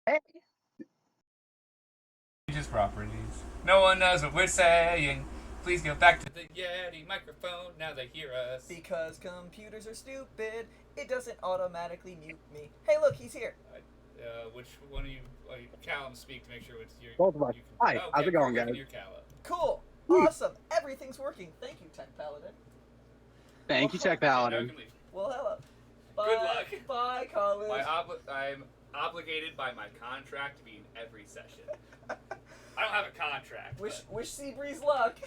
Hey. Just properties. No one knows what we're saying. Please go back to the Yeti microphone. Now they hear us. Because computers are stupid, it doesn't automatically mute me. Hey, look, he's here. Which one of you, Callum, speak to make sure it's your. Both of us. You can, Hi, oh, how's okay, it going, perfect. I guys? can hear Callum. Cool. Sweet. Awesome. Everything's working. Thank you, Tech Paladin. Thank you, Tech Now Paladin. you can leave. Well, hello. Bye. Good luck. Bye, college. I'm obligated by my contract to be in every session. I don't have a contract. Wish Seabreeze luck.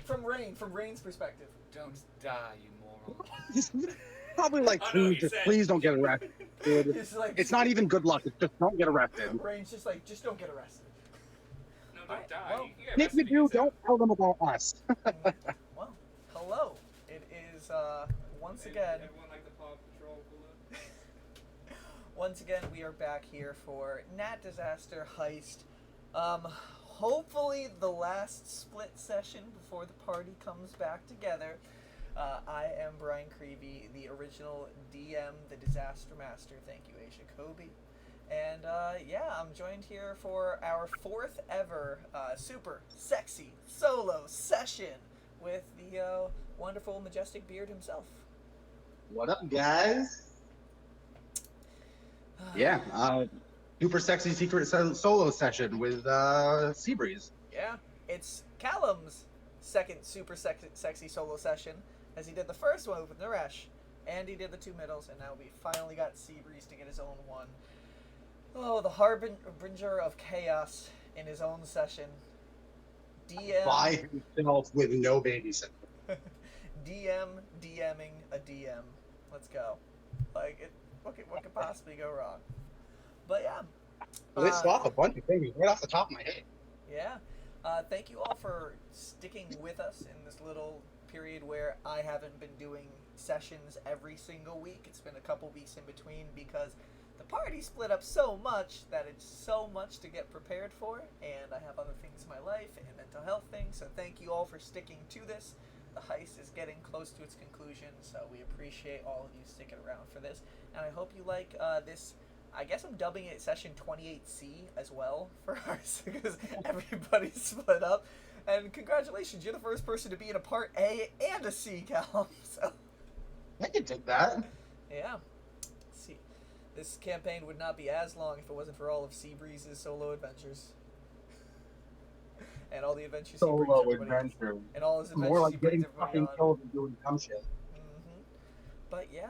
From Rain's perspective. Don't die, you moron. Probably like, Oh, no, please don't get arrested, dude. It's not even good luck. It's just don't get arrested. Rain's just like, just don't get arrested. No, don't die. Well, If you do, don't tell them about us. Well, hello. It is once again. Everyone like the Paw Patrol balloon? Once again, we are back here for Nat Disaster Heist. Hopefully the last split session before the party comes back together. I am Brian Creevy, the original DM, the Disaster Master. Thank you, Aisha Kobe. And yeah, I'm joined here for our fourth ever super sexy solo session with the wonderful, majestic beard himself. What up, guys? Yeah, super sexy secret solo session with Seabreeze. Yeah, it's Callum's second super sexy solo session, as he did the first one with Naresh, and he did the two middles, and now we finally got Seabreeze to get his own one. Oh, the harbinger of chaos in his own session. DM By himself with no babysitter. DMing a DM. Let's go. Like, what could possibly go wrong? But yeah. List off a bunch of things right off the top of my head. Yeah. Thank you all for sticking with us in this little period where I haven't been doing sessions every single week. It's been a couple weeks in between because the party split up so much that it's so much to get prepared for, and I have other things in my life and mental health things, so thank you all for sticking to this. The heist is getting close to its conclusion, so we appreciate all of you sticking around for this, and I hope you like this. I guess I'm dubbing it session 28C as well for ours because everybody's split up. And congratulations, you're the first person to be in a part A and a C, Callum. So I can take that. yeah. See, this campaign would not be as long if it wasn't for all of Seabreeze's solo adventures. And all the adventures he brings Solo everybody on. adventure. And all his adventures More he like brings getting everybody fucking on. killed and doing dumb shit. Mm-hmm. But yeah,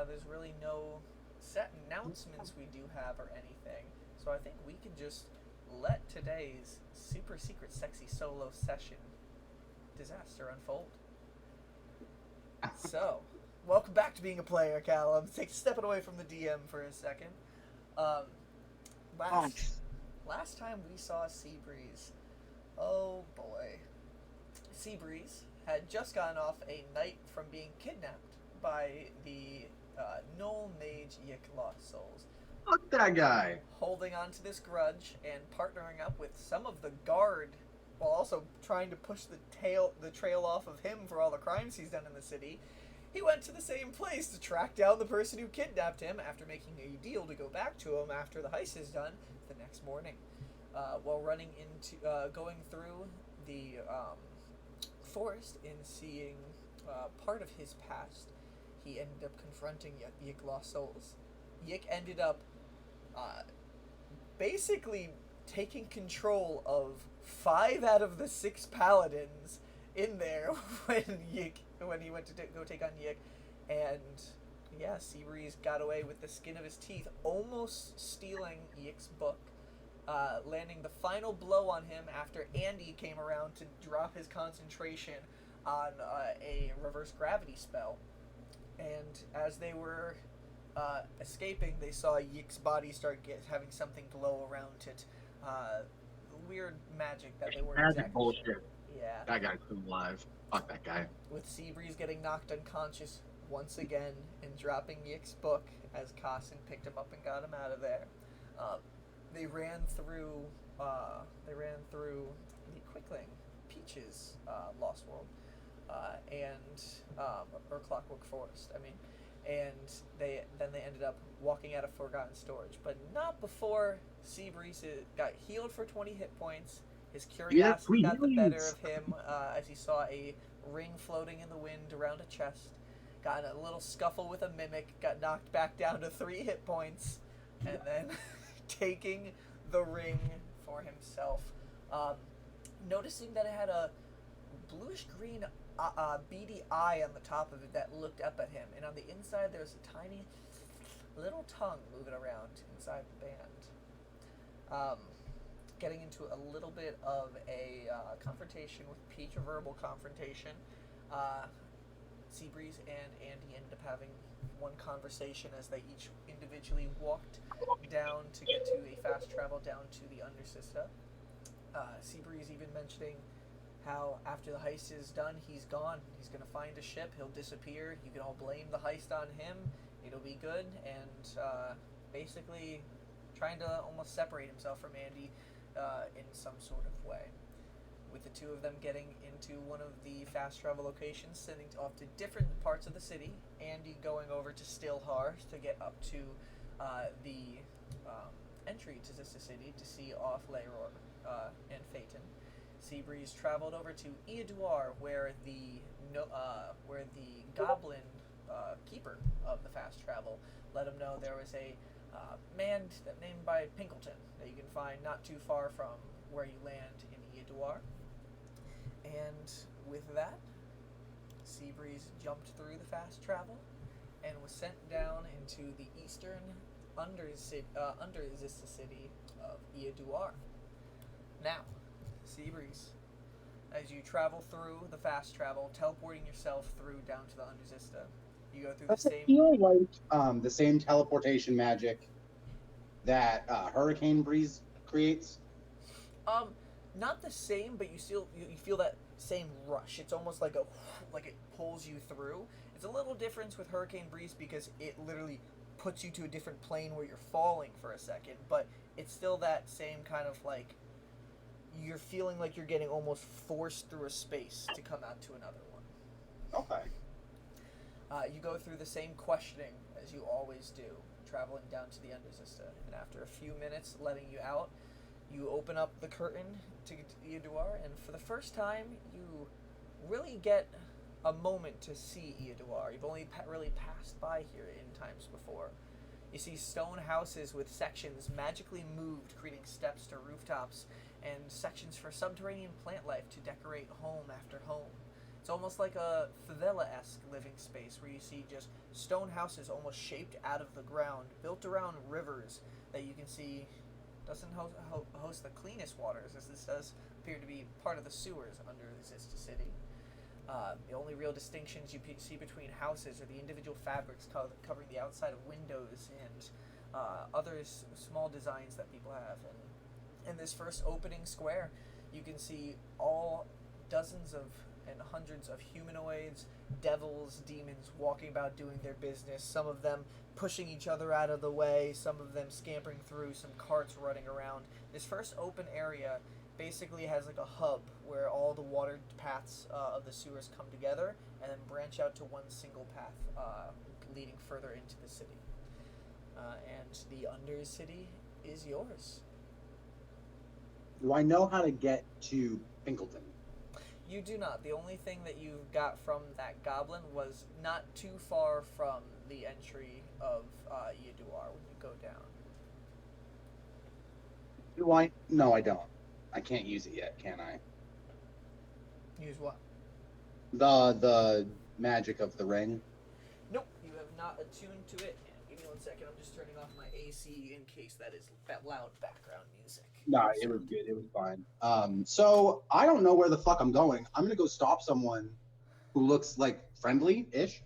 there's really no set announcements we do have or anything. So I think we can just let today's super secret sexy solo session disaster unfold. So, welcome back to being a player, Callum. Stepping away from the DM for a second. Last time we saw Seabreeze, oh boy. Seabreeze had just gotten off a night from being kidnapped by the gnome mage Yik Lost Souls, Fuck that guy. holding on to this grudge and partnering up with some of the guard while also trying to push the trail off of him for all the crimes he's done in the city. He went to the same place to track down the person who kidnapped him after making a deal to go back to him after the heist is done the next morning. While going through the forest and seeing part of his past, he ended up confronting Yik Lost Souls. Yik ended up basically taking control of 5 out of the 6 paladins in there when he went to go take on Yik, and yeah, Seabreeze got away with the skin of his teeth, almost stealing Yik's book, landing the final blow on him after Andy came around to drop his concentration on a reverse gravity spell. And as they were escaping, they saw Yik's body start having something glow around it. Weird magic that they weren't Magic exactly bullshit. sure. Yeah. That guy's still alive. Fuck that guy. With Seabreeze getting knocked unconscious once again and dropping Yik's book as Cossin picked him up and got him out of there. They ran through the Quickling, Peach's Lost World, or Clockwork Forest. I mean, and they ended ended up walking out of Forgotten Storage, but not before Seabreeze got healed for 20 hit points. His curiosity got the better of him as he saw a ring floating in the wind around a chest. Got in a little scuffle with a mimic, got knocked back down to 3 hit points, and then taking the ring for himself. Noticing that it had a bluish-green beady eye on the top of it that looked up at him, and on the inside there was a tiny little tongue moving around inside the band. Getting into a little bit of a confrontation with Peach, a verbal confrontation. Seabreeze and Andy ended up having one conversation as they each individually walked down to get to a fast travel down to the Undercity. Seabreeze even mentioning how after the heist is done, he's gone. He's going to find a ship. He'll disappear. You can all blame the heist on him. It'll be good. And basically trying to almost separate himself from Andy in some sort of way. With the two of them getting into one of the fast travel locations, sending off to different parts of the city. Andy going over to Stillhar to get up to the entry to Zista City to see off Leyror and Phaeton. Seabreeze traveled over to Eaduaar, where the goblin keeper of the fast travel let him know there was a man named by Pinkleton that you can find not too far from where you land in Eaduaar. And with that, Seabreeze jumped through the fast travel and was sent down into the eastern under Zista City of Eaduaar. Now, Seabreeze, as you travel through the fast travel, teleporting yourself through down to the Underzista, you go through the same. I feel like the same teleportation magic that Hurricane Breeze creates. Not the same, but you feel that same rush. It's almost like it pulls you through. It's a little different with Hurricane Breeze because it literally puts you to a different plane where you're falling for a second, but it's still that same kind of like you're feeling like you're getting almost forced through a space to come out to another one. Okay. You go through the same questioning as you always do, traveling down to the Underzista, and after a few minutes letting you out, you open up the curtain to Eaduaar, and for the first time, you really get a moment to see Eaduaar. You've only really passed by here in times before. You see stone houses with sections magically moved, creating steps to rooftops, and sections for subterranean plant life to decorate home after home. It's almost like a favela-esque living space where you see just stone houses almost shaped out of the ground, built around rivers that you can see doesn't host the cleanest waters, as this does appear to be part of the sewers under Zista City. The only real distinctions you see between houses are the individual fabrics covering the outside of windows and other small designs that people have. And in this first opening square, you can see all dozens of and hundreds of humanoids, devils, demons walking about doing their business, some of them pushing each other out of the way, some of them scampering through, some carts running around. This first open area basically has like a hub where all the water paths of the sewers come together and then branch out to one single path leading further into the city. And the Undercity is yours. Do I know how to get to Pinkleton? You do not. The only thing that you got from that goblin was not too far from the entry of Eaduaar when you go down. Do I? No, I don't. I can't use it yet, can I? Use what? The magic of the ring. Nope, you have not attuned to it. Give me 1 second. I'm just turning off my AC in case that is that loud background music. No, it was good. It was fine. So I don't know where the fuck I'm going. I'm gonna go stop someone who looks like friendly-ish.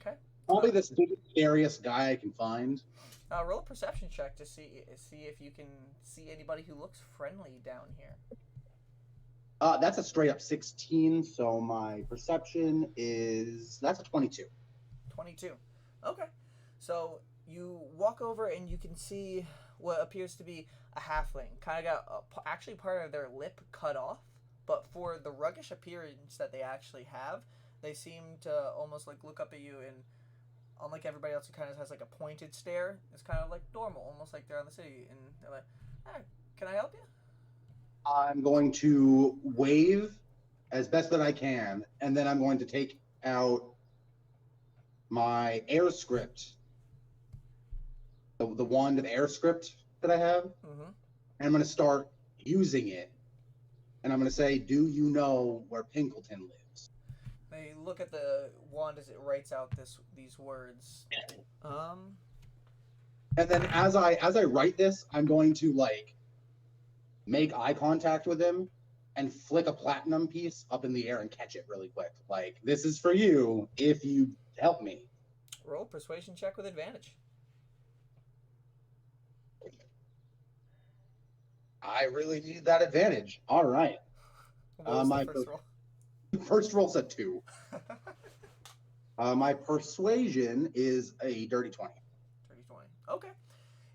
Okay. Probably this biggest, scariest guy I can find. Roll a perception check to see if you can see anybody who looks friendly down here. That's a straight up 16. So my perception that's a 22. 22. Okay. So you walk over and you can see what appears to be a halfling. Kind of got actually part of their lip cut off, but for the ruggish appearance that they actually have, they seem to almost like look up at you and unlike everybody else who kind of has like a pointed stare, it's kind of like normal, almost like they're on the city, and they're like, "Hey, can I help you?" I'm going to wave as best that I can, and then I'm going to take out my air script, the wand of air script that I have, Mm-hmm. and I'm going to start using it. And I'm going to say, "Do you know where Pinkleton lives?" They look at the wand as it writes out these words. And then as I write this, I'm going to like make eye contact with him and flick a platinum piece up in the air and catch it really quick. Like, this is for you if you help me. Roll persuasion check with advantage. I really need that advantage. All right. What was the first roll? First roll's a 2. My persuasion is a dirty 20. Dirty 20. Okay.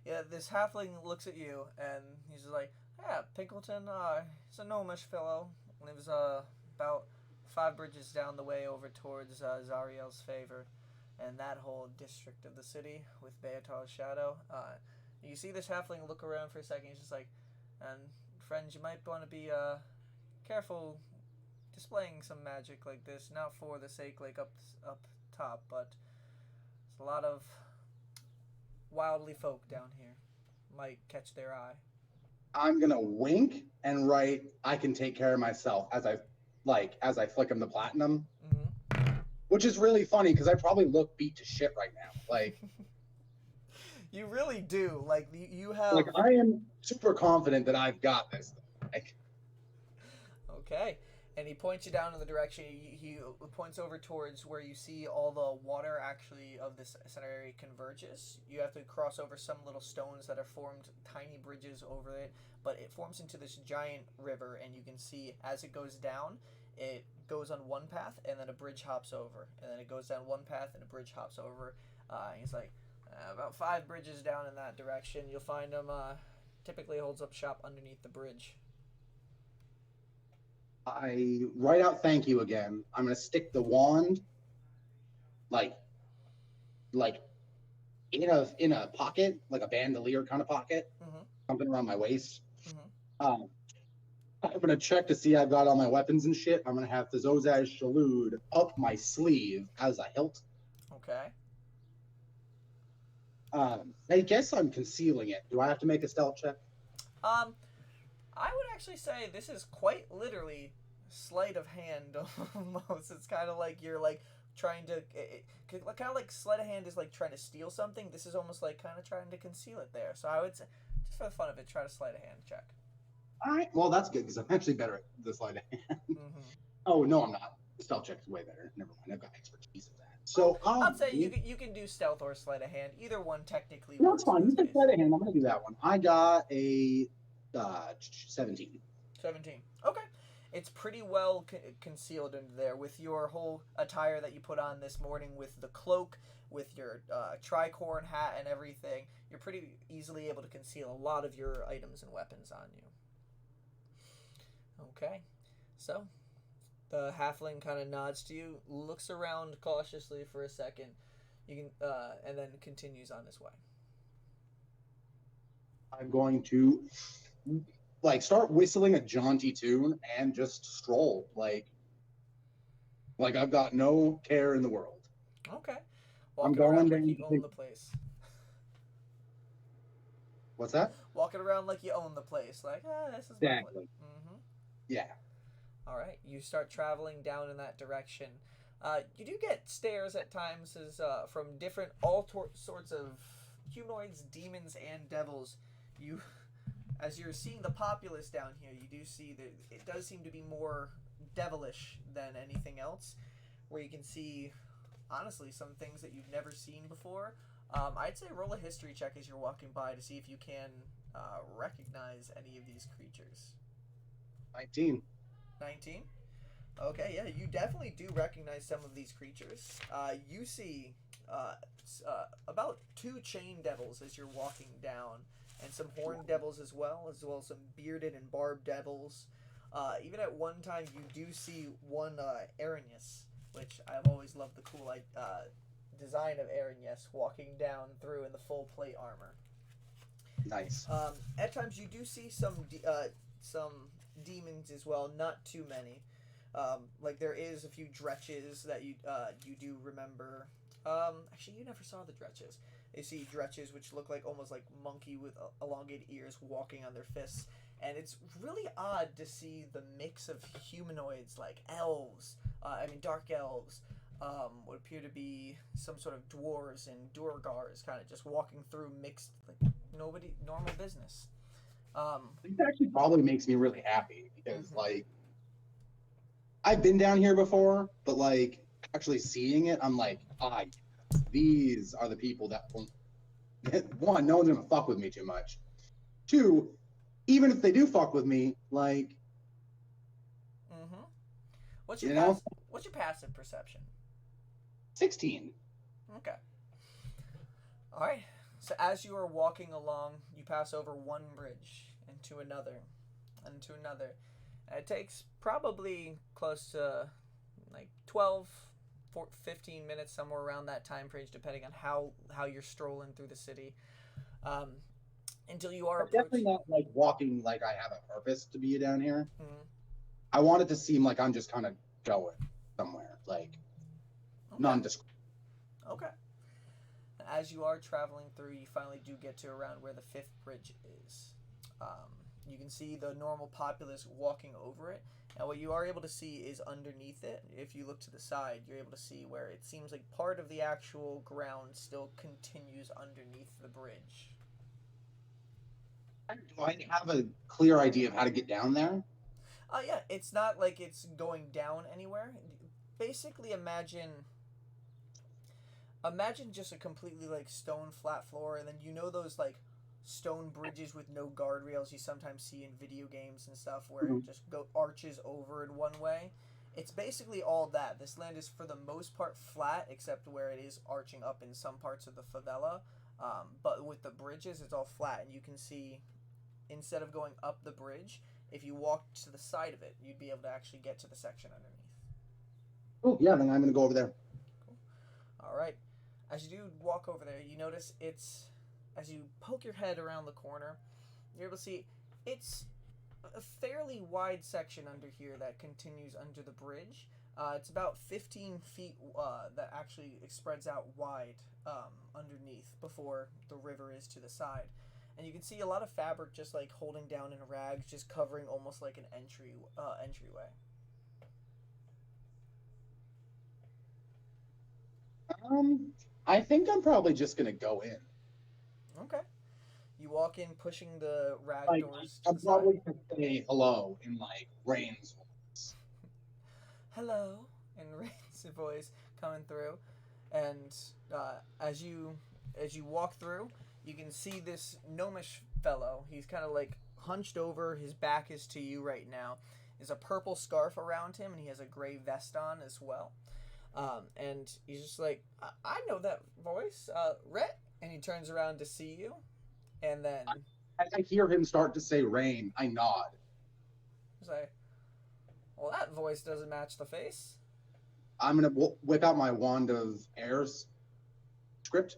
Yeah, this halfling looks at you and he's just like, "Yeah, Pinkleton, he's a gnomish fellow. Lives about 5 bridges down the way over towards Zariel's favor, and that whole district of the city with Beatar's shadow." You see this halfling look around for a second. He's just like, "And friends, you might want to be careful displaying some magic like this, not for the sake like up top, but there's a lot of wildly folk down here. Might catch their eye." I'm gonna wink and write, "I can take care of myself," as I flick him the platinum. Mm-hmm. Which is really funny because I probably look beat to shit right now. Like, you really do. Like you have. like I am super confident that I've got this. Like, okay, and he points you down in the direction. He points over towards where you see all the water actually of this center area converges. You have to cross over some little stones that are formed, tiny bridges over it, but it forms into this giant river, and you can see as it goes down, it goes on one path, and then a bridge hops over, and then it goes down one path, and a bridge hops over. He's like, about 5 bridges down in that direction, you'll find him. Typically holds up shop underneath the bridge. I write out "thank you" again. I'm gonna stick the wand like in a pocket, like a bandolier kind of pocket, something around my waist. I'm gonna check to see I've got all my weapons and shit. I'm gonna have the Zozaz Shalud up my sleeve as a hilt. Okay. I guess I'm concealing it. Do I have to make a stealth check? I would actually say this is quite literally sleight of hand almost. It's kind of like you're like trying to, kind of like sleight of hand is like trying to steal something. This is almost like kind of trying to conceal it there. So I would say, just for the fun of it, try to sleight of hand check. All right. Well, that's good because I'm actually better at the sleight of hand. Oh no, I'm not. The stealth check is way better. Never mind. I've got expertise at that. So I'd say you can do stealth or sleight of hand. Either one technically. No, it's fine. You can sleight of hand. I'm gonna do that one. I got a 17. 17. Okay. It's pretty well concealed into there with your whole attire that you put on this morning, with the cloak, with your tricorn hat and everything. You're pretty easily able to conceal a lot of your items and weapons on you. Okay. So, the halfling kind of nods to you, looks around cautiously for a second, you can, and then continues on his way. I'm going to start whistling a jaunty tune and just stroll like I've got no care in the world. Okay. I'm going like you own the place. What's that? Walking around like you own the place, like, this is exactly. My place. Yeah. All right, you start traveling down in that direction. You do get stares at times from different sorts of humanoids, demons, and devils. As you're seeing the populace down here, you do see that it does seem to be more devilish than anything else, where you can see, honestly, some things that you've never seen before. I'd say roll a history check as you're walking by to see if you can recognize any of these creatures. 19. 19? Okay, yeah, you definitely do recognize some of these creatures. You see about 2 chain devils as you're walking down, and some horned devils as well as some bearded and barbed devils. Even at one time, you do see one Arrhenius, which I've always loved the cool design of Aaron, yes, walking down through in the full plate armor. Nice. At times you do see some demons as well, not too many. Like there is a few dretches that you do remember. Actually, you never saw the dretches. You see dretches which look like almost like monkey with elongated ears walking on their fists, and it's really odd to see the mix of humanoids like elves. Dark elves. What appear to be some sort of dwarves and durgars, kind of just walking through mixed, like normal business. This actually probably makes me really happy because, like, I've been down here before, but like actually seeing it, I'm like, these are the people that won't. One, no one's gonna fuck with me too much. Two, even if they do fuck with me, like, What's your passive perception? 16. Okay. All right. So as you are walking along, you pass over one bridge into another, and it takes probably close to like 12, 15 minutes, somewhere around that time range, depending on how you're strolling through the city. Until you are definitely not like walking like I have a purpose to be down here. Mm-hmm. I want it to seem like I'm just kind of going somewhere, like nondescript. Okay. As you are traveling through, you finally do get to around where the 5th bridge is. You can see the normal populace walking over it. Now what you are able to see is underneath it. If you look to the side, you're able to see where it seems like part of the actual ground still continues underneath the bridge. Do I have a clear idea of how to get down there? Yeah, it's not like it's going down anywhere. Basically imagine just a completely like stone flat floor, and then those like stone bridges with no guardrails you sometimes see in video games and stuff where it just arches over in one way. It's basically all that. This land is for the most part flat, except where it is arching up in some parts of the favela. But with the bridges, it's all flat, and you can see, instead of going up the bridge, if you walked to the side of it, you'd be able to actually get to the section underneath. Oh, yeah, then I'm going to go over there. Cool. All right. As you do walk over there, you notice as you poke your head around the corner, you're able to see it's a fairly wide section under here that continues under the bridge. It's about 15 feet that actually spreads out wide underneath before the river is to the side. And you can see a lot of fabric just like holding down in rags, just covering almost like an entryway. I think I'm probably just gonna go in. Okay. You walk in, pushing the rag doors to I'm the side. probably gonna say hello in like Rain's voice. Hello, in Rain's voice coming through, and as you walk through, you can see this gnomish fellow. He's kind of like hunched over. His back is to you right now. There's a purple scarf around him, and he has a gray vest on as well. And he's just like, I know that voice, Rhett. And he turns around to see you, and then as I hear him start to say Rain, I nod. He's like, well, that voice doesn't match the face. I'm gonna whip out my wand of airs script,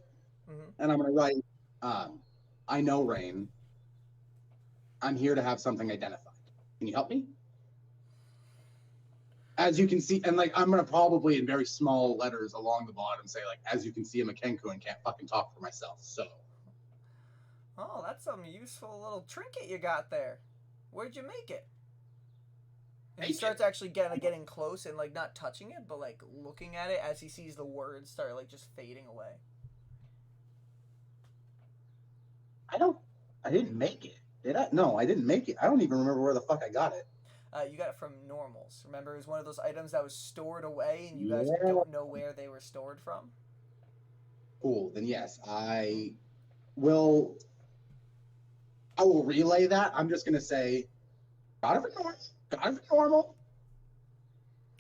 and I'm gonna write, I know Rain. I'm here to have something identified. Can you help me? As you can see, and like I'm gonna probably in very small letters along the bottom say like, as you can see, I'm a Kenku and can't fucking talk for myself. So. Oh, that's some useful little trinket you got there. Where'd you make it? And he starts actually getting close and like not touching it, but like looking at it as he sees the words start like just fading away. I didn't make it. Did I? No, I didn't make it. I don't even remember where the fuck I got it. You got it from normals. Remember, it was one of those items that was stored away, and you guys don't know where they were stored from? Cool. Then yes, I will relay that. I'm just gonna say, got it for normal.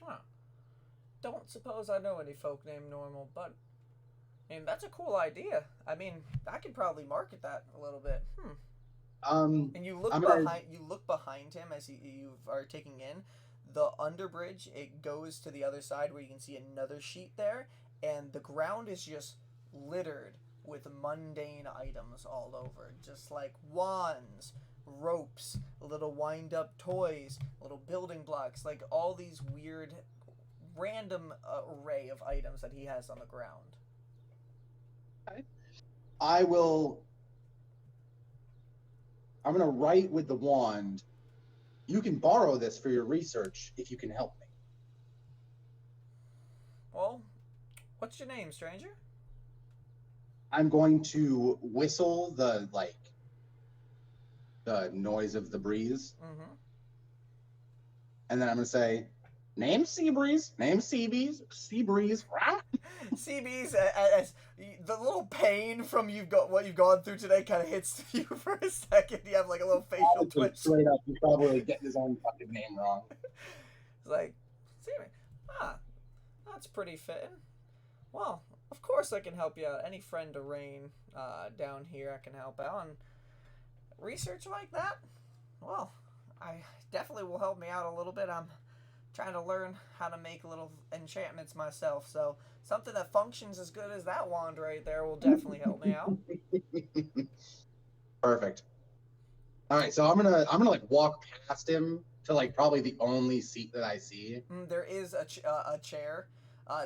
Huh. Don't suppose I know any folk named Normal, but I mean, that's a cool idea. I mean, I could probably market that a little bit. And you look behind him as you are taking in the underbridge. It goes to the other side where you can see another sheet there, and the ground is just littered with mundane items all over, just like wands, ropes, little wind-up toys, little building blocks, like all these weird, random array of items that he has on the ground. Okay. I'm gonna write with the wand. You can borrow this for your research if you can help me. Well, what's your name, stranger? I'm going to whistle the noise of the breeze. Mm-hmm. And then I'm gonna say, name Seabreeze, name Seabreeze, Seabreeze. CB's as the little pain from what you've gone through today kind of hits you for a second. You have like a little facial twitch. Straight up, he's probably getting his own fucking name wrong. It's like, that's pretty fitting. Well, of course I can help you out. Any friend of Rain down here I can help out. And research like that, well, I definitely will help me out a little bit. I'm trying to learn how to make little enchantments myself, so something that functions as good as that wand right there will definitely help me out. Perfect. All right, so I'm gonna like walk past him to like probably the only seat that I see. There is a chair.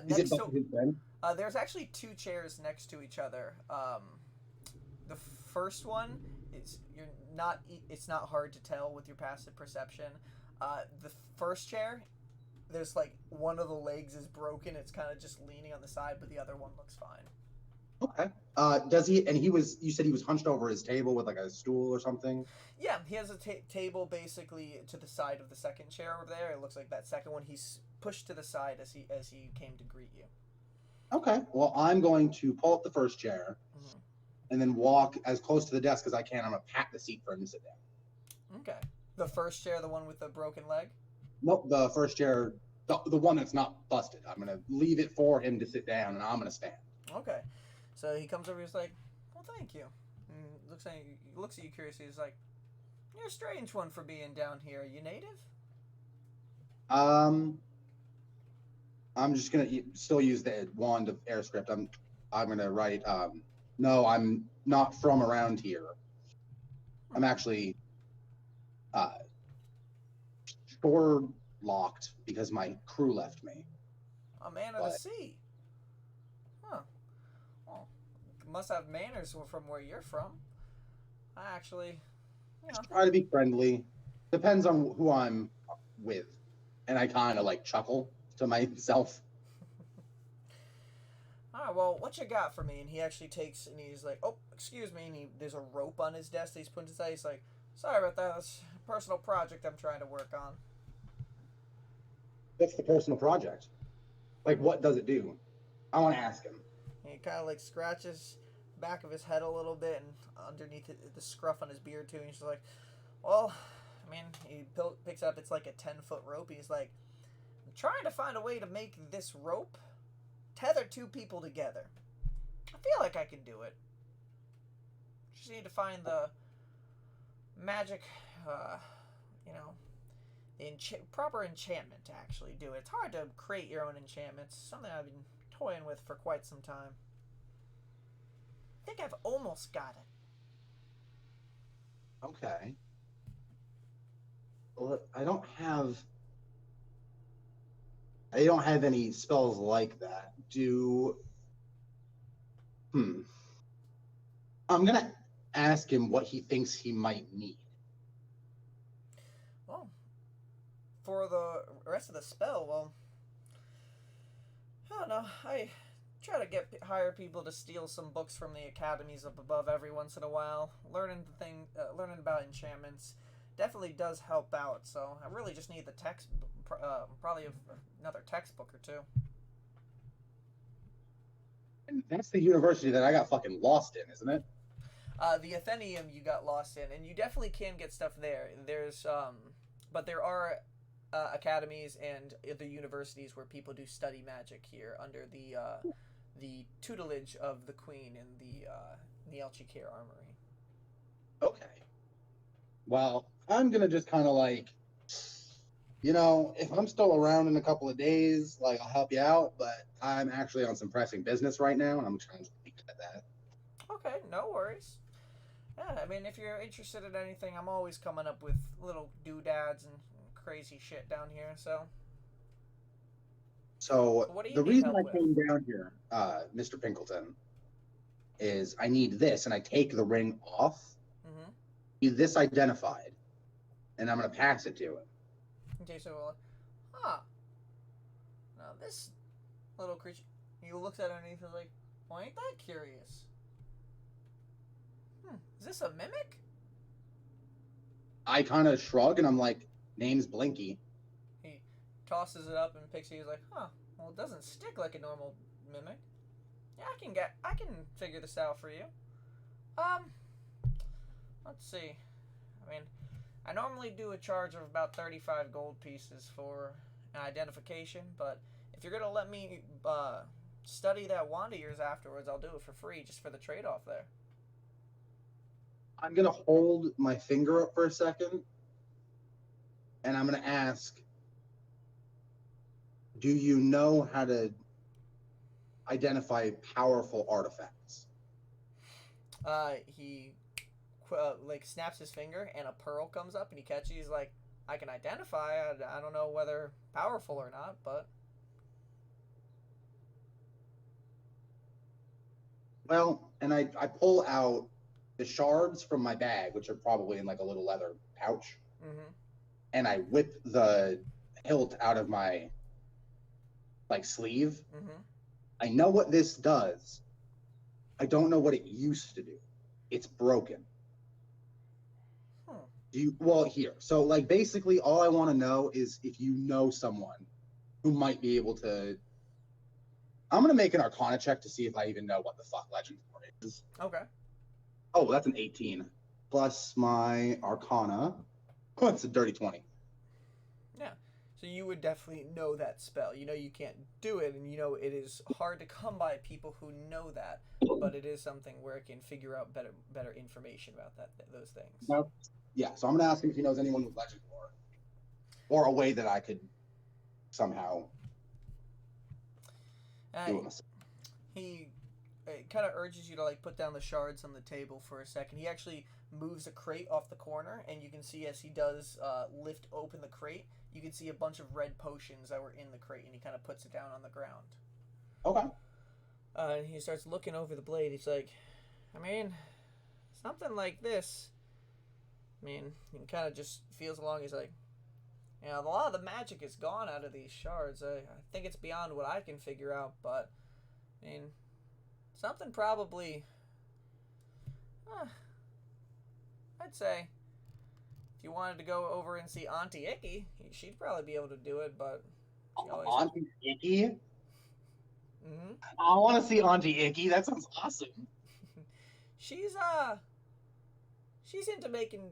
Is it his friend? There's actually two chairs next to each other. The first one is it's not hard to tell with your passive perception. The first chair, there's like one of the legs is broken. It's kind of just leaning on the side, but the other one looks fine. Okay. Does he? And you said he was hunched over his table with like a stool or something. Yeah, he has a table basically to the side of the second chair over there. It looks like that second one he's pushed to the side as he came to greet you. Okay. Well, I'm going to pull up the first chair, and then walk as close to the desk as I can. I'm gonna pat the seat for him to sit down. Okay. The first chair, the one with the broken leg? Nope. The first chair, the one that's not busted. I'm gonna leave it for him to sit down, and I'm gonna stand. Okay. So he comes over. He's like, "Well, thank you." And looks at you curiously. He's like, "You're a strange one for being down here. Are you native?" I'm just gonna still use the wand of air script. I'm gonna write. No, I'm not from around here. I'm actually shore locked because my crew left me. A man of the sea. Huh. Well, must have manners from where you're from. I actually, try to be friendly. Depends on who I'm with, and I kind of like chuckle to myself. All right, well, what you got for me? And he actually takes, and he's like, "Oh, excuse me." And there's a rope on his desk that he's putting aside. He's like, "Sorry about that. That's a personal project I'm trying to work on." What's the personal project? Like, what does it do? I want to ask him. And he kind of like scratches the back of his head a little bit, and underneath the scruff on his beard too. And he's just like, "Well, I mean," he picks up. It's like a 10-foot rope. He's like, "I'm trying to find a way to make this rope tether two people together. I feel like I can do it. Just need to find the magic, the proper enchantment to actually do it. It's hard to create your own enchantments. Something I've been toying with for quite some time. I think I've almost got it." Okay. Well, I don't have any spells like that. I'm gonna ask him what he thinks he might need. Well, for the rest of the spell, well, I don't know. I try to hire people to steal some books from the academies up above every once in a while. Learning about enchantments definitely does help out. So I really just need the text, probably another textbook or two. And that's the university that I got fucking lost in, isn't it? The Athenaeum you got lost in, and you definitely can get stuff there. But there are academies and the universities where people do study magic here under the tutelage of the Queen in the Elchicare Armory. Okay. Well, I'm gonna just kind of like You know, if I'm still around in a couple of days, like I'll help you out, but I'm actually on some pressing business right now, and I'm trying to leave it at that. Okay, no worries. Yeah, I mean, if you're interested in anything, I'm always coming up with little doodads and crazy shit down here. So So what do you the need reason help I with? came down here, Mr. Pinkleton, is I need this, and I take the ring off. Mm-hmm. Need this identified, and I'm gonna pass it to him. Okay, so, huh? Now this little creature, he looks at it and he's like, "Well, ain't that curious? Is this a mimic?" I kind of shrug, and I'm like, "Name's Blinky." He tosses it up and picks it. He's like, "Huh? Well, it doesn't stick like a normal mimic. Yeah, I can figure this out for you. Um, let's see. I mean, I normally do a charge of about 35 gold pieces for an identification, but if you're gonna let me study that wand of yours afterwards, I'll do it for free, just for the trade-off there." I'm gonna hold my finger up for a second, and I'm gonna ask, "Do you know how to identify powerful artifacts?" He like snaps his finger, and a pearl comes up, and he catches. He's like, "I can identify. I don't know whether powerful or not, but." Well, and I pull out the shards from my bag, which are probably in like a little leather pouch, Mm-hmm. and I whip the hilt out of my like sleeve. Mm-hmm. I know what this does. I don't know what it used to do. It's broken. Hmm. Well, here. So like basically all I want to know is if you know someone who might be able to. I'm gonna make an Arcana check to see if I even know what the fuck Legend Lore is. Okay. Oh, that's an 18 plus my Arcana. Oh, it's a dirty 20. Yeah. So you would definitely know that spell. You know you can't do it, and you know it is hard to come by people who know that. But it is something where it can figure out better information about those things. No. Yeah, so I'm gonna ask him if he knows anyone with Legend Lore, or a way that I could somehow do it myself. He kind of urges you to like put down the shards on the table for a second. He actually moves a crate off the corner, and you can see as he does lift open the crate, you can see a bunch of red potions that were in the crate, and he kind of puts it down on the ground. Okay. And he starts looking over the blade. He's like, I mean, something like this. I mean, he kind of just feels along. He's like, you know, a lot of the magic is gone out of these shards. I think it's beyond what I can figure out, but I mean, something probably. I'd say if you wanted to go over and see Auntie Icky, she'd probably be able to do it, but she always. Auntie Icky? Mm-hmm. I want to see Auntie Icky. That sounds awesome. she's into making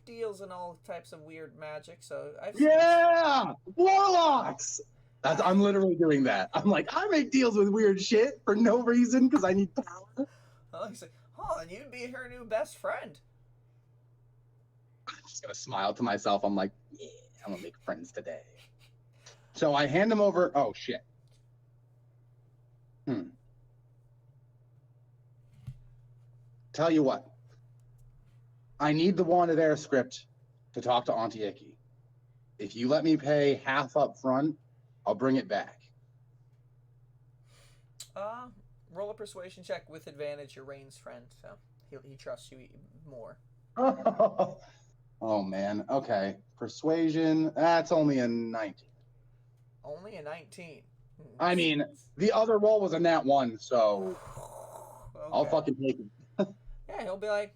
deals and all types of weird magic. So I've seen. Yeah, warlocks. I'm literally doing that. I'm like, I make deals with weird shit for no reason because I need power. Oh, he's like, oh, and you'd be her new best friend. I'm just gonna smile to myself. I'm like, yeah, I'm gonna make friends today. So I hand him over. Oh shit. Tell you what. I need the Wand of Air script to talk to Auntie Icky. If you let me pay half up front, I'll bring it back. Roll a persuasion check with advantage. Your Rain's friend, so he trusts you more. Oh man. Okay. Persuasion. That's only a 19. Only a 19. I mean, the other roll was a nat 1, so okay. I'll fucking take it. Yeah, he'll be like,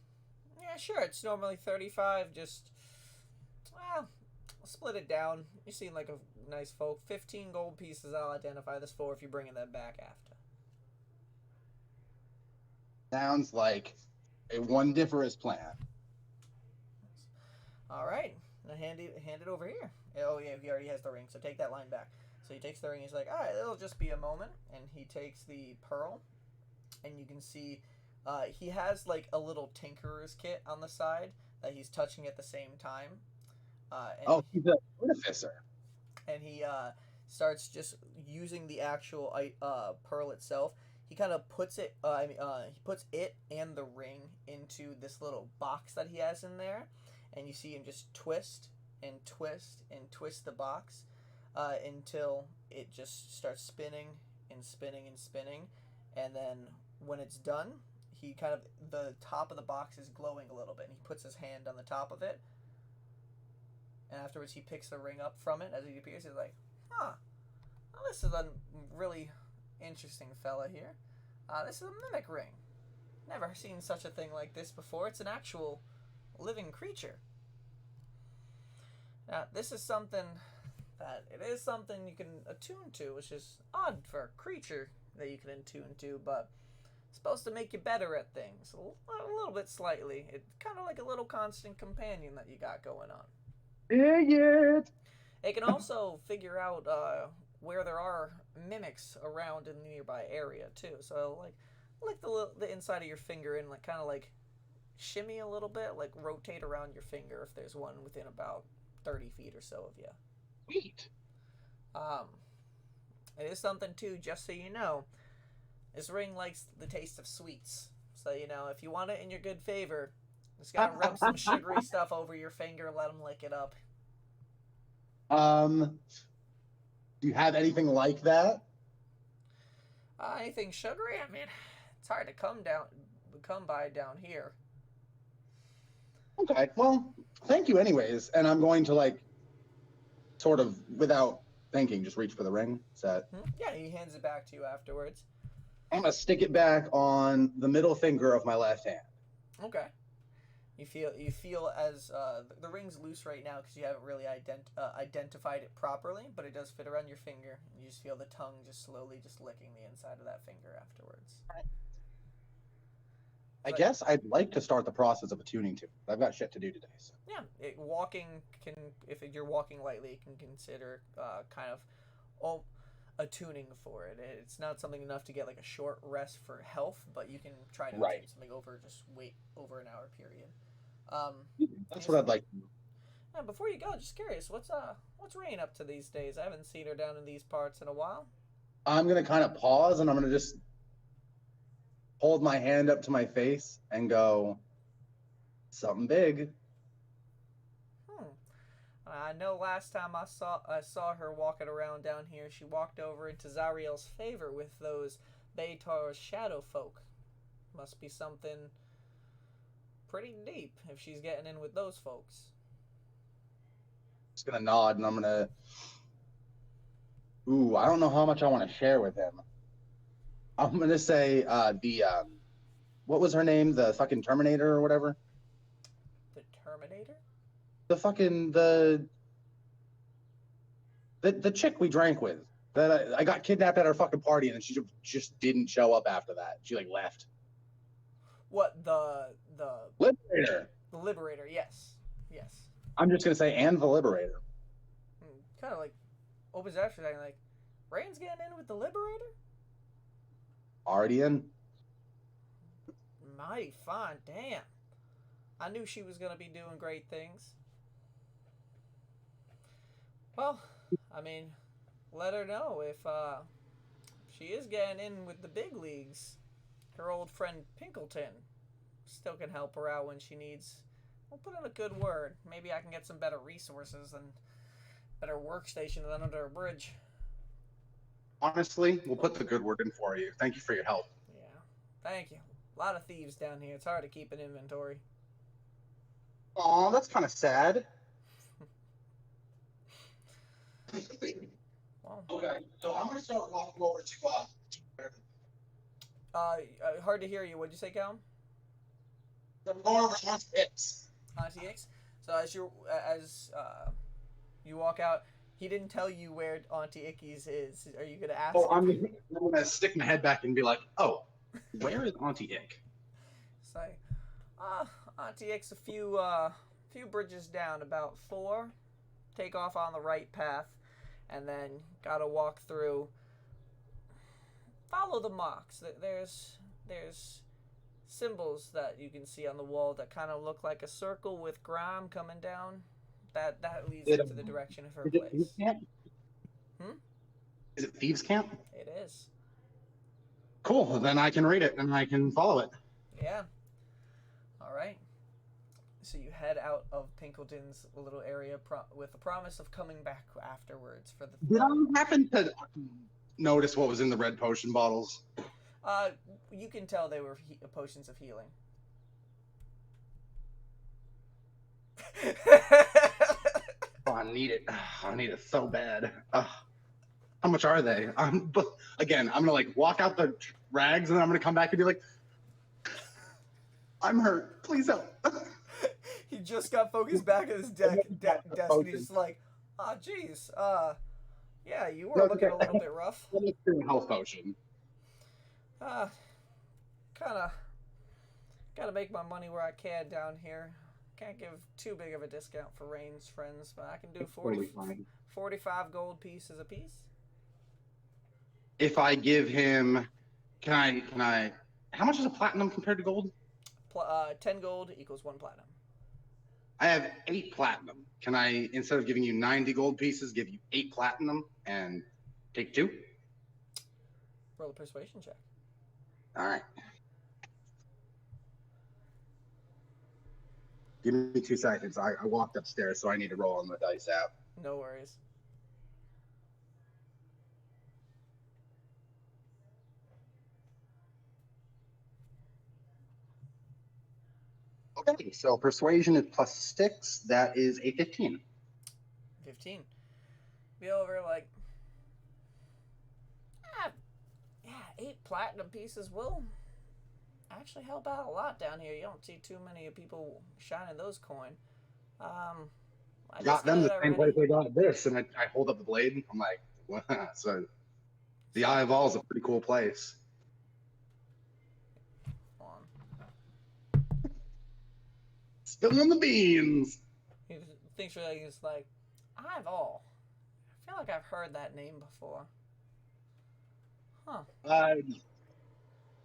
yeah, sure. It's normally 35. Just, well, split it down. You seem like a nice folk. 15 gold pieces. I'll identify this for if you're bringing them back after. Sounds like a wondiferous plan. All right, now hand it over here. Oh yeah, he already has the ring, so take that line back. So he takes the ring. He's like, all right, it'll just be a moment, and he takes the pearl, and you can see he has like a little tinkerer's kit on the side that he's touching at the same time. And Oh, he's an artificer. and he starts just using the actual pearl itself. He kind of puts it. He puts it and the ring into this little box that he has in there, and you see him just twist and twist and twist the box until it just starts spinning and spinning and spinning, and then when it's done, he kind of the top of the box is glowing a little bit, and he puts his hand on the top of it, and afterwards he picks the ring up from it as it appears. He's like, huh, well, this is a really interesting fella here. This is a mimic ring. Never seen such a thing like this before. It's an actual living creature. Now, this is something that it is something you can attune to, which is odd for a creature that you can attune to, but it's supposed to make you better at things. A little bit slightly. It's kind of like a little constant companion that you got going on. Idiot! It can also figure out where there are mimics around in the nearby area too. So like the inside of your finger and like kind of like shimmy a little bit, like rotate around your finger if there's one within about 30 feet or so of you. Sweet. It is something too, just so you know. This ring likes the taste of sweets. So, you know, if you want it in your good favor, just gotta rub some sugary stuff over your finger, let them lick it up. Do you have anything like that? Anything sugary? I mean, it's hard to come by down here. Okay, well, thank you anyways. And I'm going to, like, sort of, without thinking, just reach for the ring. Is that... Yeah, he hands it back to you afterwards. I'm going to stick it back on the middle finger of my left hand. Okay. You feel as the ring's loose right now because you haven't really identified it properly, but it does fit around your finger. You just feel the tongue just slowly just licking the inside of that finger afterwards. I guess I'd like to start the process of attuning to it. I've got shit to do today. So. Yeah, if you're walking lightly, you can consider kind of attuning for it. It's not something enough to get like a short rest for health, but you can try to attune something wait over an hour period. That's what I'd like to do. Yeah, before you go, just curious, what's Rain up to these days? I haven't seen her down in these parts in a while. I'm going to kind of pause and I'm going to just hold my hand up to my face and go, something big. I know last time I saw her walking around down here, she walked over into Zariel's favor with those Beitar's shadow folk. Must be something pretty deep if she's getting in with those folks. Just going to nod and I'm going to... Ooh, I don't know how much I want to share with him. I'm going to say what was her name? The fucking Terminator or whatever? The Terminator? The fucking, the chick we drank with. That I got kidnapped at our fucking party and then she just didn't show up after that. She, like, left. What, the... Liberator. The Liberator, yes. Yes. I'm just going to say, and the Liberator. Kind of like, opens after that, like, Rain's getting in with the Liberator? Already in. Mighty fine, damn. I knew she was going to be doing great things. Well, I mean, let her know if she is getting in with the big leagues. Her old friend Pinkleton still can help her out when she needs. We'll put in a good word. Maybe I can get some better resources and better workstation than under a bridge. Honestly, we'll put the good word in for you. Thank you for your help. Yeah, thank you. A lot of thieves down here. It's hard to keep an inventory. Aw, that's kind of sad. Well, okay, so I'm going to start walking over to hard to hear you. What'd you say, Calum? I'm going over to Auntie X. Auntie X. So as you walk out, he didn't tell you where Auntie Icky's is. Are you gonna ask? Oh, I'm gonna stick my head back and be like, "Oh, where is Auntie Ick?" Say, Auntie Ick's a few bridges down, about 4. Take off on the right path, and then gotta walk through. Follow the marks. There's symbols that you can see on the wall that kind of look like a circle with grime coming down That leads Is into the direction of her it Thieves place. Camp? Hmm? Is it Thieves Camp? It is. Cool. Then I can read it and I can follow it. Yeah. All right. So you head out of Pinkleton's little area with the promise of coming back afterwards for the. Did I happen to notice what was in the red potion bottles? You can tell they were potions of healing. Oh, I need it. I need it so bad. How much are they? But again, I'm gonna like walk out the rags and then I'm gonna come back and be like, I'm hurt. Please help. He just got focused back at his desk and he's just like, ah, oh, geez, yeah, you were looking a little bit rough. Let me do a health potion. Gotta make my money where I can down here. Can't give too big of a discount for Rain's friends, but I can do 45 gold pieces a piece. If I give him, can I? How much is a platinum compared to gold? 10 gold equals 1 platinum. I have 8 platinum. Can I, instead of giving you 90 gold pieces, give you 8 platinum and take 2? Roll a persuasion check. All right. Give me 2 seconds. I walked upstairs, so I need to roll on the dice app. No worries. Okay, so persuasion is +6. That is a 15. 15. Be over like, yeah, 8 platinum pieces will actually help out a lot down here. You don't see too many people shining those coin. I got them the same place I got this, and I hold up the blade. I'm like, wow. So the Eye of All is a pretty cool place. Spilling the beans. He thinks he's like, Eye of All. I feel like I've heard that name before. Huh.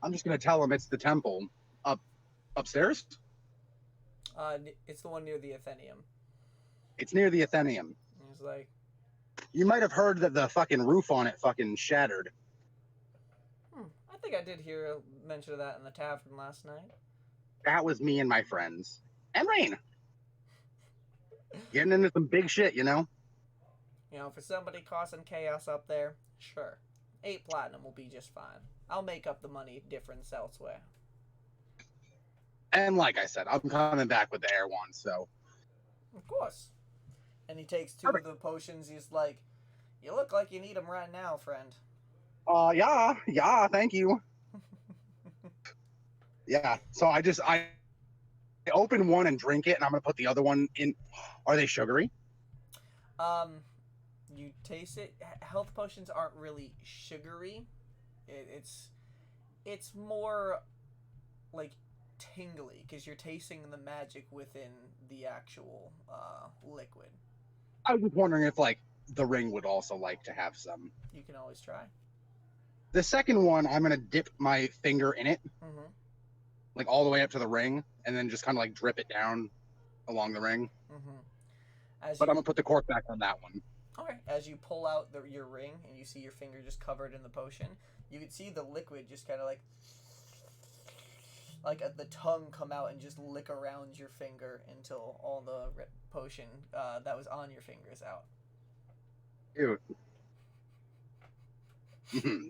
I'm just gonna tell him it's the temple upstairs. It's the one near the Athenium. It's near the Athenium. He's like, you might have heard that the fucking roof on it fucking shattered. I think I did hear mention of that in the tavern last night. That was me and my friends. And Rain. Getting into some big shit, you know? You know, for somebody causing chaos up there, sure. 8 platinum will be just fine. I'll make up the money difference elsewhere. And like I said, I'm coming back with the air one, so. Of course. And he takes 2 of the potions. He's like, you look like you need them right now, friend. Yeah, thank you. Yeah, so I open one and drink it, and I'm going to put the other one in. Are they sugary? You taste it. Health potions aren't really sugary. It's more like tingly because you're tasting the magic within the actual liquid. I was just wondering if like the ring would also like to have some. You can always try. The second one, I'm gonna dip my finger in it, like all the way up to the ring, and then just kind of like drip it down along the ring. But I'm gonna put the cork back on that one. Okay. As you pull out your ring and you see your finger just covered in the potion, you can see the liquid just kind of like the tongue come out and just lick around your finger until all the potion that was on your finger is out. Ew.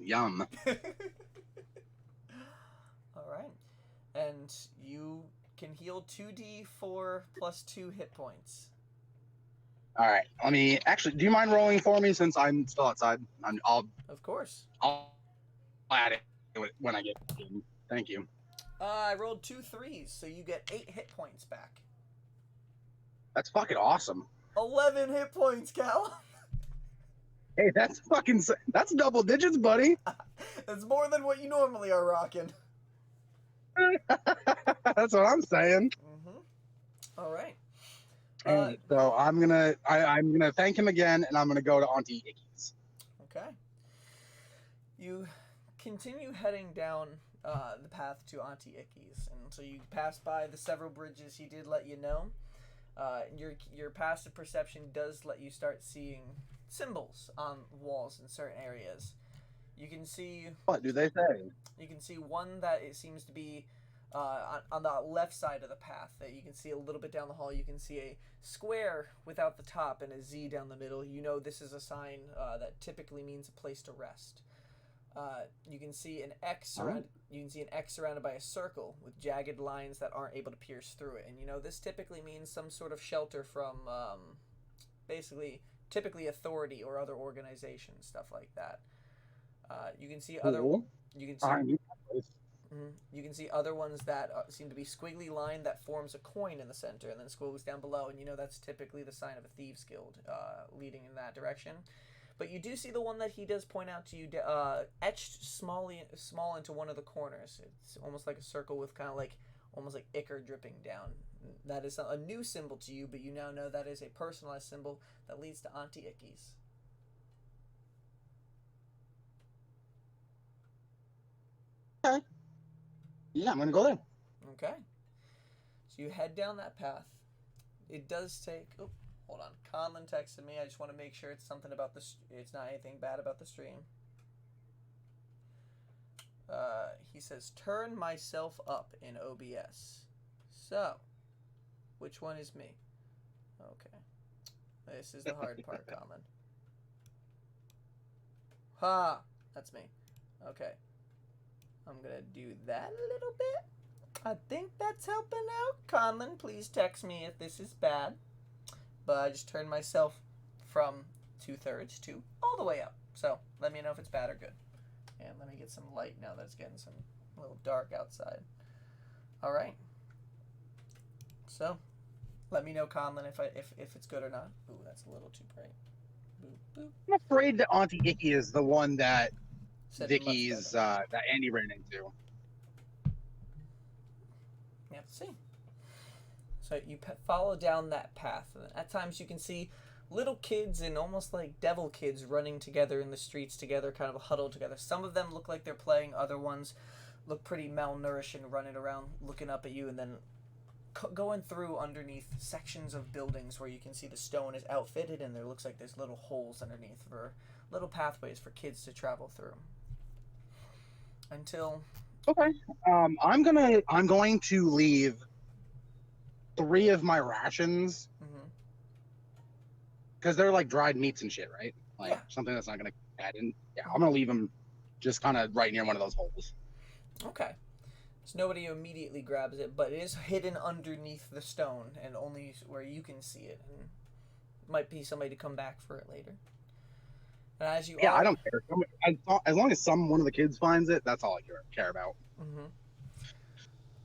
Yum. All right. And you can heal 2d4 plus 2 hit points. All right. Let me actually. Do you mind rolling for me since I'm still outside? Of course. I'll add it when I get in. Thank you. I rolled 2 3s, so you get 8 hit points back. That's fucking awesome. 11 hit points, Cal. Hey, that's double digits, buddy. That's more than what you normally are rocking. That's what I'm saying. All right. So I'm gonna thank him again, and I'm gonna go to Auntie Icky's. Okay. You continue heading down the path to Auntie Icky's, and so you pass by the several bridges he did let you know. Your passive perception does let you start seeing symbols on walls in certain areas. You can see. What do they say? You can see one that it seems to be on the left side of the path. That you can see a little bit down the hall. You can see a square without the top and a Z down the middle. You know this is a sign that typically means a place to rest. You can see an X surrounded. You can see an X surrounded by a circle with jagged lines that aren't able to pierce through it. And you know this typically means some sort of shelter from, typically authority or other organizations, stuff like that. You can see other. You can see. You can see other ones that seem to be squiggly line that forms a coin in the center, and then squiggles down below. And you know that's typically the sign of a thieves' guild, leading in that direction. But you do see the one that he does point out to you, etched small into one of the corners. It's almost like a circle with kind of like, almost like ichor dripping down. That is a new symbol to you, but you now know that is a personalized symbol that leads to Auntie Icky's. Okay. Yeah, I'm gonna go there. Okay. So you head down that path. It does take... Oh, hold on. Conlon texted me. I just want to make sure it's something about the... It's not anything bad about the stream. He says, turn myself up in OBS. So, which one is me? Okay. This is the hard part, Conlon. Ha! That's me. Okay. I'm gonna do that a little bit. I think that's helping out. Conlon, please text me if this is bad. But I just turned myself from 2/3 to all the way up. So let me know if it's bad or good. And let me get some light now that it's getting a little dark outside. Alright. So let me know, Conlon, if it's good or not. Ooh, that's a little too bright. Boop, boop. I'm afraid that Auntie Icky is the one that Vicky's that Andy ran into. You have to see. So you follow down that path. And at times you can see little kids and almost like devil kids running together in the streets together, kind of huddled together. Some of them look like they're playing. Other ones look pretty malnourished and running around looking up at you, and then going through underneath sections of buildings where you can see the stone is outfitted and there looks like there's little holes underneath for little pathways for kids to travel through. Until... Okay. I'm going to leave 3 of my rations because they're like dried meats and shit, right? Like something that's not gonna add in. Yeah, I'm gonna leave them just kind of right near one of those holes. Okay. So nobody immediately grabs it, but it is hidden underneath the stone and only where you can see it. And might be somebody to come back for it later. And as you I don't care. As long as one of the kids finds it, that's all I care about.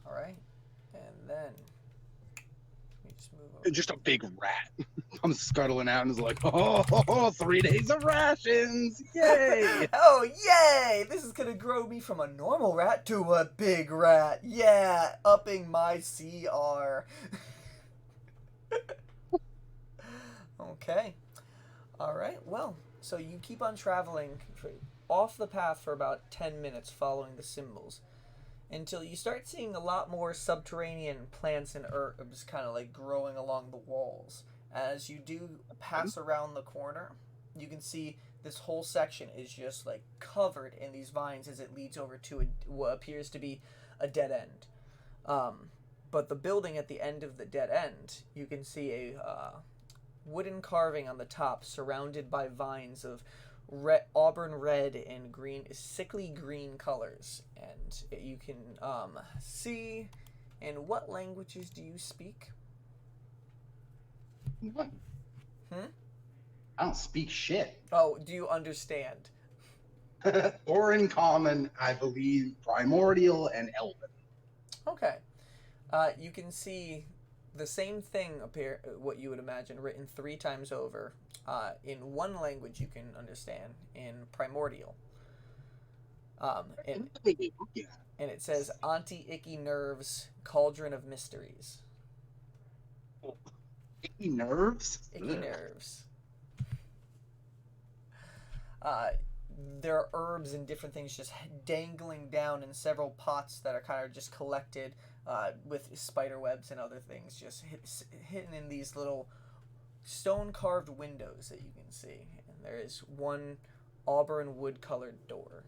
All right. And then let me just move over. Just a big rat. I'm scuttling out and is like, oh, 3 days of rations. Yay. Oh, yay. This is going to grow me from a normal rat to a big rat. Yeah. Upping my CR. Okay. All right. Well, so you keep on traveling off the path for about 10 minutes following the symbols until you start seeing a lot more subterranean plants and herbs kind of like growing along the walls. As you do pass around the corner, you can see this whole section is just like covered in these vines as it leads over to what appears to be a dead end. But the building at the end of the dead end, you can see a wooden carving on the top surrounded by vines of auburn red and green, sickly green colors. And you can see... And what languages do you speak? What? I don't speak shit. Oh, do you understand? Foreign Common, I believe, Primordial, and Elven. Okay. You can see the same thing appear, what you would imagine, written 3 times over. In one language you can understand, in Primordial. And it says, Auntie Icky Nerves, Cauldron of Mysteries. Icky nerves? Icky nerves. There are herbs and different things just dangling down in several pots that are kind of just collected with spider webs and other things just hidden in these little stone-carved windows that you can see. And there is one auburn wood-colored door.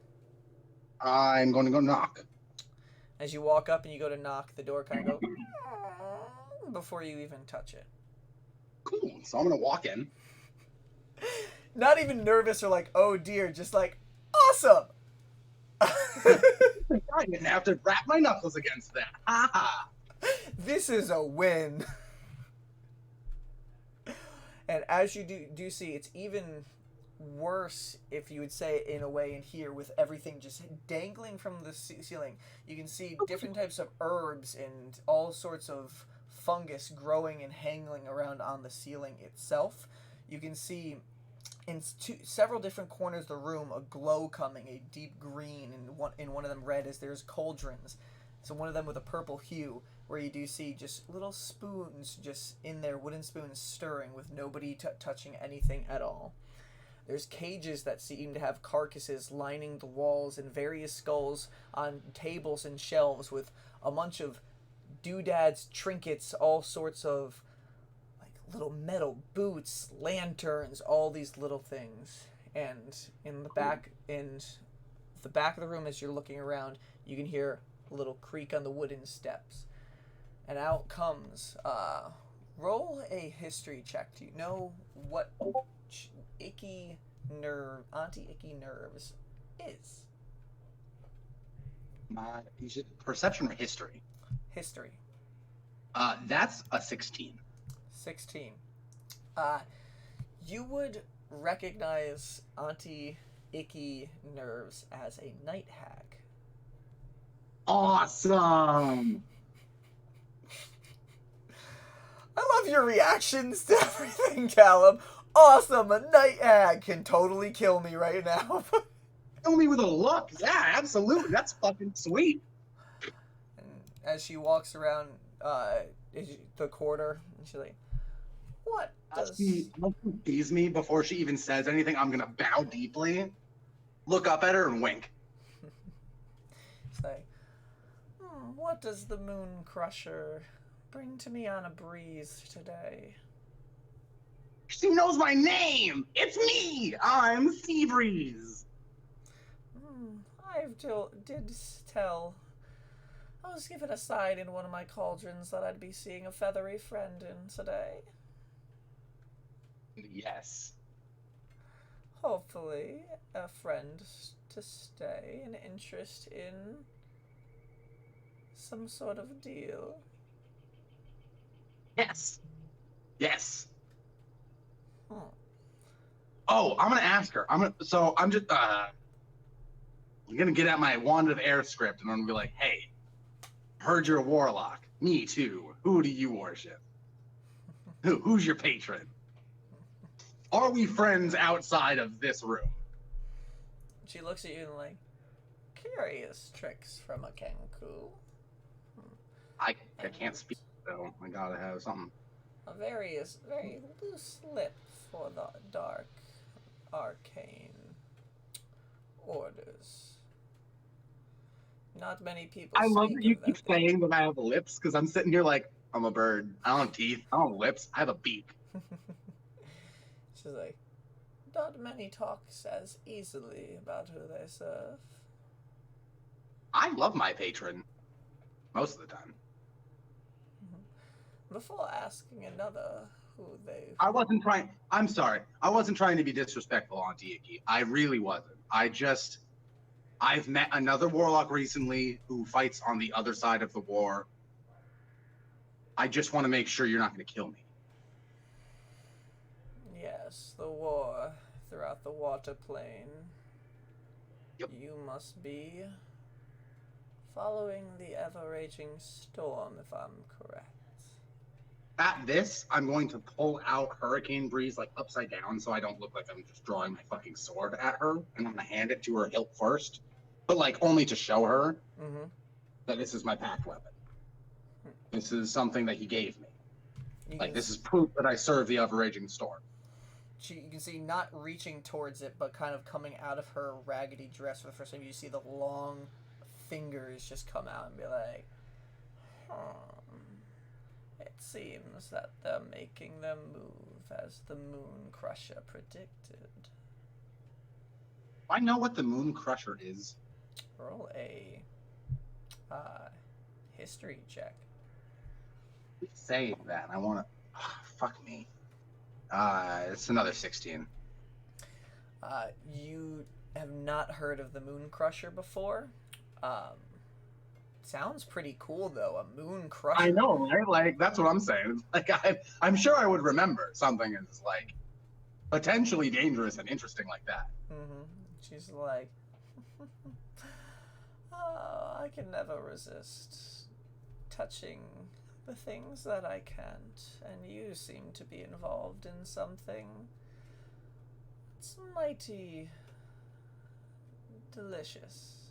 I'm going to go knock. As you walk up and you go to knock, the door kind of goes before you even touch it. Cool. So I'm going to walk in. Not even nervous or like, oh dear, just like, awesome! I didn't have to wrap my knuckles against that. Ha ha. This is a win. And as you do see, it's even worse, if you would say in a way, in here with everything just dangling from the ceiling. You can see different types of herbs and all sorts of fungus growing and hanging around on the ceiling itself. You can see in several different corners of the room a glow coming, a deep green, and in one of them red, as there's cauldrons. So one of them with a purple hue, where you do see just little spoons just in there, wooden spoons stirring with nobody touching anything at all. There's cages that seem to have carcasses lining the walls and various skulls on tables and shelves with a bunch of doodads, trinkets, all sorts of like little metal boots, lanterns, all these little things. And in the back of the room, as you're looking around, you can hear a little creak on the wooden steps. And out comes, roll a history check. Do you know what Auntie Icky Nerves is? Is it perception or history? History. That's a 16. 16. You would recognize Auntie Icky Nerves as a night hag. Awesome! I love your reactions to everything, Callum. Awesome! A night hag can totally kill me right now. Kill me with a look. Yeah, absolutely. That's fucking sweet. And as she walks around the corridor, and she's like, what does... She sees me before she even says anything. I'm going to bow deeply, look up at her, and wink. Say, what does the Moon Crusher bring to me on a breeze today? She knows my name! It's me! I'm Seabreeze! I did tell. I was given a sign in one of my cauldrons that I'd be seeing a feathery friend in today. Yes. Hopefully, a friend to stay, an interest in some sort of deal. Yes. Yes. Hmm. Oh, I'm gonna ask her. I'm gonna get out my Wand of Air script and I'm gonna be like, hey, heard you're a warlock. Me too. Who do you worship? Who's your patron? Are we friends outside of this room? She looks at you and like, curious tricks from a Kenku. I can't speak, so I gotta have something. A very loose lip for the dark arcane orders. Not many people. I love that you of keep them. saying that I have lips, because I'm sitting here like, I'm a bird. I don't have teeth. I don't have lips. I have a beak. She's like, not many talks as easily about who they serve. I love my patron. Most of the time. Before asking another who they... I'm sorry. I wasn't trying to be disrespectful, Auntie Icky. I really wasn't. I've met another warlock recently who fights on the other side of the war. I just want to make sure you're not going to kill me. Yes, the war throughout the water plane. Yep. You must be following the ever-raging storm, if I'm correct. At this, I'm going to pull out Hurricane Breeze like upside down so I don't look like I'm just drawing my fucking sword at her, and I'm going to hand it to her hilt first, but like only to show her that this is my pact weapon. This is something that he gave me. This is proof that I serve the ever-raging storm. You can see not reaching towards it, but kind of coming out of her raggedy dress for the first time. You see the long fingers just come out and be like, It seems that they're making their move as the Moon Crusher predicted. I know what the Moon Crusher is. Roll a history check. Saying that, I want to. Fuck me. It's another 16. You have not heard of the Moon Crusher before. Sounds pretty cool though. A Moon Crusher. I know, right? Like that's what I'm saying. Like I'm sure I would remember something as like potentially dangerous and interesting like that. Mm-hmm. She's like, oh, I can never resist touching the things that I can't, and you seem to be involved in something. It's mighty delicious.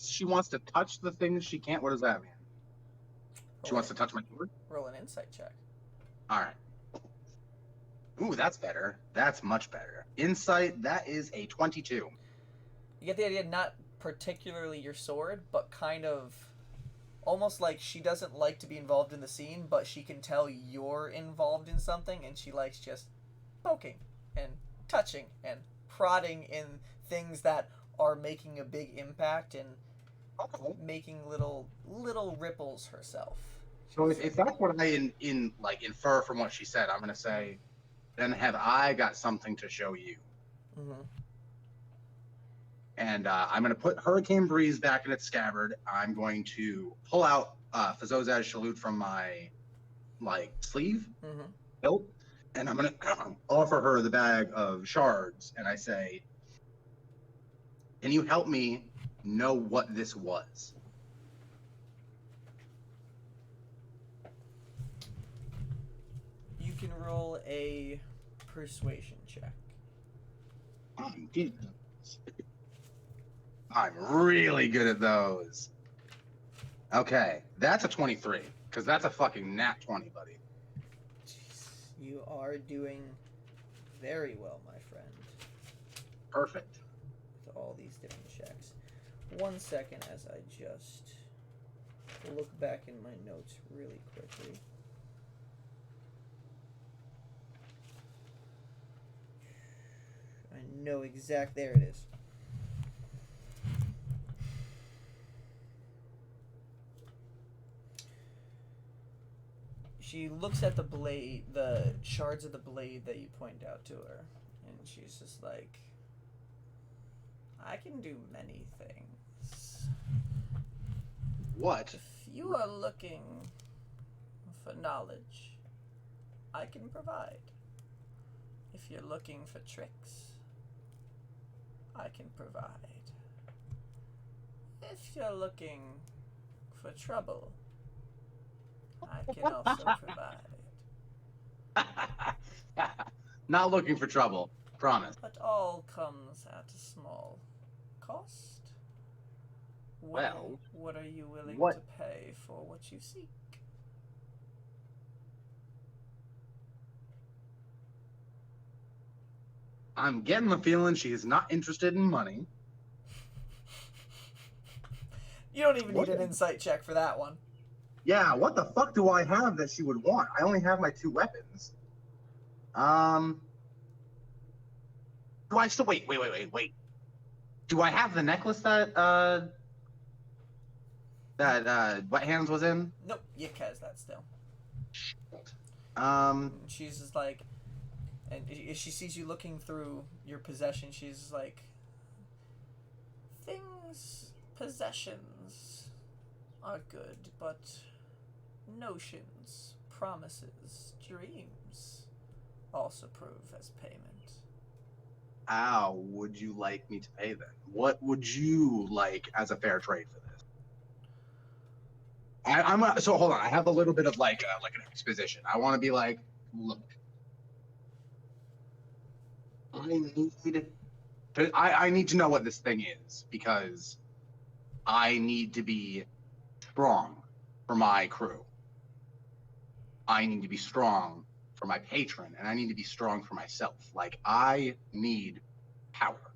She wants to touch the things she can't. What does that mean? She wants to touch my sword? Roll an insight check. All right. Ooh, that's better. That's much better. Insight, that is a 22. You get the idea, not particularly your sword, but kind of almost like she doesn't like to be involved in the scene, but she can tell you're involved in something, and she likes just poking and touching and prodding in things that are making a big impact and making little ripples herself. So if that's what I infer from what she said, I'm gonna say, then have I got something to show you? Mm-hmm. And I'm gonna put Hurricane Breeze back in its scabbard. I'm going to pull out Fazozaz Shaloot from my sleeve belt, and I'm gonna offer her the bag of shards, and I say, "Can you help me know what this was?" You can roll a persuasion check. I'm really good at those. Okay, that's a 23, because that's a fucking nat 20, buddy. Jeez, you are doing very well, my friend. Perfect. With all these different checks. 1 second as I just look back in my notes really quickly. I know exact. There it is. She looks at the blade, the shards of the blade that you point out to her, and she's just like, I can do many things. What? If you are looking for knowledge, I can provide. If you're looking for tricks, I can provide. If you're looking for trouble, I can also provide. Not looking for trouble, promise. But all comes at a small cost. Well, what are you willing to pay for what you seek? I'm getting the feeling she is not interested in money. You don't even need an insight check for that one. Yeah, what the fuck do I have that she would want? I only have my 2 weapons. Do I still wait? Do I have the necklace that Wet Hands was in? Nope, Yik has that still. Shit. She's just like, and if she sees you looking through your possession, she's like, possessions are good, but notions, promises, dreams also prove as payment. How would you like me to pay then? What would you like as a fair trade for this? So hold on. I have a little bit of an exposition. I want to be like, look, I need to know what this thing is, because I need to be strong for my crew. I need to be strong for my patron, and I need to be strong for myself. Like, I need power.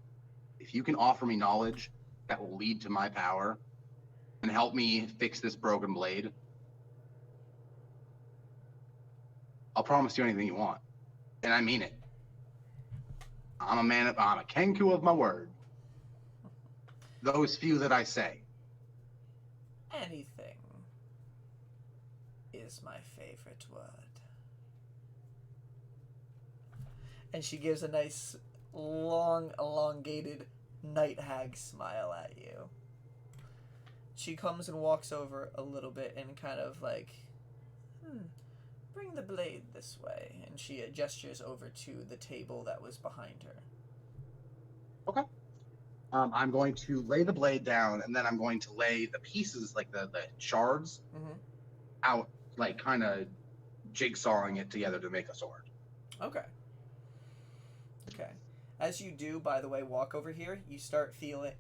If you can offer me knowledge that will lead to my power, and help me fix this broken blade, I'll promise you anything you want. And I mean it. I'm a Kenku of my word. Those few that I say. Anything is my favorite word. And she gives a nice, long, elongated night hag smile at you. She comes and walks over a little bit and kind of like, bring the blade this way. And she gestures over to the table that was behind her. Okay. I'm going to lay the blade down, and then I'm going to lay the pieces, like the shards, out, like kind of jigsawing it together to make a sword. Okay. Okay. As you do, by the way, walk over here, you start feeling,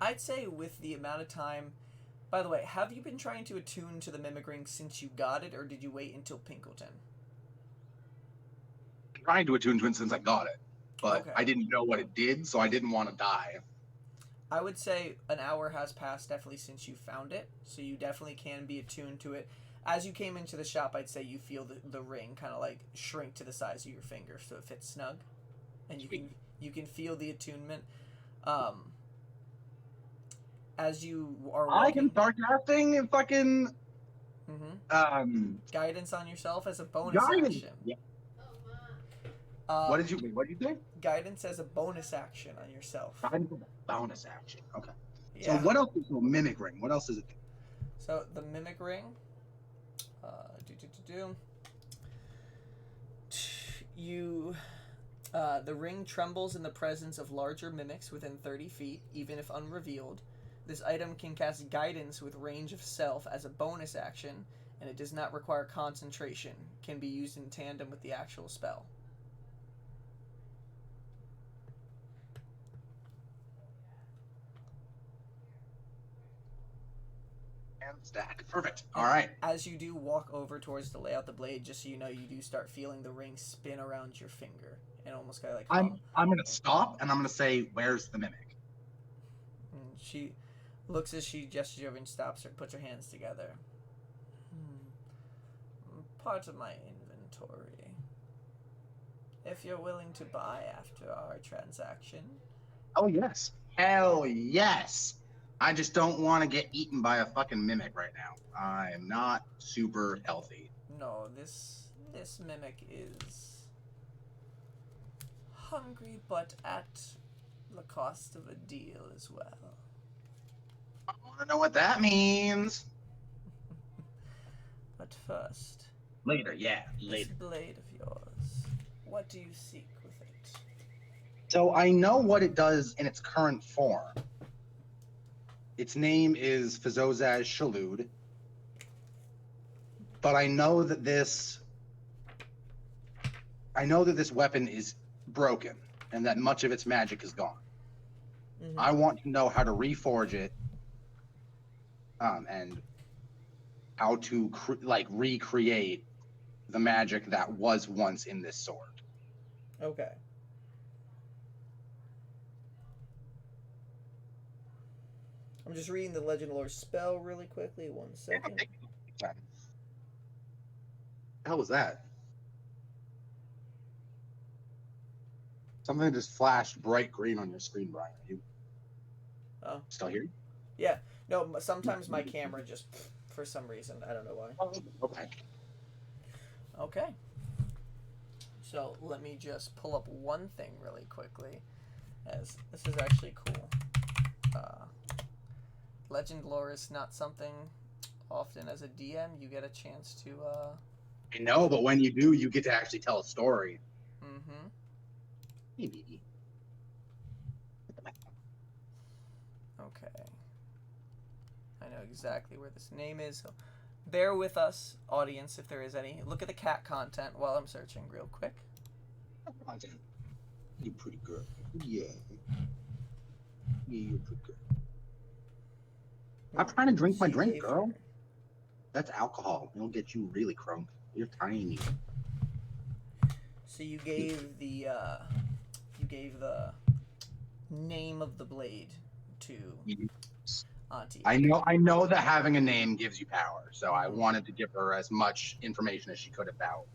I'd say with the amount of time, by the way, have you been trying to attune to the mimic ring since you got it, or did you wait until Pinkleton? Trying to attune to it since I got it, but Okay. I didn't know what it did, so I didn't want to die. I would say an hour has passed definitely since you found it, so you definitely can be attuned to it. As you came into the shop, I'd say you feel the ring kind of like shrink to the size of your finger so it fits snug, and you can feel the attunement. As you are walking, I can start casting and fucking guidance on yourself as a bonus action. Yeah. What did you say? Guidance as a bonus action on yourself. Guidance as a bonus action. Okay. Yeah. So what else is the mimic ring? What else is it? So the mimic ring. The ring trembles in the presence of larger mimics within 30 feet, even if unrevealed. This item can cast guidance with range of self as a bonus action, and it does not require concentration. Can be used in tandem with the actual spell. And stack. Perfect. All right. As you do walk over towards to lay out the blade, just so you know, you do start feeling the ring spin around your finger, and almost kind of like. I'm gonna stop, and I'm gonna say, "Where's the mimic?" And she looks as she gestures over and stops her, puts her hands together. Part of my inventory. If you're willing to buy after our transaction. Oh yes. Hell yes. I just don't want to get eaten by a fucking mimic right now. I'm not super healthy. No, this mimic is hungry, but at the cost of a deal as well. I want to know what that means. But first, Later. this blade of yours, what do you seek with it? So I know what it does in its current form. Its name is Fazozaz Shalud. But I know that this weapon is broken and that much of its magic is gone. I want to know how to reforge it, and how to recreate the magic that was once in this sword. Okay. I'm just reading the Legend Lore spell really quickly. 1 second. What the hell was that? Something just flashed bright green on your screen, Brian. Are you still here? Yeah. No, sometimes my camera just, for some reason, I don't know why. Okay. Okay. So let me just pull up one thing really quickly, as this is actually cool. Legend lore is not something often as a DM you get a chance to. I know, but when you do, you get to actually tell a story. Maybe. Okay. I know exactly where this name is, so bear with us, audience, if there is any. Look at the cat content while I'm searching real quick. You pretty girl. Yeah. Yeah, you're pretty girl. I'm trying to drink my drink, girl. That's alcohol. It'll get you really crunk. You're tiny. So you gave the name of the blade to Auntie. I know that having a name gives you power, so I wanted to give her as much information as she could about.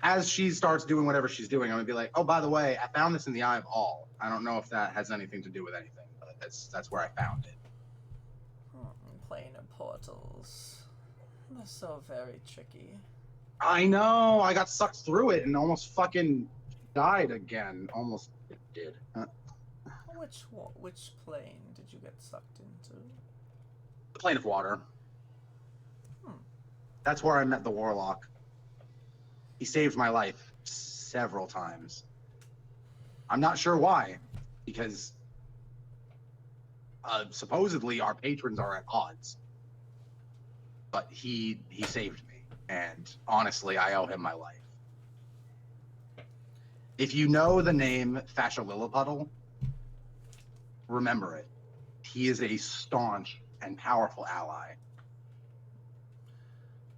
As she starts doing whatever she's doing, I'm gonna be like, oh, by the way, I found this in the Eye of All. I don't know if that has anything to do with anything, but that's where I found it. Planar portals. They're so very tricky. I know. I got sucked through it and almost fucking died again. Almost did. Which plane did you get sucked into? The plane of water. That's where I met the warlock. He saved my life several times. I'm not sure why, because supposedly our patrons are at odds. But he saved me, and honestly, I owe him my life. If you know the name Fascia Lilliputtle, remember it. He is a staunch and powerful ally.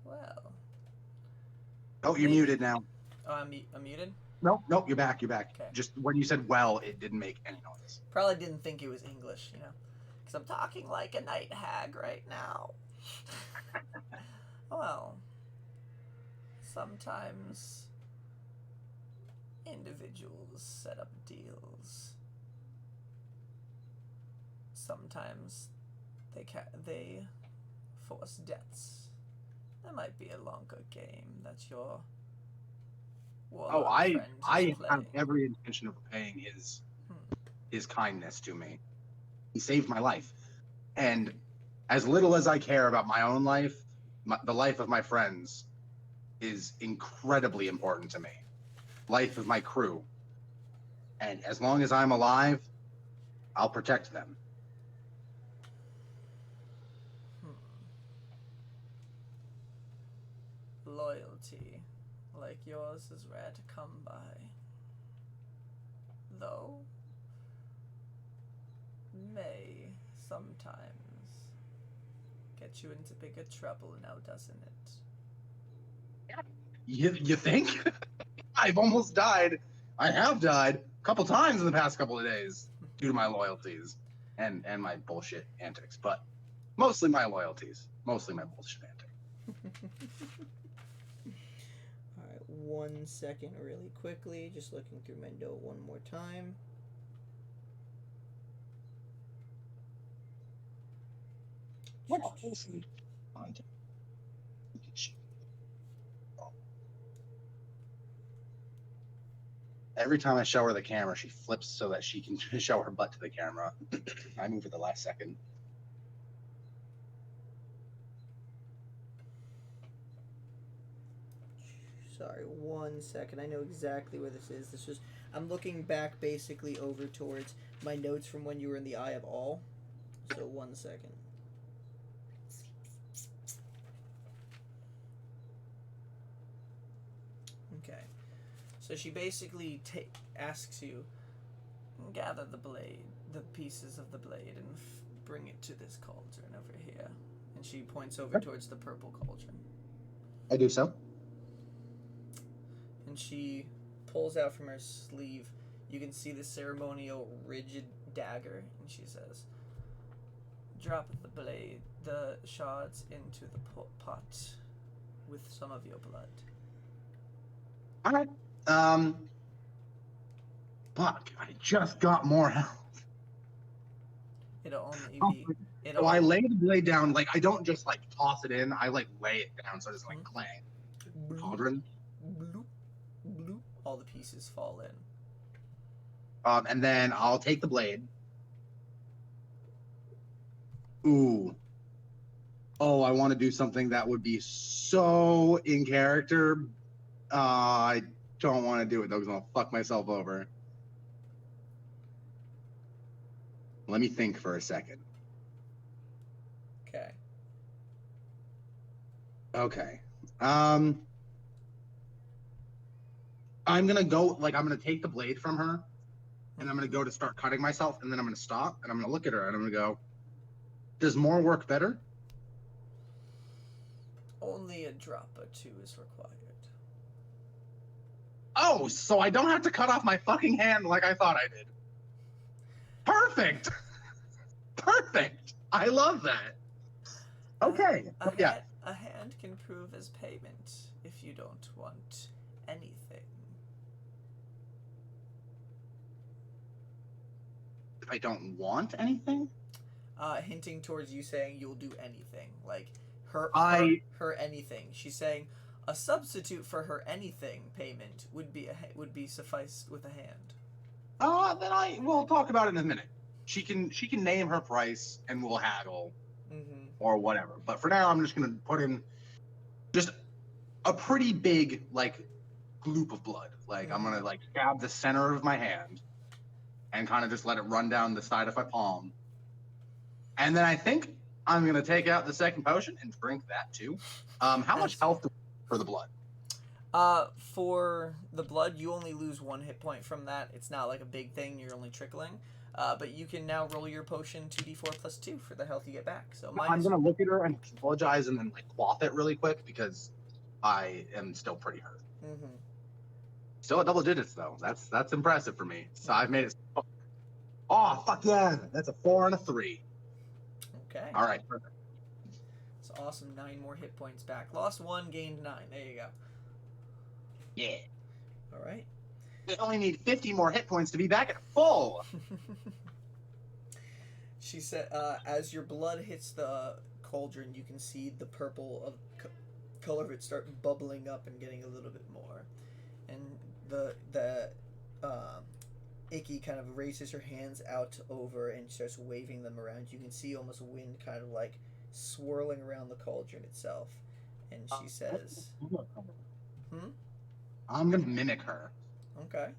Well. Oh, you're muted now. Oh, I'm muted? Nope, you're back. Okay. Just when you said well, it didn't make any noise. Probably didn't think it was English, you know? Because I'm talking like a night hag right now. Well, sometimes individuals set up deals. Sometimes they force debts. That might be a longer game that your warlock friend is I playing. have every intention of repaying his kindness to me. He saved my life, and as little as I care about my own life, the life of my friends is incredibly important to me. Life of my crew, and as long as I'm alive, I'll protect them. Loyalty, like yours, is rare to come by. Though, may sometimes get you into bigger trouble now, doesn't it? You think? I've almost died. I have died a couple times in the past couple of days due to my loyalties and my bullshit antics, but mostly my loyalties, mostly my bullshit antics. All right, 1 second, really quickly, just looking through my note one more time. What else? Every time I show her the camera, she flips so that she can show her butt to the camera. I move at the last second. Sorry, 1 second. I know exactly where this is. This is I'm looking back basically over towards my notes from when you were in the Eye of All. So 1 second. Okay. So she basically asks you, gather the pieces of the blade, and bring it to this cauldron over here. And she points over towards the purple cauldron. I do so. And she pulls out from her sleeve, you can see the ceremonial rigid dagger, and she says, drop the shards into the pot with some of your blood. Alright. Fuck, I just got more health. It'll only be... So I lay the blade down, like, I don't just, like, toss it in, I, like, lay it down so it doesn't, like, clang. Bloop, Cauldron. bloop, bloop. All the pieces fall in. And then I'll take the blade. Ooh. Oh, I want to do something that would be so in character. I don't want to do it, though, because I'll fuck myself over. Let me think for a second. Okay. I'm gonna go, like, I'm gonna take the blade from her, and I'm gonna go to start cutting myself, and then I'm gonna stop, and I'm gonna look at her, and I'm gonna go, does more work better? Only a drop or two is required. Oh, so I don't have to cut off my fucking hand like I thought I did. Perfect. Perfect. I love that. Okay. Yeah. A hand can prove as payment if you don't want anything. If I don't want anything? Hinting towards you saying you'll do anything. Like, her anything. She's saying a substitute for her anything payment would be sufficed with a hand. Then we'll talk about it in a minute. She can name her price and we'll haggle. Or whatever. But for now, I'm just going to put in just a pretty big, like, gloop of blood. Like, I'm going to, like, stab the center of my hand and kind of just let it run down the side of my palm. And then I think I'm going to take out the second potion and drink that, too. How much health for the blood? For the blood, you only lose 1 hit point from that. It's not, like, a big thing. You're only trickling. But you can now roll your potion 2d4 plus 2 for the health you get back. So I'm going to look at her and apologize and then like quaff it really quick because I am still pretty hurt. Still at double digits though. That's impressive for me. So I've made it. Oh, fuck yeah. That's a 4 and a 3. Okay. All right. Perfect. It's awesome. 9 more hit points back. Lost 1, gained 9. There you go. Yeah. All right. I only need 50 more hit points to be back at full. She said, as your blood hits the cauldron, you can see the purple color of it start bubbling up and getting a little bit more. And the Icky kind of raises her hands out over and starts waving them around. You can see almost wind kind of like swirling around the cauldron itself. And she says, I'm going to mimic her. Okay.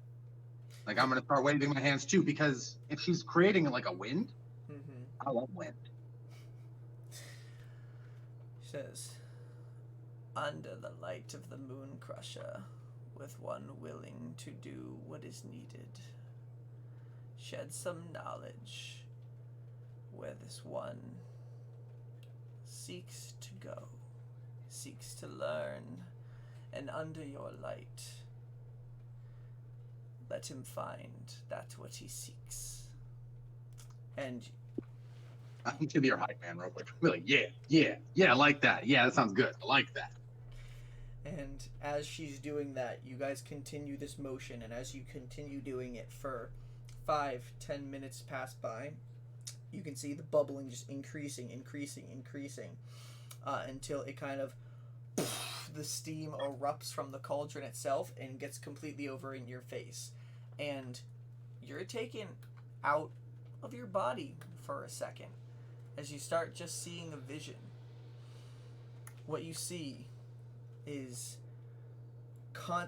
Like, I'm going to start waving my hands, too, because if she's creating, like, a wind, I love wind. She says, under the light of the moon crusher, with one willing to do what is needed, shed some knowledge where this one seeks to go, seeks to learn, and under your light, let him find that what he seeks. And I can be your hype man real quick. Really, yeah, I like that. Yeah, that sounds good. I like that. And as she's doing that, you guys continue this motion, and as you continue doing it for 5-10 minutes pass by, you can see the bubbling just increasing, until it kind of the steam erupts from the cauldron itself and gets completely over in your face. And you're taken out of your body for a second as you start just seeing a vision. What you see is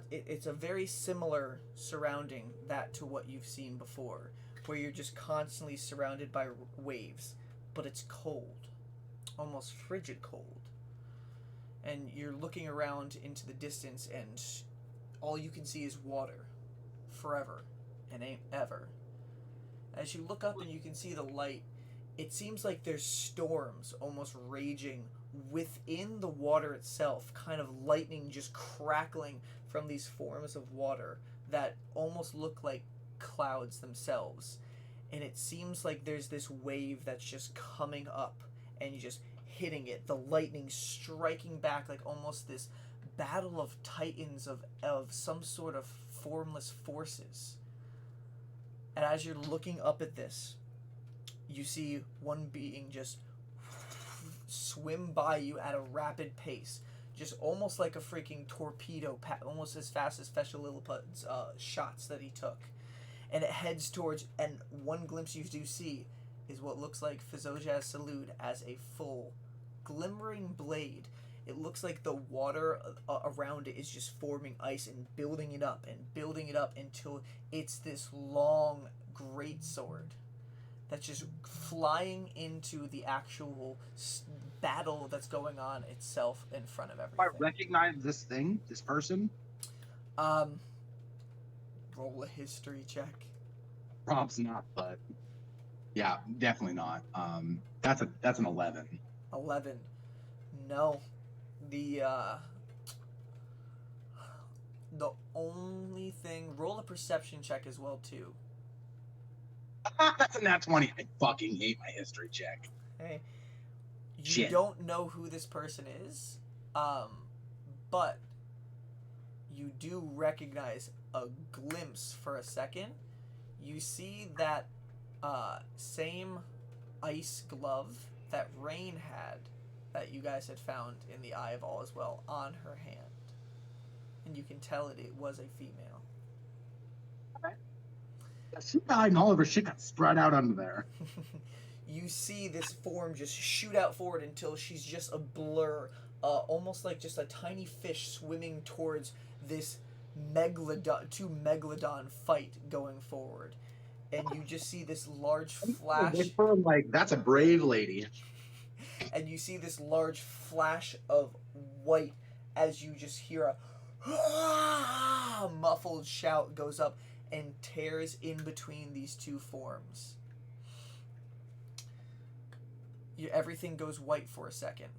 it's a very similar surrounding that to what you've seen before, where you're just constantly surrounded by waves, but it's cold, almost frigid cold. And you're looking around into the distance, and all you can see is water, forever and ain't ever. As you look up and you can see the light, it seems like there's storms almost raging within the water itself, kind of lightning just crackling from these forms of water that almost look like clouds themselves. And it seems like there's this wave that's just coming up and you just hitting it, the lightning striking back like almost this battle of titans of some sort of formless forces. And as you're looking up at this, you see one being just swim by you at a rapid pace, just almost like a freaking torpedo, almost as fast as Feshalilipud's shots that he took. And it heads towards, and one glimpse you do see is what looks like Fizojaz's salute as a full glimmering blade. It looks like the water around it is just forming ice and building it up until it's this long great sword that's just flying into the actual battle that's going on itself in front of everything. If I recognize this person? Roll a history check. Prob's not, but yeah, definitely not. That's an 11. 11. No. The The only thing, roll a perception check as well too. That's a nat 20. I fucking hate my history check. Okay. You Shit. don't know who this person is, but you do recognize a glimpse for a second. You see that same ice glove that Rain had, that you guys had found in the Eye of All as well, on her hand. And you can tell it was a female. Okay. Yeah, she died and all of her shit got spread out under there. You see this form just shoot out forward until she's just a blur, almost like just a tiny fish swimming towards this megalodon fight going forward. And you just see this large flash. Like, that's a brave lady. And you see this large flash of white as you just hear a muffled shout goes up and tears in between these two forms. Everything goes white for a second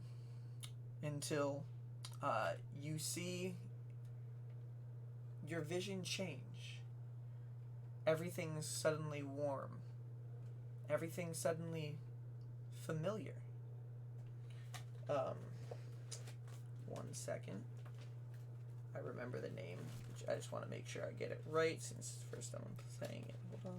until you see your vision change. Everything's suddenly warm. Everything's suddenly familiar. 1 second. I remember the name. I just want to make sure I get it right since it's the first time I'm saying it. Hold on.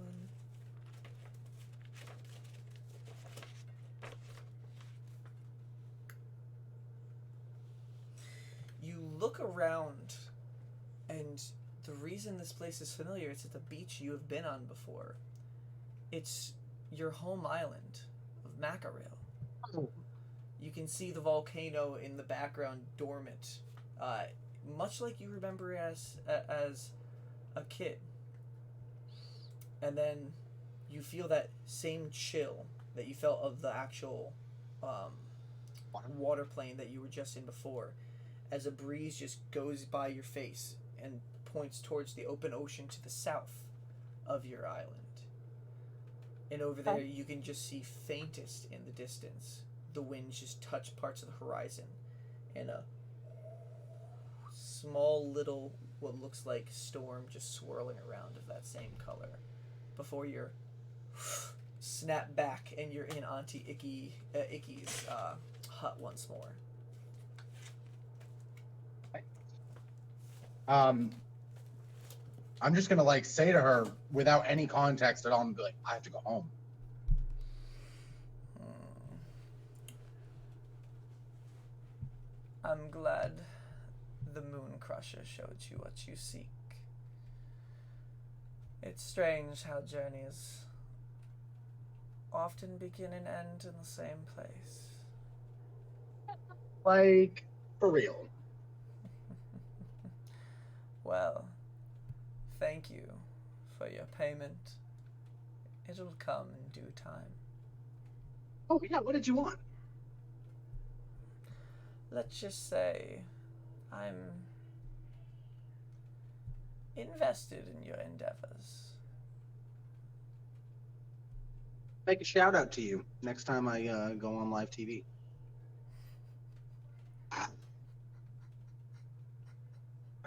You look around, and the reason this place is familiar is at the beach you have been on before. It's your home island of Mackerel. Oh. You can see the volcano in the background dormant, much like you remember as a kid. And then you feel that same chill that you felt of the actual water plane that you were just in before, as a breeze just goes by your face and points towards the open ocean to the south of your island. And over there you can just see faintest in the distance. The winds just touch parts of the horizon, and a small little, what looks like storm just swirling around of that same color before you're snap back and you're in Auntie Icky's hut once more. I'm just gonna like say to her without any context at all and be like, I have to go home. I'm glad the Moon Crusher showed you what you seek. It's strange how journeys often begin and end in the same place. Like, for real. Well, thank you for your payment. It'll come in due time. Oh yeah, what did you want? Let's just say I'm invested in your endeavors. Make a shout out to you next time I go on live TV.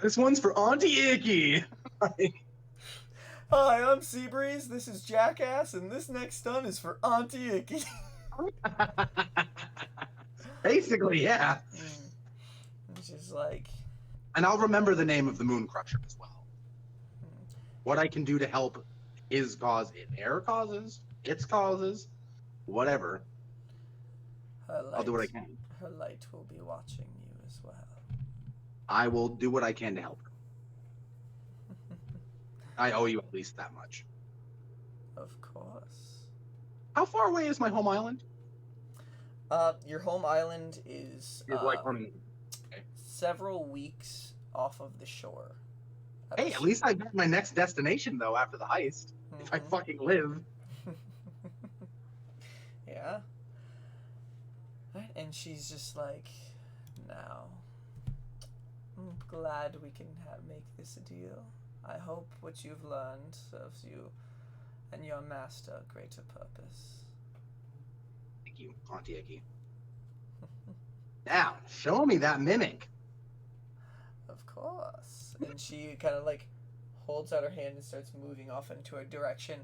This one's for Auntie Icky. Hi, I'm Seabreeze, this is Jackass, and this next stun is for Auntie Icky. Basically, yeah. It's just like... And I'll remember the name of the Moon Crusher as well. What I can do to help his cause, their causes, its causes, whatever. I'll do what I can. Her light will be watching you as well. I will do what I can to help her. I owe you at least that much. Of course. How far away is my home island? Your home island is like several weeks off of the shore. Hey, at least I got my next destination though after the heist. Mm-hmm. If I fucking live. Yeah. And she's just like, now, I'm glad we can make this a deal. I hope what you've learned serves you and your master a greater purpose. Thank you, Auntie Icky. Now, show me that mimic. Of course. And she kind of like holds out her hand and starts moving off into a direction.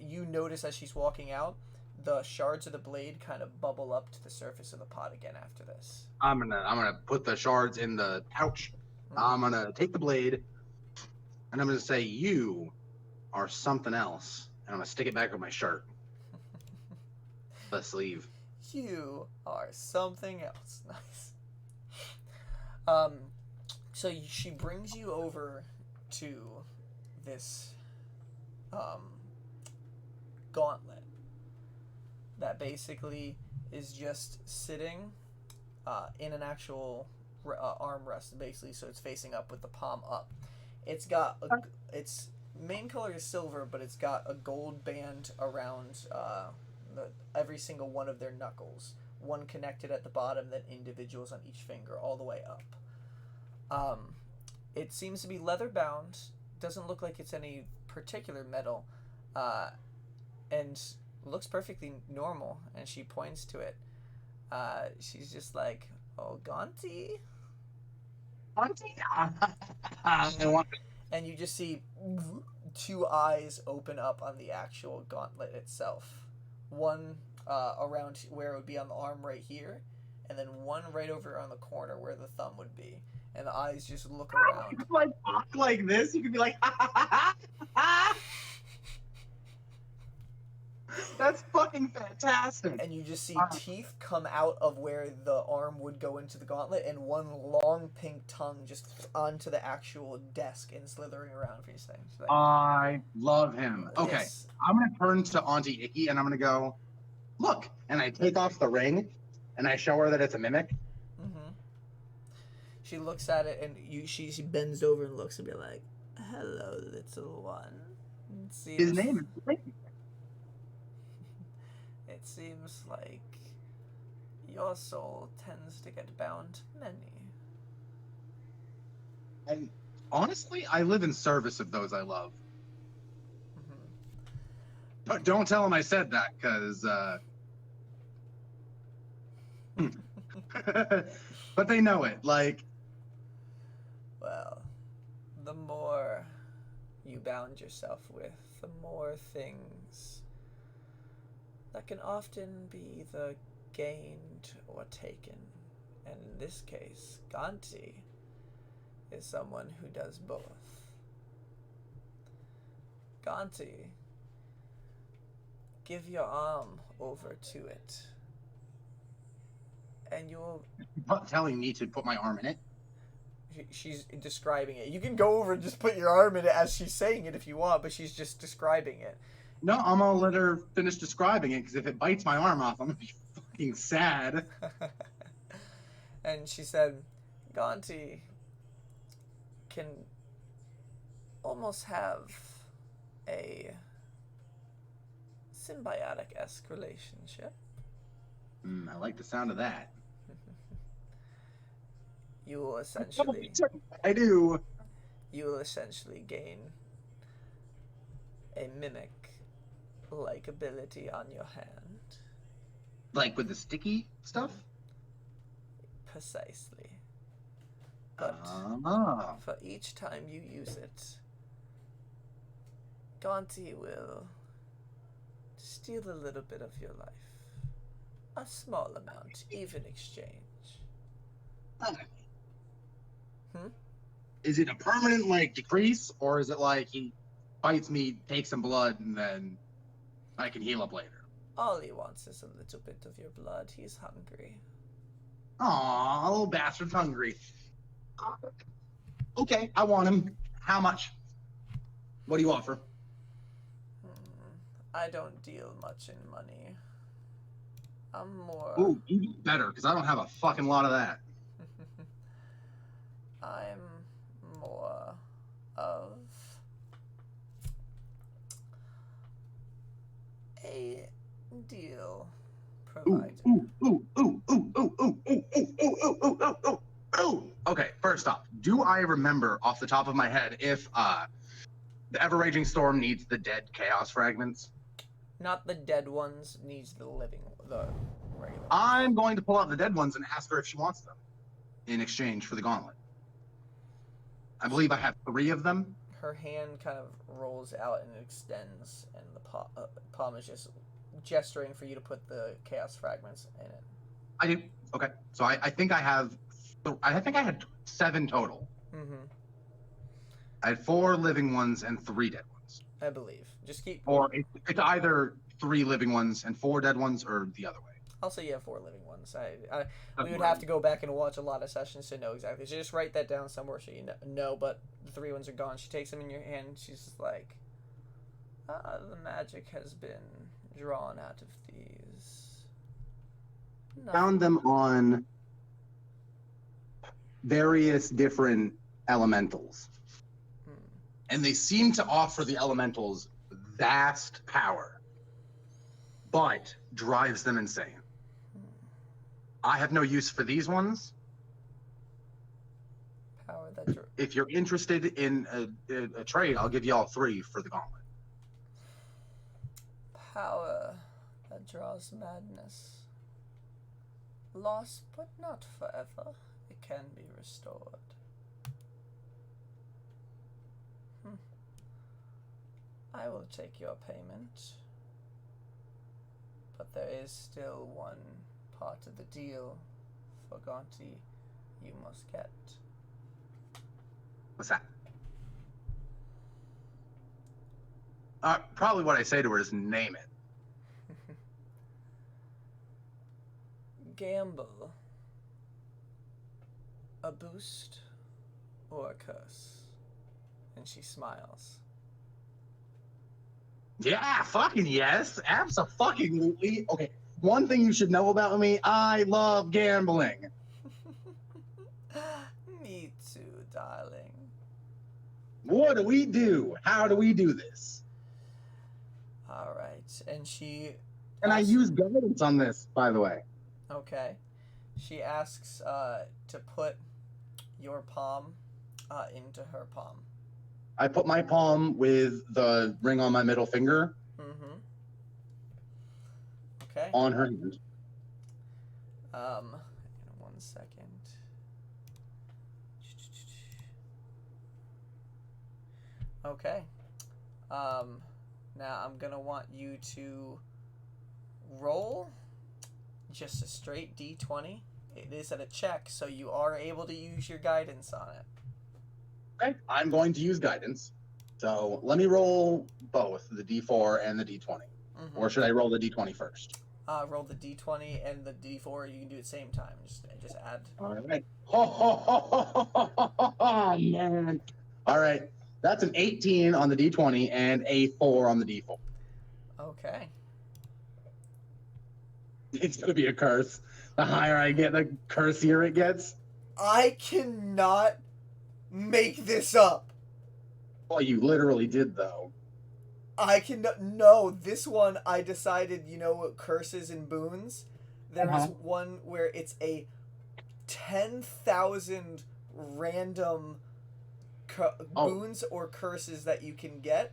You notice as she's walking out, the shards of the blade kind of bubble up to the surface of the pot again after this. I'm gonna put the shards in the pouch. I'm gonna take the blade, and I'm gonna say, "You are something else," and I'm gonna stick it back on my shirt, the sleeve. You are something else. Nice. So she brings you over to this gauntlet that basically is just sitting in an actual armrest, basically, so it's facing up with the palm up. It's got its main color is silver, but it's got a gold band around every single one of their knuckles, one connected at the bottom, then individuals on each finger all the way up. It seems to be leather bound, doesn't look like it's any particular metal, and looks perfectly normal. And she points to it. She's just like, "Oh, Gonti." And you just see two eyes open up on the actual gauntlet itself. One around where it would be on the arm right here, and then one right over on the corner where the thumb would be. And the eyes just look around. You could like talk like this. You could be like, That's fucking fantastic. And you just see teeth come out of where the arm would go into the gauntlet, and one long pink tongue just onto the actual desk and slithering around for these things. Like, I love him. Okay, yes. I'm gonna turn to Auntie Icky and I'm gonna go, "Look," and I take off the ring, and I show her that it's a mimic. She looks at it, and she bends over and looks and be like, "Hello, little one." His name is Blinky. It seems like your soul tends to get bound many. And honestly, I live in service of those I love. But don't tell him I said that, because but they know it. Like, well, the more you bound yourself with, the more things that can often be either gained or taken. And in this case, Ganti is someone who does both. Ganti, give your arm over to it, and you'll... not telling me to put my arm in it. She's describing it. You can go over and just put your arm in it as she's saying it if you want, but she's just describing it. No, I'm gonna let her finish describing it, because if it bites my arm off, I'm gonna be fucking sad. And she said, Ganti can almost have a symbiotic-esque relationship. I like the sound of that. You will essentially... I do. You will essentially gain a mimic-like ability on your hand. Like with the sticky stuff? Precisely. But for each time you use it, Ganti will steal a little bit of your life. A small amount, even exchange. Is it a permanent, like, decrease, or is it like he bites me, takes some blood, and then I can heal up later? All he wants is a little bit of your blood. He's hungry. Aw, little bastard's hungry. Okay, I want him. How much? What do you offer? I don't deal much in money. I'm more... Ooh, even better, because I don't have a fucking lot of that. I'm more of a deal provider. Okay, first off, do I remember off the top of my head if the Ever-Raging Storm needs the dead chaos fragments? Not the dead ones, needs the living, the regular. I'm going to pull out the dead ones and ask her if she wants them in exchange for the gauntlet. I believe I have 3 of them. Her hand kind of rolls out and extends, and the palm is just gesturing for you to put the chaos fragments in it. I do. Okay. So I think I have. I think I had 7 total. Mm-hmm. I had 4 living ones and 3 dead ones. I believe. Just keep. Or it's either 3 living ones and 4 dead ones, or the other way. I'll say you have 4 living ones. We would have to go back and watch a lot of sessions to know exactly. So just write that down somewhere so you know. But the 3 ones are gone. She takes them in your hand. She's just like, the magic has been drawn out of these. Found them on various different elementals. And they seem to offer the elementals vast power, but drives them insane. I have no use for these ones. Power that if you're interested in a trade, I'll give you all 3 for the gauntlet. Power that draws madness. Lost, but not forever. It can be restored. I will take your payment. But there is still one part of the deal for Gonti you must get. What's that? Probably what I say to her is name it. Gamble. A boost or a curse? And she smiles. Yeah, fucking yes. Abso-fucking-lutely. Okay, one thing you should know about me, I love gambling. Me too, darling. What do we do? How do we do this? Alright, and she... And I use guidance on this, by the way. Okay. She asks to put your palm into her palm. I put my palm with the ring on my middle finger. Mm-hmm. Okay. On her hand. One second. Okay. Now I'm gonna want you to roll just a straight D20. It is at a check, so you are able to use your guidance on it. Okay, I'm going to use guidance. So let me roll both, the D4 and the D20. Mm-hmm. Or should I roll the D20 first? Roll the D20 and the D4. You can do it at the same time. Just add. All right. Oh, man. All right. That's an 18 on the D20 and a 4 on the D4. Okay. It's going to be a curse. The higher I get, the cursier it gets. I cannot make this up. Well, you literally did, though. No, this one I decided, curses and boons. There is one where it's a 10,000 random boons or curses that you can get,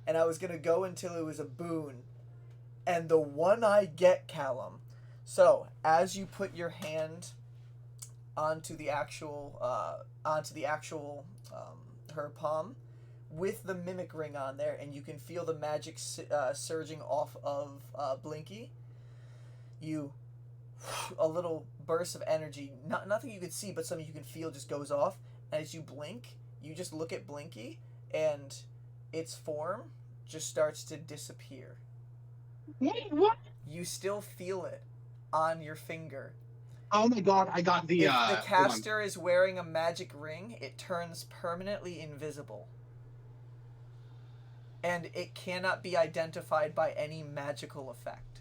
and I was going to go until it was a boon. And the one I get, Callum, so as you put your hand onto the actual her palm with the mimic ring on there, and you can feel the magic surging off of Blinky, a little burst of energy, nothing you can see, but something you can feel just goes off. And as you blink, you just look at Blinky, and its form just starts to disappear. Wait, what? You still feel it on your finger. Oh my god, I got the... If the caster is wearing a magic ring, it turns permanently invisible. And it cannot be identified by any magical effect.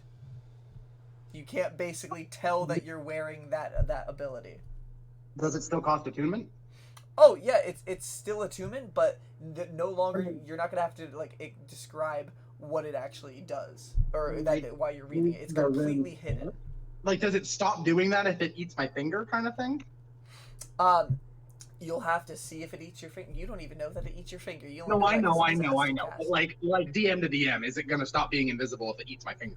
You can't basically tell that you're wearing that ability. Does it still cost attunement? Oh yeah, it's still attunement, but no longer you're not gonna have to describe what it actually does or why you're reading it. It's completely hidden. Like, does it stop doing that if it eats my finger, kind of thing? You'll have to see if it eats your finger. You don't even know that it eats your finger. You no, I know. But like DM to DM, is it gonna stop being invisible if it eats my finger?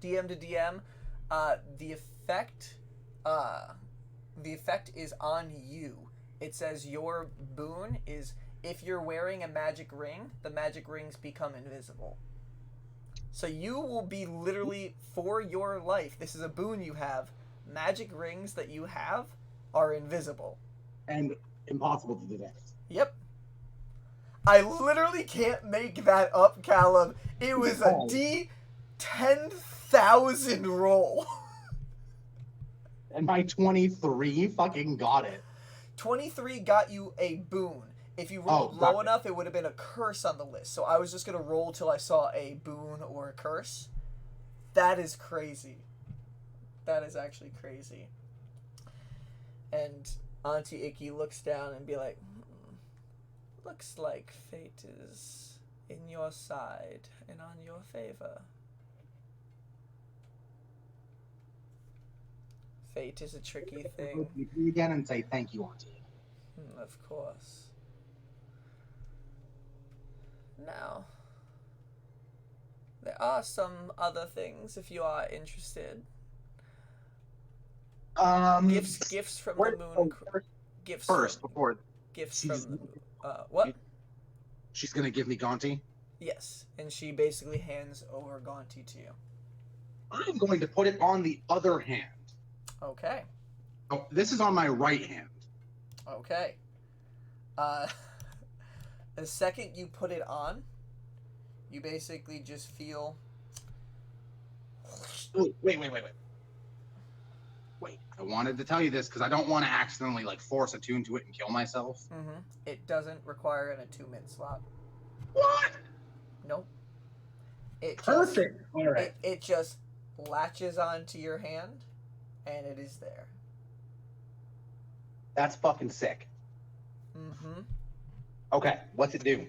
DM to DM, the effect is on you. it says your boon is if you're wearing a magic ring, the magic rings become invisible. So you will be literally, for your life, this is a boon you have, magic rings that you have are invisible. And impossible to detect. Yep. I literally can't make that up, Callum. It was a D10,000 roll. And my 23 fucking got it. 23 got you a boon. If you rolled low enough, it would have been a curse on the list. So I was just going to roll till I saw a boon or a curse. That is crazy. That is actually crazy. And Auntie Icky looks down and be like, looks like fate is in your side and on your favor. Fate is a tricky thing. Again and say thank you, Auntie. Of course. Now, there are some other things if you are interested. Gifts from the moon. Gifts first from, before gifts from the moon. What? She's gonna give me Gaunty. Yes, and she basically hands over Gaunty to you. I'm going to put it on the other hand. Okay. Oh, this is on my right hand. Okay. The second you put it on, you basically just feel. Wait. Wait, I wanted to tell you this because I don't want to accidentally like force attune to it and kill myself. Mm-hmm. It doesn't require an attunement slot. What? Nope. Perfect. All right. It just latches onto your hand, and it is there. That's fucking sick. Mm-hmm. Okay, what's it do?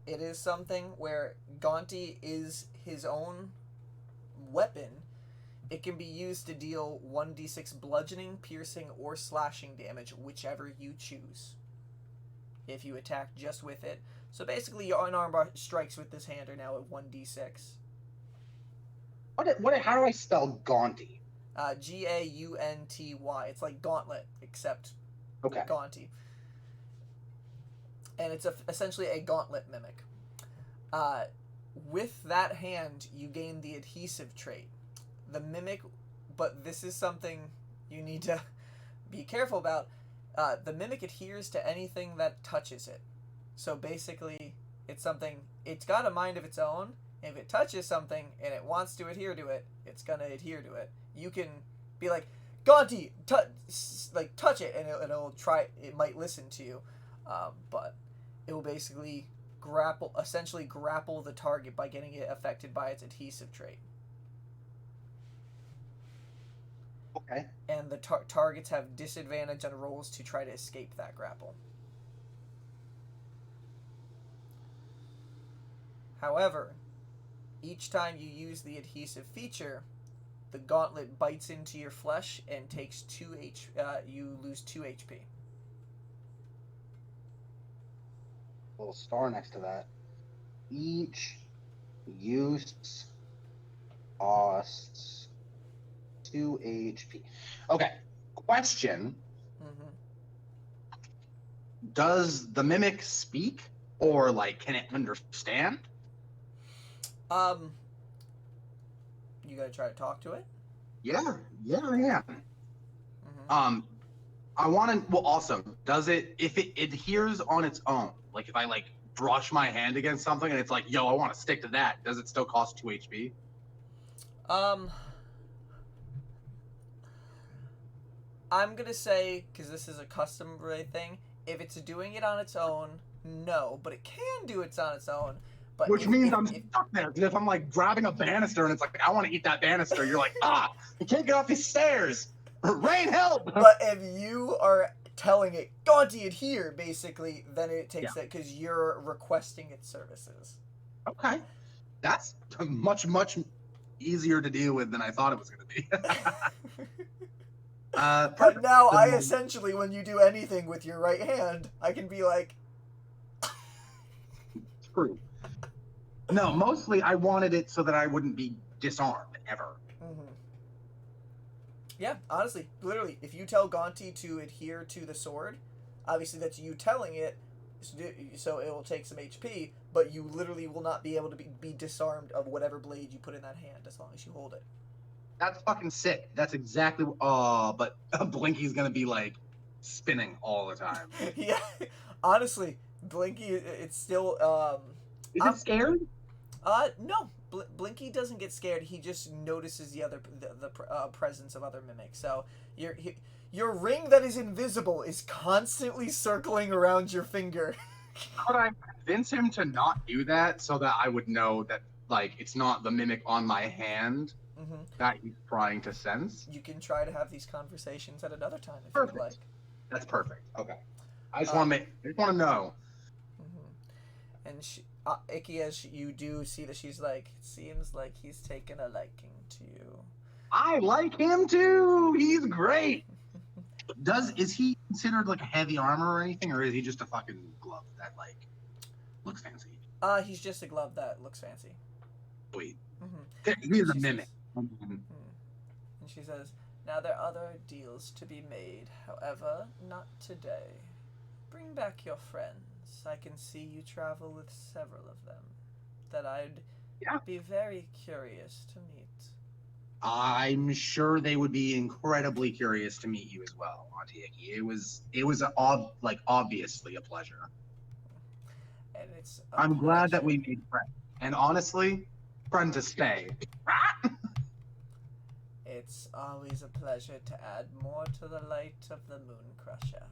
It is something where Gaunty is his own weapon. It can be used to deal 1d6 bludgeoning, piercing, or slashing damage, whichever you choose. If you attack just with it. So basically, your unarmed strikes with this hand are now at 1d6. How do I spell Gaunty? Gaunty. It's like gauntlet, except Gaunty. And it's essentially a gauntlet mimic. With that hand, you gain the adhesive trait. The mimic, but this is something you need to be careful about. The mimic adheres to anything that touches it. So basically, it's got a mind of its own. If it touches something and it wants to adhere to it, it's gonna adhere to it. You can be like, Gaunty, touch it, and it'll try. It might listen to you, but it will basically essentially grapple the target by getting it affected by its adhesive trait. Okay. And the targets have disadvantage on rolls to try to escape that grapple. However, each time you use the adhesive feature, the gauntlet bites into your flesh and takes you lose 2 HP. Little star next to that. Each use costs 2 HP. Okay. Question. Mm-hmm. Does the mimic speak, or can it understand? You gotta try to talk to it? Yeah, I am. Mm-hmm. I want to. Well, also, does it if it adheres on its own? If I brush my hand against something and it's like, yo, I want to stick to that. Does it still cost 2 HP? I'm gonna say, because this is a custom-made thing, if it's doing it on its own, no, but it can do it on its own. But which means I'm stuck there. Because if I'm grabbing a banister and it's like, I want to eat that banister, you're like, I can't get off these stairs. Rain, help! But if you are telling it, Gaunty, adhere, basically, then it takes that because you're requesting its services. Okay. That's much, much easier to deal with than I thought it was going to be. But now I essentially, when you do anything with your right hand, I can be like... True. No, mostly I wanted it so that I wouldn't be disarmed, ever. Mm-hmm. Yeah, honestly, literally, if you tell Gonti to adhere to the sword, obviously that's you telling it, so it will take some HP, but you literally will not be able to be disarmed of whatever blade you put in that hand as long as you hold it. That's fucking sick. That's exactly. But Blinky's gonna be like spinning all the time. Yeah, honestly, Blinky, it's still. Is it scared? No. Blinky doesn't get scared. He just notices the presence of other mimics. So your ring that is invisible is constantly circling around your finger. Could I convince him to not do that so that I would know that like it's not the mimic on my hand that he's trying to sense? You can try to have these conversations at another time if Perfect. you'd like. That's perfect. Okay. I just want to know. And Icky, as you do see that she's like, it seems like he's taken a liking to you. I like him too. He's great. Is he considered like a heavy armor or anything, or is he just a fucking glove that like looks fancy? He's just a glove that looks fancy. Sweet. He's a mimic. And she says, now there are other deals to be made. However, not today. Bring back your friends. I can see you travel with several of them that I'd be very curious to meet. I'm sure they would be incredibly curious to meet you as well, Auntie Icky. It was obviously a pleasure. And I'm glad that we made friends. And honestly, friend to stay. It's always a pleasure to add more to the light of the Moon Crusher.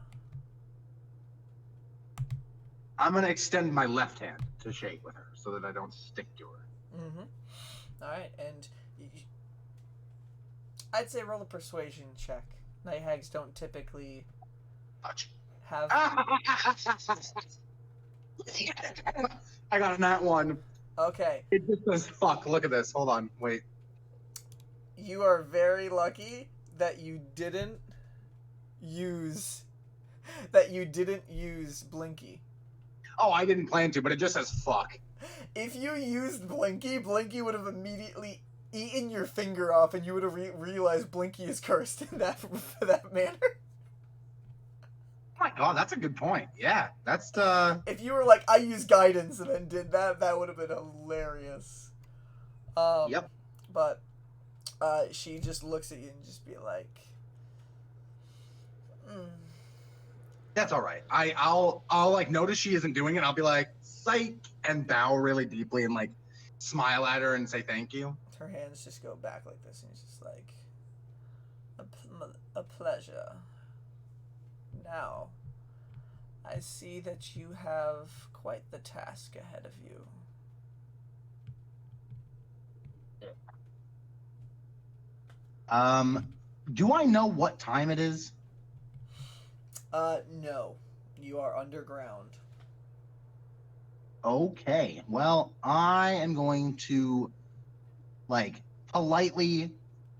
I'm going to extend my left hand to shake with her so that I don't stick to her. Alright, and I'd say roll a persuasion check. Night hags don't typically have... I got a nat one. Okay. It just says fuck. Look at this. Hold on. Wait. You are very lucky that you didn't use Blinky. Oh, I didn't plan to, but it just says fuck. If you used Blinky, Blinky would have immediately eaten your finger off, and you would have realized Blinky is cursed in that manner. Oh my god, that's a good point. Yeah, that's If you were like, I use guidance and then did that, that would have been hilarious. Yep. But she just looks at you and just be like, That's all right. I'll like notice she isn't doing it. I'll be like, psych, and bow really deeply and like smile at her and say thank you. Her hands just go back like this, and it's just like, a pleasure. Now, I see that you have quite the task ahead of you. Do I know what time it is? No. You are underground. Okay. Well, I am going to, like, politely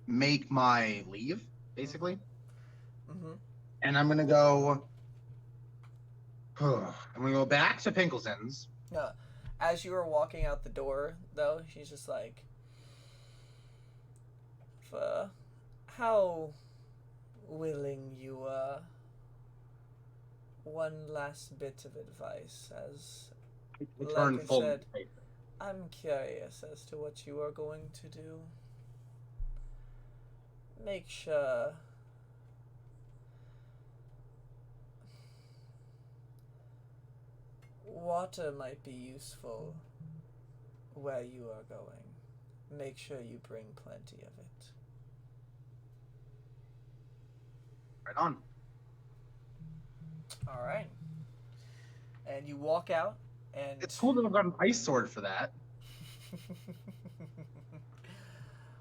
make my leave, basically. And I'm gonna go. I'm gonna go back to Pinkleton's. As you are walking out the door, though, she's just like, how willing you are. One last bit of advice, as like I said, I'm curious as to what you are going to do. Make sure water might be useful where you are going. Make sure you bring plenty of it. Right on. All right. And you walk out, and it's cool that I've got an ice sword for that.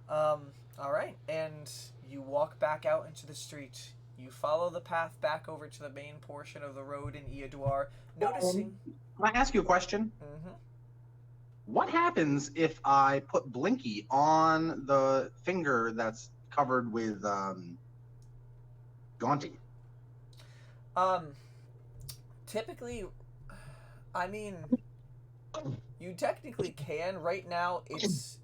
All right, and you walk back out into the street. You follow the path back over to the main portion of the road in Eaduaar, noticing... Can I ask you a question? What happens if I put Blinky on the finger that's covered with Gaunty? Typically, I mean, you technically can. Right now, it's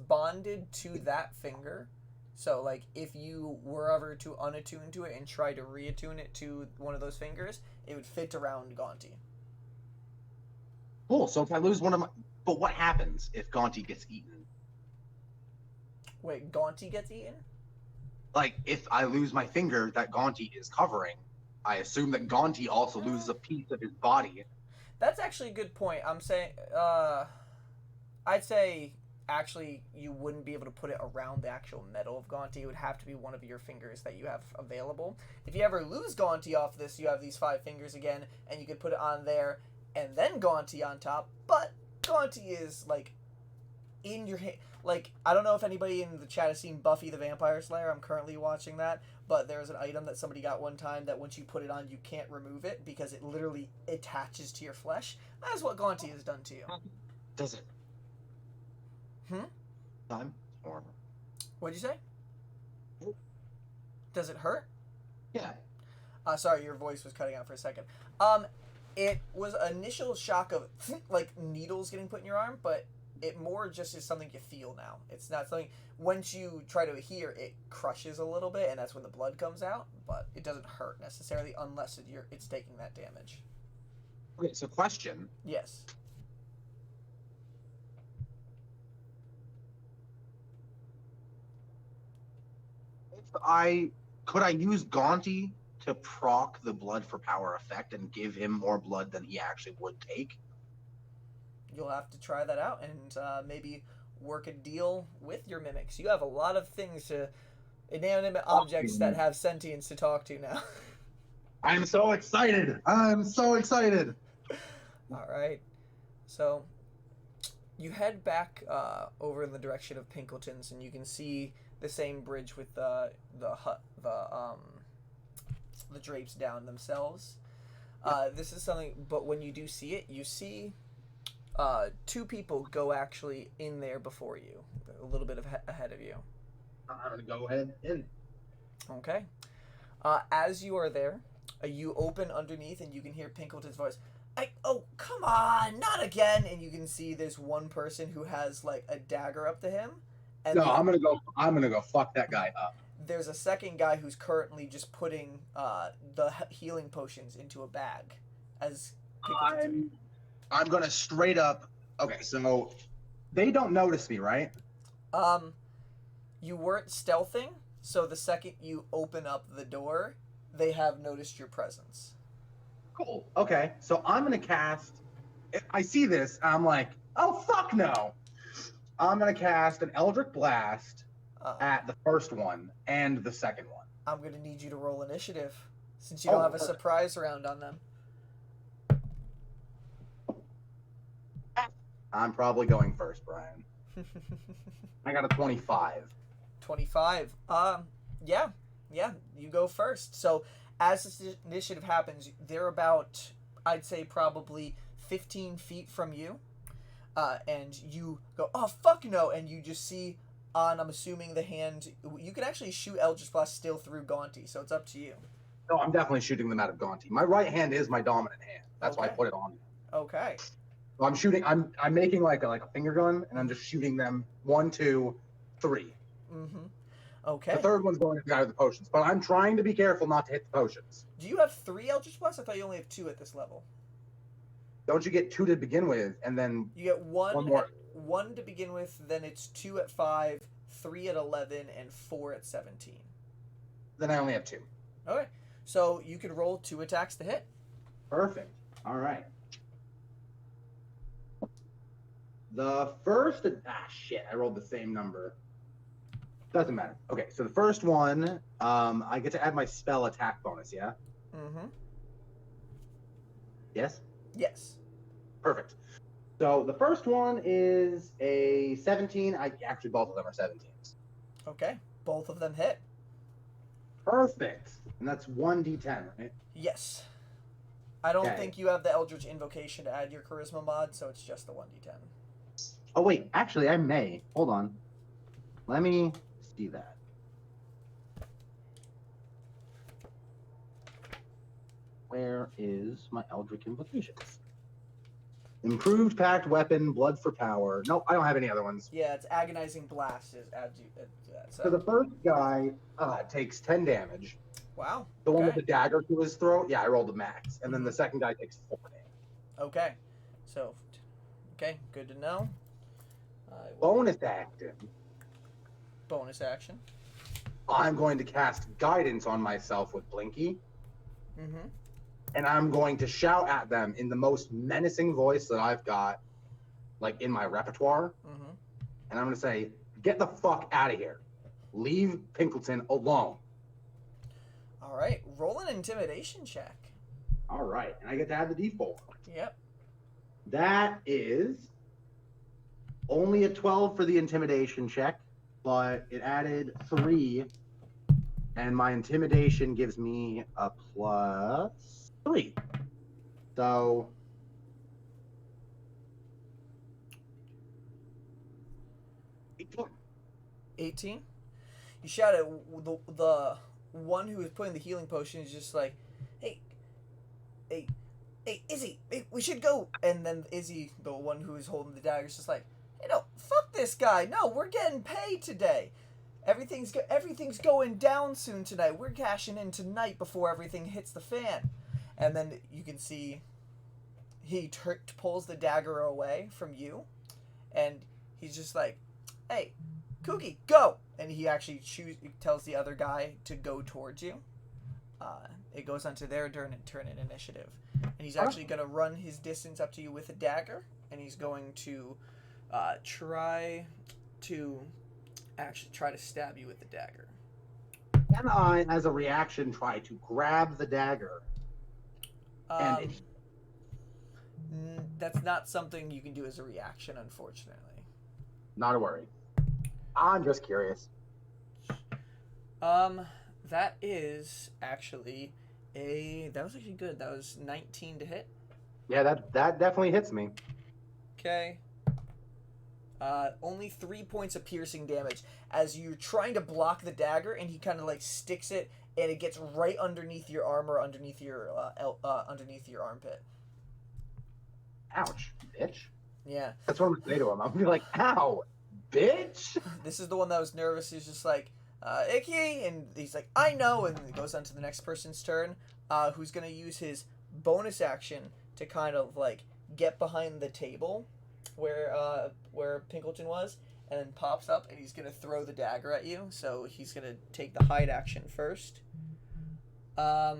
bonded to that finger, So, like, if you were ever to unattune to it and try to reattune it to one of those fingers, it would fit around Gaunty. Cool. So if I lose one of my... But what happens if Gaunty gets eaten? Wait, Gaunty gets eaten? Like, if I lose my finger that Gaunty is covering, I assume that Gaunty also loses a piece of his body. That's actually a good point. I'm saying, I'd say, actually, you wouldn't be able to put it around the actual metal of Gaunty. It would have to be one of your fingers that you have available. If you ever lose Gaunty off this, you have these 5 fingers again, and you could put it on there, and then Gaunty on top, but Gaunty is, like, in your hand. Like, I don't know if anybody in the chat has seen Buffy the Vampire Slayer. I'm currently watching that, but there's an item that somebody got one time that once you put it on, you can't remove it because it literally attaches to your flesh. That is what Gaunty has done to you. Does it? Time? Or... What'd you say? Does it hurt? Yeah. Sorry, your voice was cutting out for a second. It was an initial shock of, like, needles getting put in your arm, but it more just is something you feel now. It's not something, once you try to adhere, it crushes a little bit, and that's when the blood comes out, but it doesn't hurt necessarily unless it's taking that damage. Okay, so question. Yes. Could I use Gaunty to proc the blood for power effect and give him more blood than he actually would take? You'll have to try that out and maybe work a deal with your mimics. You have a lot of things inanimate objects that have sentience to talk to now. I'm so excited! I'm so excited! All right. So you head back over in the direction of Pinkleton's, and you can see the same bridge with the drapes down themselves. This is something, but when you do see it, you see 2 people go actually in there before you, a little bit ahead of you. I'm gonna go ahead in. Okay. As you are there, you open underneath, and you can hear Pinkleton's voice. Oh, come on, not again! And you can see there's one person who has, like, a dagger up to him. And No, I'm gonna go fuck that guy up. There's a second guy who's Currently just putting the healing potions into a bag. As I'm gonna straight up... Okay, so they don't notice me, right? You weren't stealthing, so the second you open up the door, they have noticed your presence. Cool. Okay, so I'm gonna cast... I see this, and I'm like, oh, fuck no! I'm gonna cast an Eldritch Blast at the first one and the second one. I'm gonna need you to roll initiative, since you don't have a surprise round on them. I'm probably going first, Brian. I got a 25. 25. Yeah, you go first. So as this initiative happens, they're about, I'd say, probably 15 feet from you. And you go, oh, fuck no, and you just see on, I'm assuming, the hand, you can actually shoot Eldritch Blast still through Gaunty, so it's up to you. No, I'm definitely shooting them out of Gaunty. My right hand is my dominant hand. That's why I put it on. Okay. So I'm shooting, I'm making like a finger gun, and I'm just shooting them 1, 2, 3. Mm-hmm. Okay. The third one's going at the guy with the potions, but I'm trying to be careful not to hit the potions. Do you have 3 Eldritch Blasts? I thought you only have 2 at this level. Don't you get 2 to begin with, and then you get one more? 1 to begin with, then it's 2 at 5, 3 at 11, and 4 at 17. Then I only have 2. Okay, so you can roll 2 attacks to hit. Perfect. All right. The first... shit, I rolled the same number. Doesn't matter. Okay, so the first one, I get to add my spell attack bonus, yeah? Mm-hmm. Yes? Yes. Perfect. So the first one is a 17. Actually, both of them are 17s. Okay, both of them hit. Perfect. And that's 1d10, right? Yes. I don't think you have the Eldritch Invocation to add your Charisma mod, so it's just the 1d10. Oh, wait. Actually, I may. Hold on. Let me see that. Where is my Eldritch Invocations? Improved packed weapon, blood for power. Nope, I don't have any other ones. Yeah, it's agonizing blast is adds you to that. So the first guy takes 10 damage. Wow. The one with Okay. the dagger to his throat, yeah, I rolled the max. And then the second guy takes 4 damage. Okay. So, okay, good to know. Bonus action. Bonus action. I'm going to cast guidance on myself with Blinky. Mm-hmm. And I'm going to shout at them in the most menacing voice that I've got, like, in my repertoire. Mm-hmm. And I'm going to say, get the fuck out of here. Leave Pinkleton alone. All right. Roll an intimidation check. All right. And I get to add the D4. Yep. That is only a 12 for the intimidation check, but it added 3. And my intimidation gives me a +3. So 18. You shout at the one who is putting the healing potion is just like, hey, Izzy, hey, we should go. And then Izzy, the one who is holding the dagger, is just like, hey, no, fuck this guy. No, we're getting paid today. Everything's going down soon tonight. We're cashing in tonight before everything hits the fan. And then you can see he pulls the dagger away from you, and he's just like, hey, Kooky, go! And he actually tells the other guy to go towards you. It goes onto their turn in initiative. And he's actually going to run his distance up to you with a dagger, and he's going to try to stab you with the dagger. Can I, as a reaction, try to grab the dagger? That's not something you can do as a reaction, unfortunately. Not a worry. I'm just curious. That is actually that was actually good. That was 19 to hit. Yeah, that definitely hits me. Okay. Only 3 points of piercing damage as you're trying to block the dagger, and he kind of like sticks it, and it gets right underneath your armor, underneath your armpit. Ouch, bitch. Yeah. That's what I'm gonna say to him. I'm gonna be like, ow, bitch. This is the one that was nervous. He's just like, Icky, and he's like, I know, and it goes on to the next person's turn, who's gonna use his bonus action to kind of like get behind the table where Pinkleton was, and then pops up, and he's gonna throw the dagger at you. So he's gonna take the hide action first. Yeah,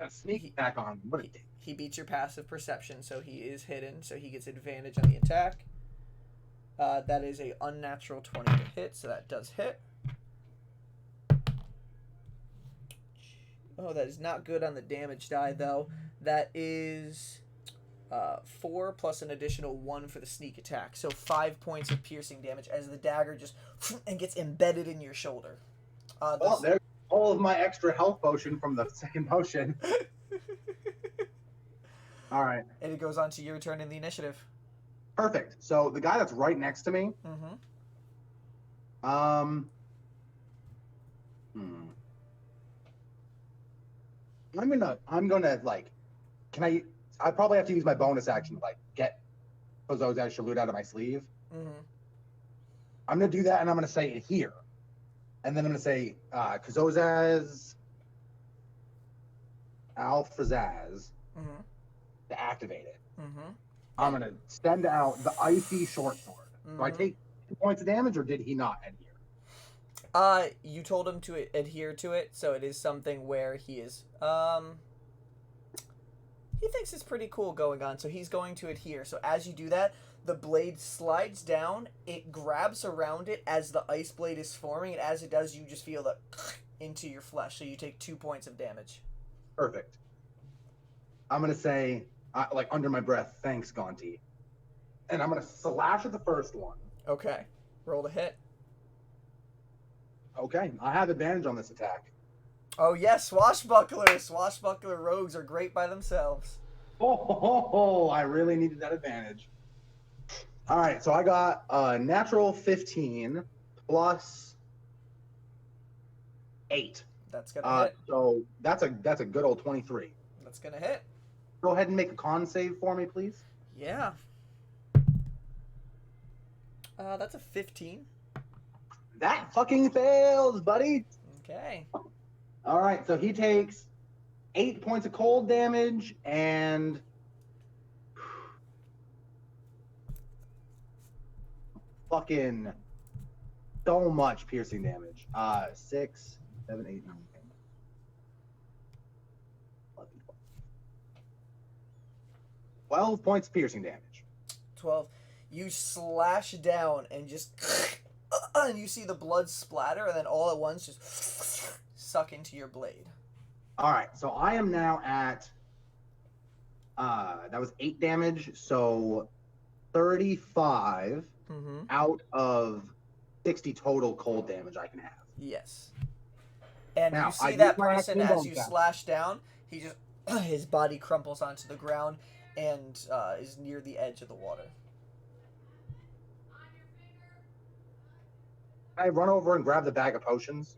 sneak attack on him. What a dick. He beats your passive perception, so he is hidden, so he gets advantage on the attack. That is a unnatural 20 to hit, so that does hit. Oh, that is not good on the damage die, though. That is 4 plus an additional 1 for the sneak attack. So 5 points of piercing damage as the dagger just and gets embedded in your shoulder. Well, there's all of my extra health potion from the second potion. All right. And it goes on to your turn in the initiative. Perfect. So the guy that's right next to me. Mm-hmm. I'm gonna like, I probably have to use my bonus action to like get Kozoz's Shaloot out of my sleeve. Mm-hmm. I'm gonna do that, and I'm gonna say it here, and then I'm gonna say Kozoz's Alphazaz to activate it. Mm-hmm. I'm gonna send out the icy short sword. Mm-hmm. Do I take 2 points of damage, or did he not adhere? You told him to adhere to it, so it is something where he is, he thinks it's pretty cool going on, so he's going to adhere. So as you do that, the blade slides down, it grabs around it as the ice blade is forming, and as it does, you just feel the into your flesh, so you take 2 points of damage. Perfect. I'm gonna say, like under my breath, thanks, Gonti. And I'm gonna slash at the first one. Okay. Roll to hit. Okay, I have advantage on this attack. Oh yes, swashbucklers! Swashbuckler rogues are great by themselves. Oh, I really needed that advantage. All right, so I got a natural 15 plus 8. That's gonna hit. So that's a good old 23. That's gonna hit. Go ahead and make a con save for me, please. Yeah. That's a 15. That fucking fails, buddy. Okay. All right, so he takes 8 points of cold damage and fucking so much piercing damage. 6, 7, 8, 9, 10. 11, 12 points of piercing damage. 12. You slash down and just and you see the blood splatter, and then all at once just suck into your blade. All right, so I am now at that was 8 damage, so 35 out of 60 total cold damage I can have. Yes. And Now, you see I that use my person action as you bonus slash down, he just his body crumples onto the ground and is near the edge of the water. I run over and grab the bag of potions.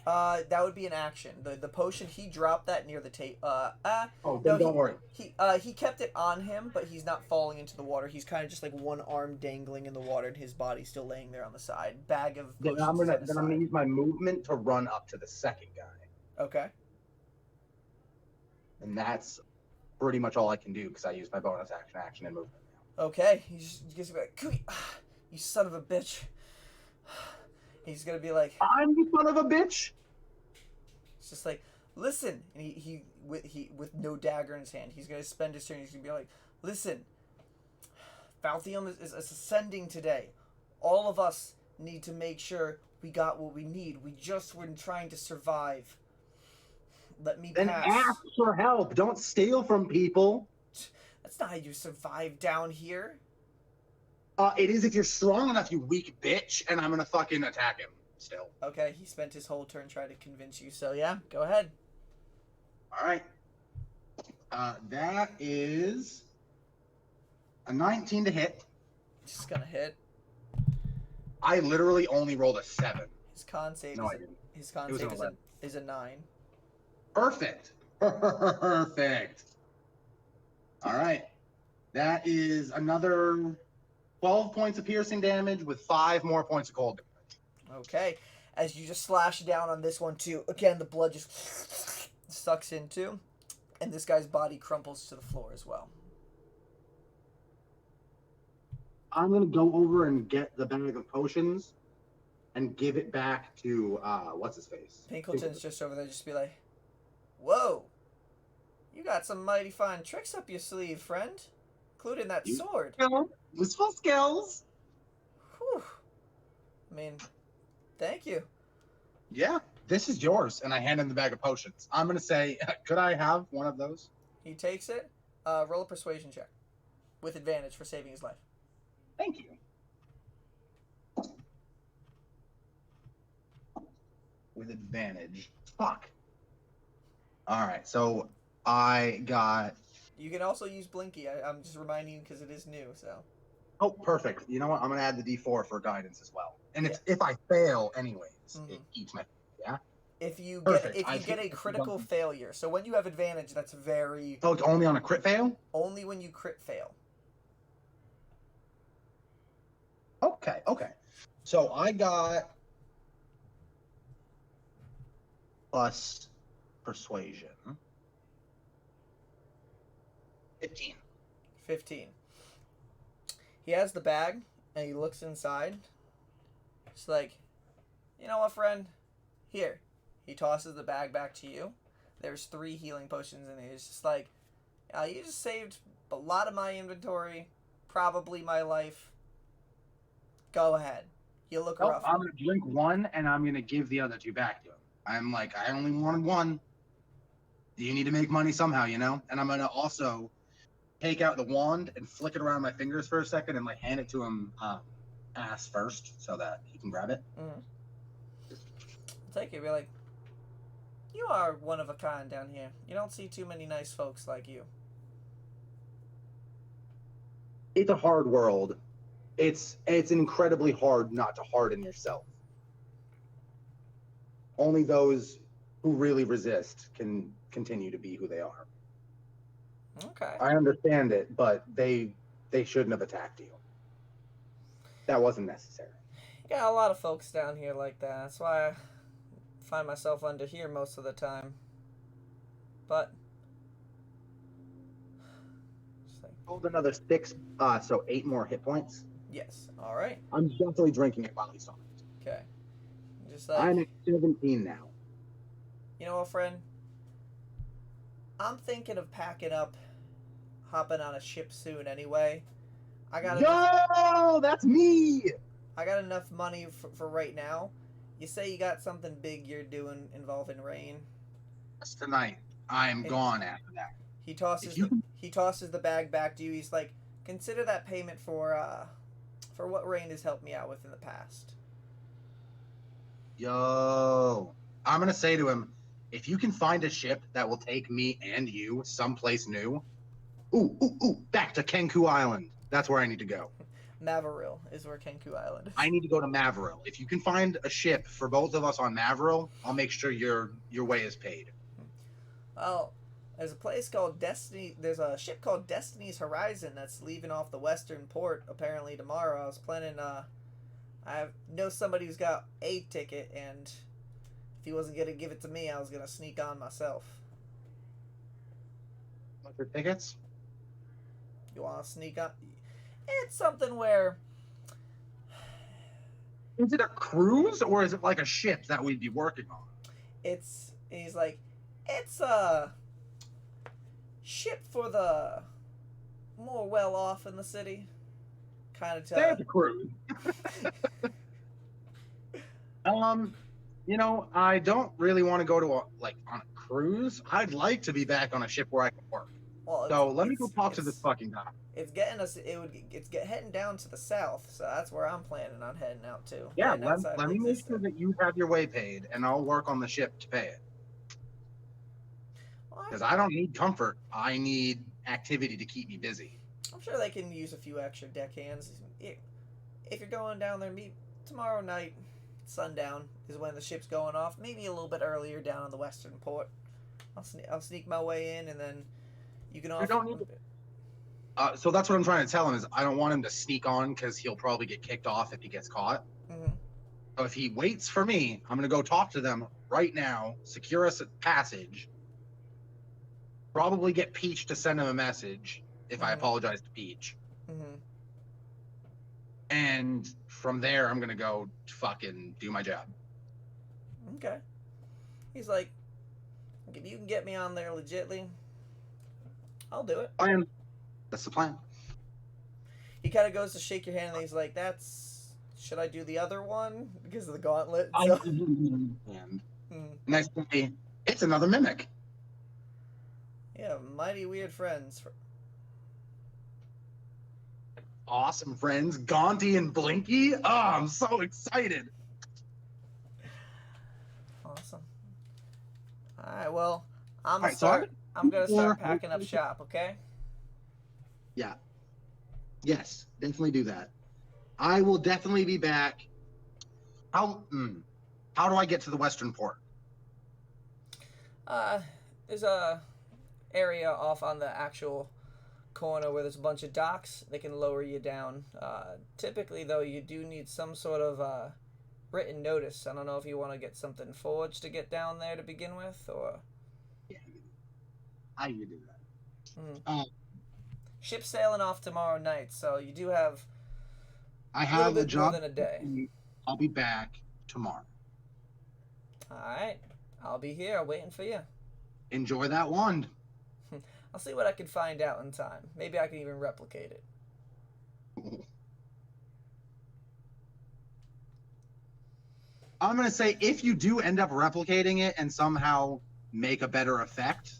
That would be an action. The potion, he dropped that near the tape. Don't worry. He kept it on him, but he's not falling into the water. He's kind of just like one arm dangling in the water, and his body still laying there on the side. Bag of potions. Then I'm gonna use my movement to run up to the second guy. Okay. And that's pretty much all I can do because I use my bonus action, and movement now. Okay. He just gets like, you son of a bitch. He's gonna be like, I'm the son of a bitch. It's just like, listen, and he with no dagger in his hand, he's gonna spend his turn. He's gonna be like, listen, Falthium is ascending today. All of us need to make sure we got what we need. We just were trying to survive. Let me Then pass. ask for help. Don't steal from people. That's not how you survive down here. It is if you're strong enough, you weak bitch, and I'm gonna fucking attack him still. Okay, he spent his whole turn trying to convince you, so yeah, go ahead. All right. That is a 19 to hit. Just gonna hit. I literally only rolled a 7. His con save. No, I didn't. His con It was save an 11. is a 9. Perfect. Perfect. All right. That is another 12 points of piercing damage with 5 more points of cold damage. Okay. As you just slash down on this one too, again the blood just sucks into, and this guy's body crumples to the floor as well. I'm gonna go over and get the bag of potions and give it back to what's his face? Pinkleton's just over there, just be like, "Whoa, you got some mighty fine tricks up your sleeve, friend, including that sword." Useful skills. Whew. I mean, thank you. Yeah, this is yours, and I hand him the bag of potions. I'm gonna say, could I have one of those? He takes it. Roll a persuasion check with advantage for saving his life. Thank you. With advantage. Fuck. All right, so I got. You can also use Blinky. I'm just reminding you because it is new. So. Oh, perfect. You know what? I'm gonna add the D4 for guidance as well. And it's if I fail, anyways, it eats my. Yeah. If you Perfect. get a critical failure, so when you have advantage, that's very. Oh, it's only on a crit fail. Only when you crit fail. Okay. So I got plus persuasion. 15. 15. He has the bag, and he looks inside. It's like, you know what, friend? Here. He tosses the bag back to you. There's 3 healing potions in there. It's just like, you just saved a lot of my inventory, probably my life. Go ahead. You look rough. I'm going to drink 1, and I'm going to give the other 2 back to him. I'm like, I only wanted 1. You need to make money somehow, you know? And I'm going to also take out the wand and flick it around my fingers for a second and like hand it to him ass first so that he can grab it. Mm-hmm. Take it. Be like, you are one of a kind down here. You don't see too many nice folks like you. It's a hard world. It's incredibly hard not to harden yourself. Only those who really resist can continue to be who they are. Okay. I understand it, but they shouldn't have attacked you. That wasn't necessary. You got a lot of folks down here like that. That's why I find myself under here most of the time. But Hold another 6, so 8 more hit points. yes. All right. I'm definitely drinking it while he's talking. Okay. Just like, I'm at 17 now. you know what, friend? I'm thinking of packing up, hopping on a ship soon. Anyway, That's me. I got enough money for right now. You say you got something big you're doing involving rain. That's tonight. I'm gone after that. He tosses the bag back to you. He's like, consider that payment for what Rain has helped me out with in the past. Yo, I'm gonna say to him, if you can find a ship that will take me and you someplace new, back to Kenku Island. That's where I need to go. Maveril is where Kenku Island is. I need to go to Maveril. If you can find a ship for both of us on Maveril, I'll make sure your way is paid. Well, there's a place called Destiny. There's a ship called Destiny's Horizon that's leaving off the western port apparently tomorrow. I was planning. I know somebody who's got a ticket, and if he wasn't gonna give it to me, I was gonna sneak on myself. For tickets? You want to sneak on? It's something where. Is it a cruise or is it like a ship that we'd be working on? He's like, it's a ship for the more well off in the city. Kind of There's a cruise. I don't really want to go to on a cruise. I'd like to be back on a ship where I can work. Well, so let me go talk to this fucking guy. It's getting us. It's heading down to the south, so that's where I'm planning on heading out to. Yeah, let me make sure that you have your way paid, and I'll work on the ship to pay it. Because I don't need comfort. I need activity to keep me busy. I'm sure they can use a few extra deckhands. If you're going down there, meet tomorrow night, sundown is when the ship's going off. Maybe a little bit earlier down on the western port. I'll sneak my way in, and then you can offer. So that's what I'm trying to tell him is I don't want him to sneak on because he'll probably get kicked off if he gets caught. Mm-hmm. So if he waits for me, I'm going to go talk to them right now, secure us a passage, probably get Peach to send him a message if I apologize to Peach. Mm-hmm. And from there, I'm going to go fucking do my job. Okay. He's like, if you can get me on there legitly, I'll do it. That's the plan. He kind of goes to shake your hand, and he's like, should I do the other one? Because of the gauntlet? So. Nice to see. It's another mimic. Yeah, mighty weird friends. Awesome friends, Gaunty and Blinky. Oh, I'm so excited. Awesome. All right, well, I'm gonna start packing up shop. Okay. Yeah. Yes, definitely do that. I will definitely be back. How do I get to the western port? There's a area off on the actual corner where there's a bunch of docks. They can lower you down. Typically, though, you do need some sort of written notice. I don't know if you want to get something forged to get down there to begin with, or. Yeah, I can do that. Ship's sailing off tomorrow night, so you do have. I have a job more than a day. I'll be back tomorrow. All right, I'll be here waiting for you. Enjoy that wand. I'll see what I can find out in time. Maybe I can even replicate it. I'm going to say if you do end up replicating it and somehow make a better effect,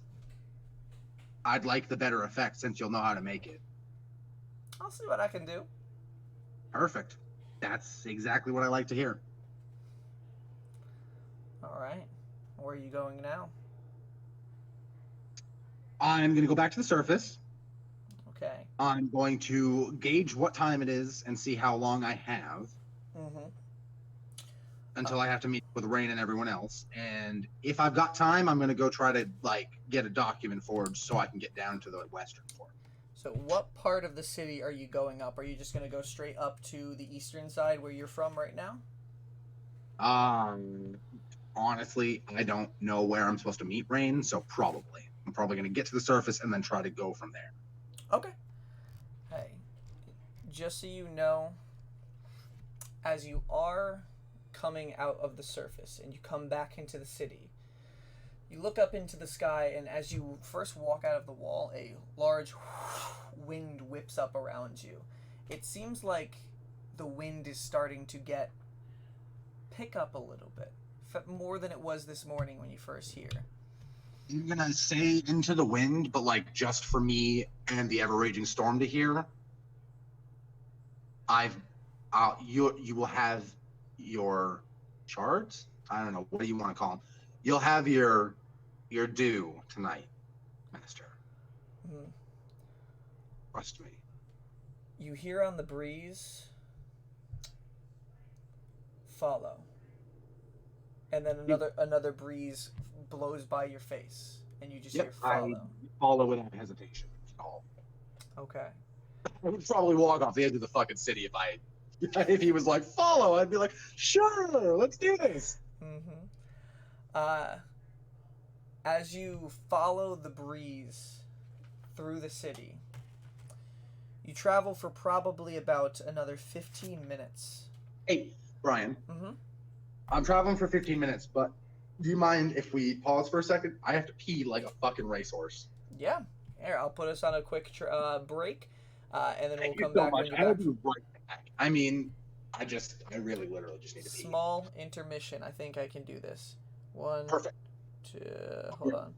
I'd like the better effect since you'll know how to make it. I'll see what I can do. Perfect. That's exactly what I like to hear. All right. Where are you going now? I'm going to go back to the surface. Okay. I'm going to gauge what time it is and see how long I have. Mm-hmm. until I have to meet with Rain and everyone else. And if I've got time, I'm going to go try to get a document forged so I can get down to the western port. So what part of the city are you going up? Are you just going to go straight up to the eastern side where you're from right now? Honestly, I don't know where I'm supposed to meet Rain, so probably. I'm probably going to get to the surface and then try to go from there. Okay. Hey, just so you know, as you are coming out of the surface and you come back into the city, you look up into the sky, and as you first walk out of the wall, a large wind whips up around you. It seems like the wind is starting to pick up a little bit, more than it was this morning when you first hear. I'm gonna say into the wind, but just for me and the ever-raging storm to hear. You will have your shards. I don't know, what do you want to call them? You'll have your due tonight, Master. Mm. Trust me. You hear on the breeze, follow. And then another breeze blows by your face, and you just hear follow. I follow without hesitation. Okay. I would probably walk off the edge of the fucking city if he was like, follow, I'd be like, sure, let's do this. Mm-hmm. As you follow the breeze through the city, you travel for probably about another 15 minutes. Hey, Brian. Mm-hmm. I'm traveling for 15 minutes, but do you mind if we pause for a second? I have to pee like a fucking racehorse. Yeah. Here, I'll put us on a quick break, and then Thank we'll come you so back much. when you're I will back. be right back. I mean, I really literally just need to pee. Small intermission. I think I can do this. 1, Perfect. 2, hold on.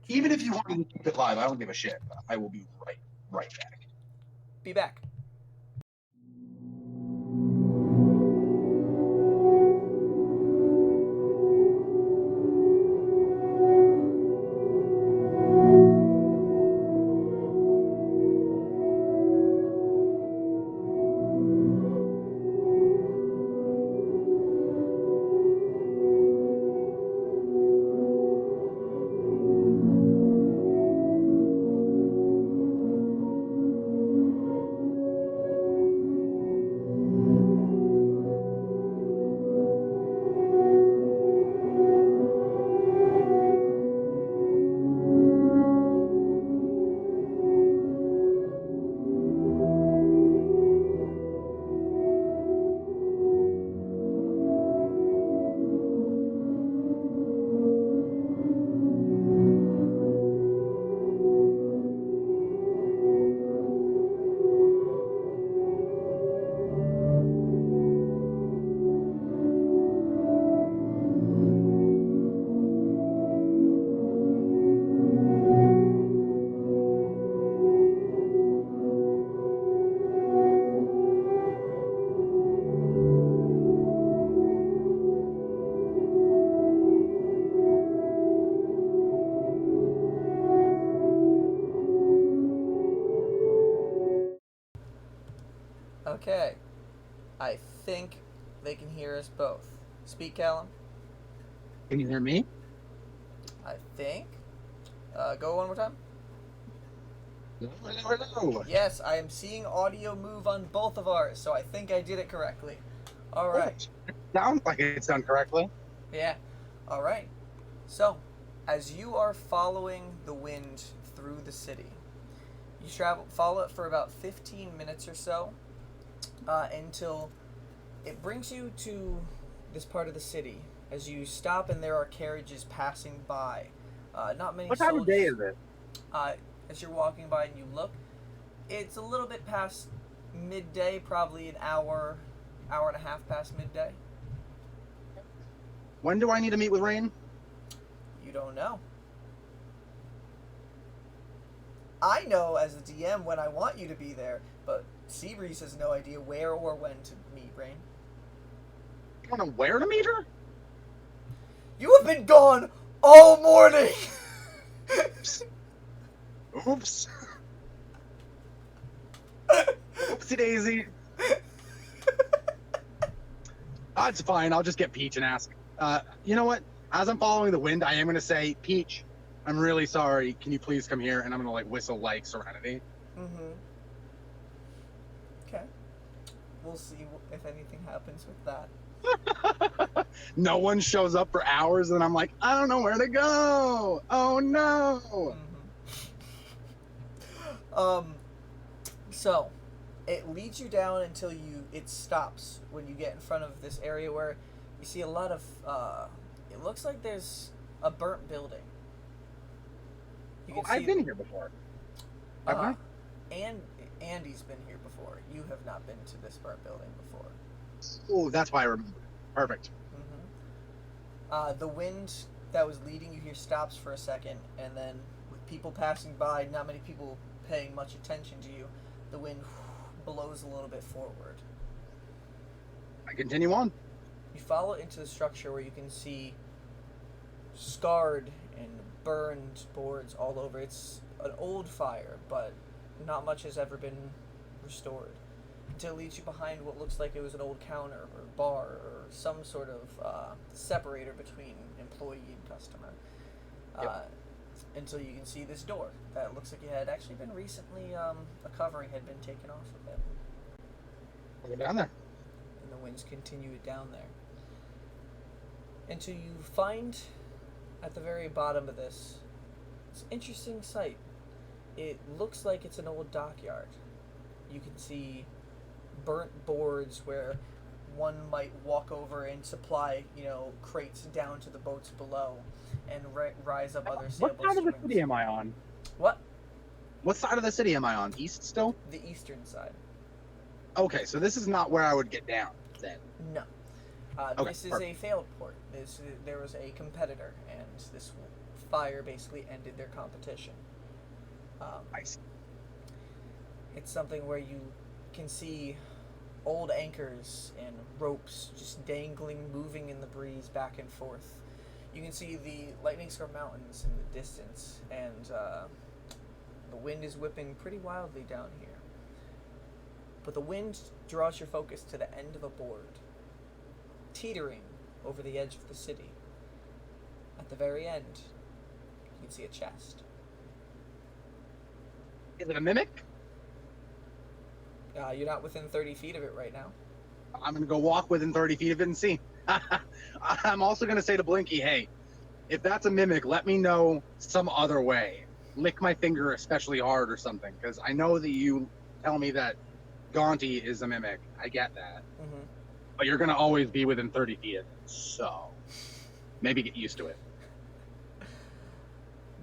Even if you want to keep it live, I don't give a shit. I will be right back. Be back. Okay. I think they can hear us both. Speak, Callum. Can you hear me? I think. Go one more time. No. Yes, I am seeing audio move on both of ours, so I think I did it correctly. All right. Sounds like it's done correctly. Yeah. All right. So, as you are following the wind through the city, you follow it for about 15 minutes or so, until it brings you to this part of the city. As you stop and there are carriages passing by, not many. What time of day is it? As you're walking by and you look, it's a little bit past midday, probably an hour and a half past midday. When do I need to meet with Rain? You don't know. I know as the DM when I want you to be there, but Seabreeze has no idea where or when to meet Rain. You don't know where to meet her? You have been gone all morning! Oops. Oopsie daisy. It's fine. I'll just get Peach and ask. You know what? As I'm following the wind, I am going to say, Peach, I'm really sorry. Can you please come here? And I'm going to, like, whistle, like, Serenity. Mm-hmm. Okay. We'll see if anything happens with that. No one shows up for hours, and I'm like, I don't know where to go. Oh, no. Mm-hmm. So, it leads you down until it stops when you get in front of this area where you see a lot of, it looks like there's a burnt building. You can see I've been here before. Have I? And Andy's been here before. You have not been to this burnt building before. Oh, that's why I remember. Perfect. Mm-hmm. The wind that was leading you here stops for a second, and then with people passing by, not many people paying much attention to you, the wind blows a little bit forward. I continue on. You follow into the structure where you can see scarred and burned boards all over. It's an old fire, but not much has ever been restored. Until it leads you behind what looks like it was an old counter or bar or some sort of separator between employee and customer. Yep. Until you can see this door that looks like it had actually been recently, a covering had been taken off of it. I'll go down there. And the winds continue down there. Until you find at the very bottom of this interesting sight. It looks like it's an old dockyard. You can see burnt boards where one might walk over and supply, crates down to the boats below and rise up other sailboats. What side of the city am I on? What? What side of the city am I on? East still? The eastern side. Okay, so this is not where I would get down then. No. Okay, this is perfect. a failed port. There was a competitor, and this fire basically ended their competition. I see. It's something where you can see old anchors and ropes just dangling, moving in the breeze back and forth. You can see the Lightning Storm Mountains in the distance, and the wind is whipping pretty wildly down here. But the wind draws your focus to the end of a board, teetering over the edge of the city. At the very end, you can see a chest. Is it a mimic? You're not within 30 feet of it right now. I'm going to go walk within 30 feet of it and see. I'm also going to say to Blinky, hey, if that's a mimic, let me know some other way. Lick my finger especially hard or something, because I know that you tell me that Gaunty is a mimic. I get that. Mm-hmm. But you're going to always be within 30 feet of it, so maybe get used to it.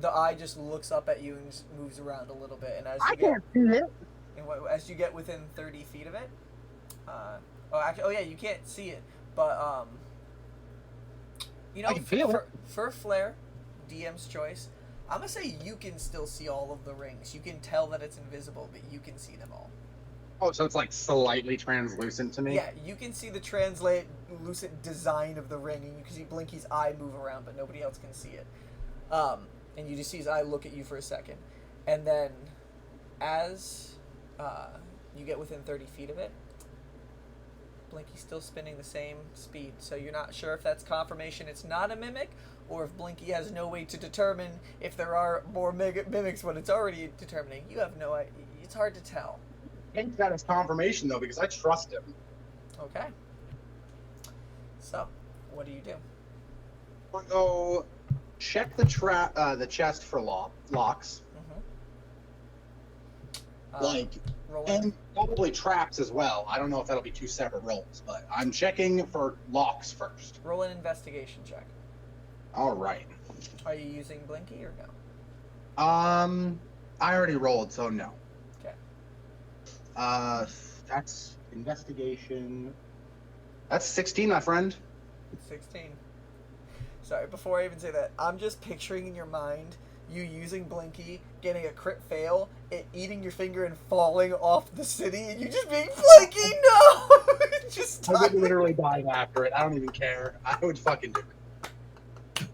The eye just looks up at you and just moves around a little bit, and Can't see it. as you get within 30 feet of it, you can't see it, but I can feel it. For Flair, DM's choice, I'm gonna say you can still see all of the rings. You can tell that it's invisible, but you can see them all. Oh, so it's like slightly translucent to me? Yeah, you can see the translucent design of the ring, and you can see Blinky's eye move around, but nobody else can see it. And you just see his eye look at you for a second. And then, as you get within 30 feet of it, Blinky's still spinning the same speed. So you're not sure if that's confirmation it's not a mimic, or if Blinky has no way to determine if there are more mimics when it's already determining. You have no idea. It's hard to tell. I think that is confirmation, though, because I trust him. Okay. So, what do you do? I'll go check the chest for locks. Mm-hmm. And probably traps as well. I don't know if that'll be two separate rolls, but I'm checking for locks first. Roll an investigation check. All right. Are you using Blinky or no? I already rolled, so no. Okay. That's investigation. That's 16, my friend. 16. Sorry, before I even say that, I'm just picturing in your mind you using Blinky, getting a crit fail, it eating your finger and falling off the city, and you just being Blinky, no! Just I would literally dive after it. I don't even care. I would fucking do it.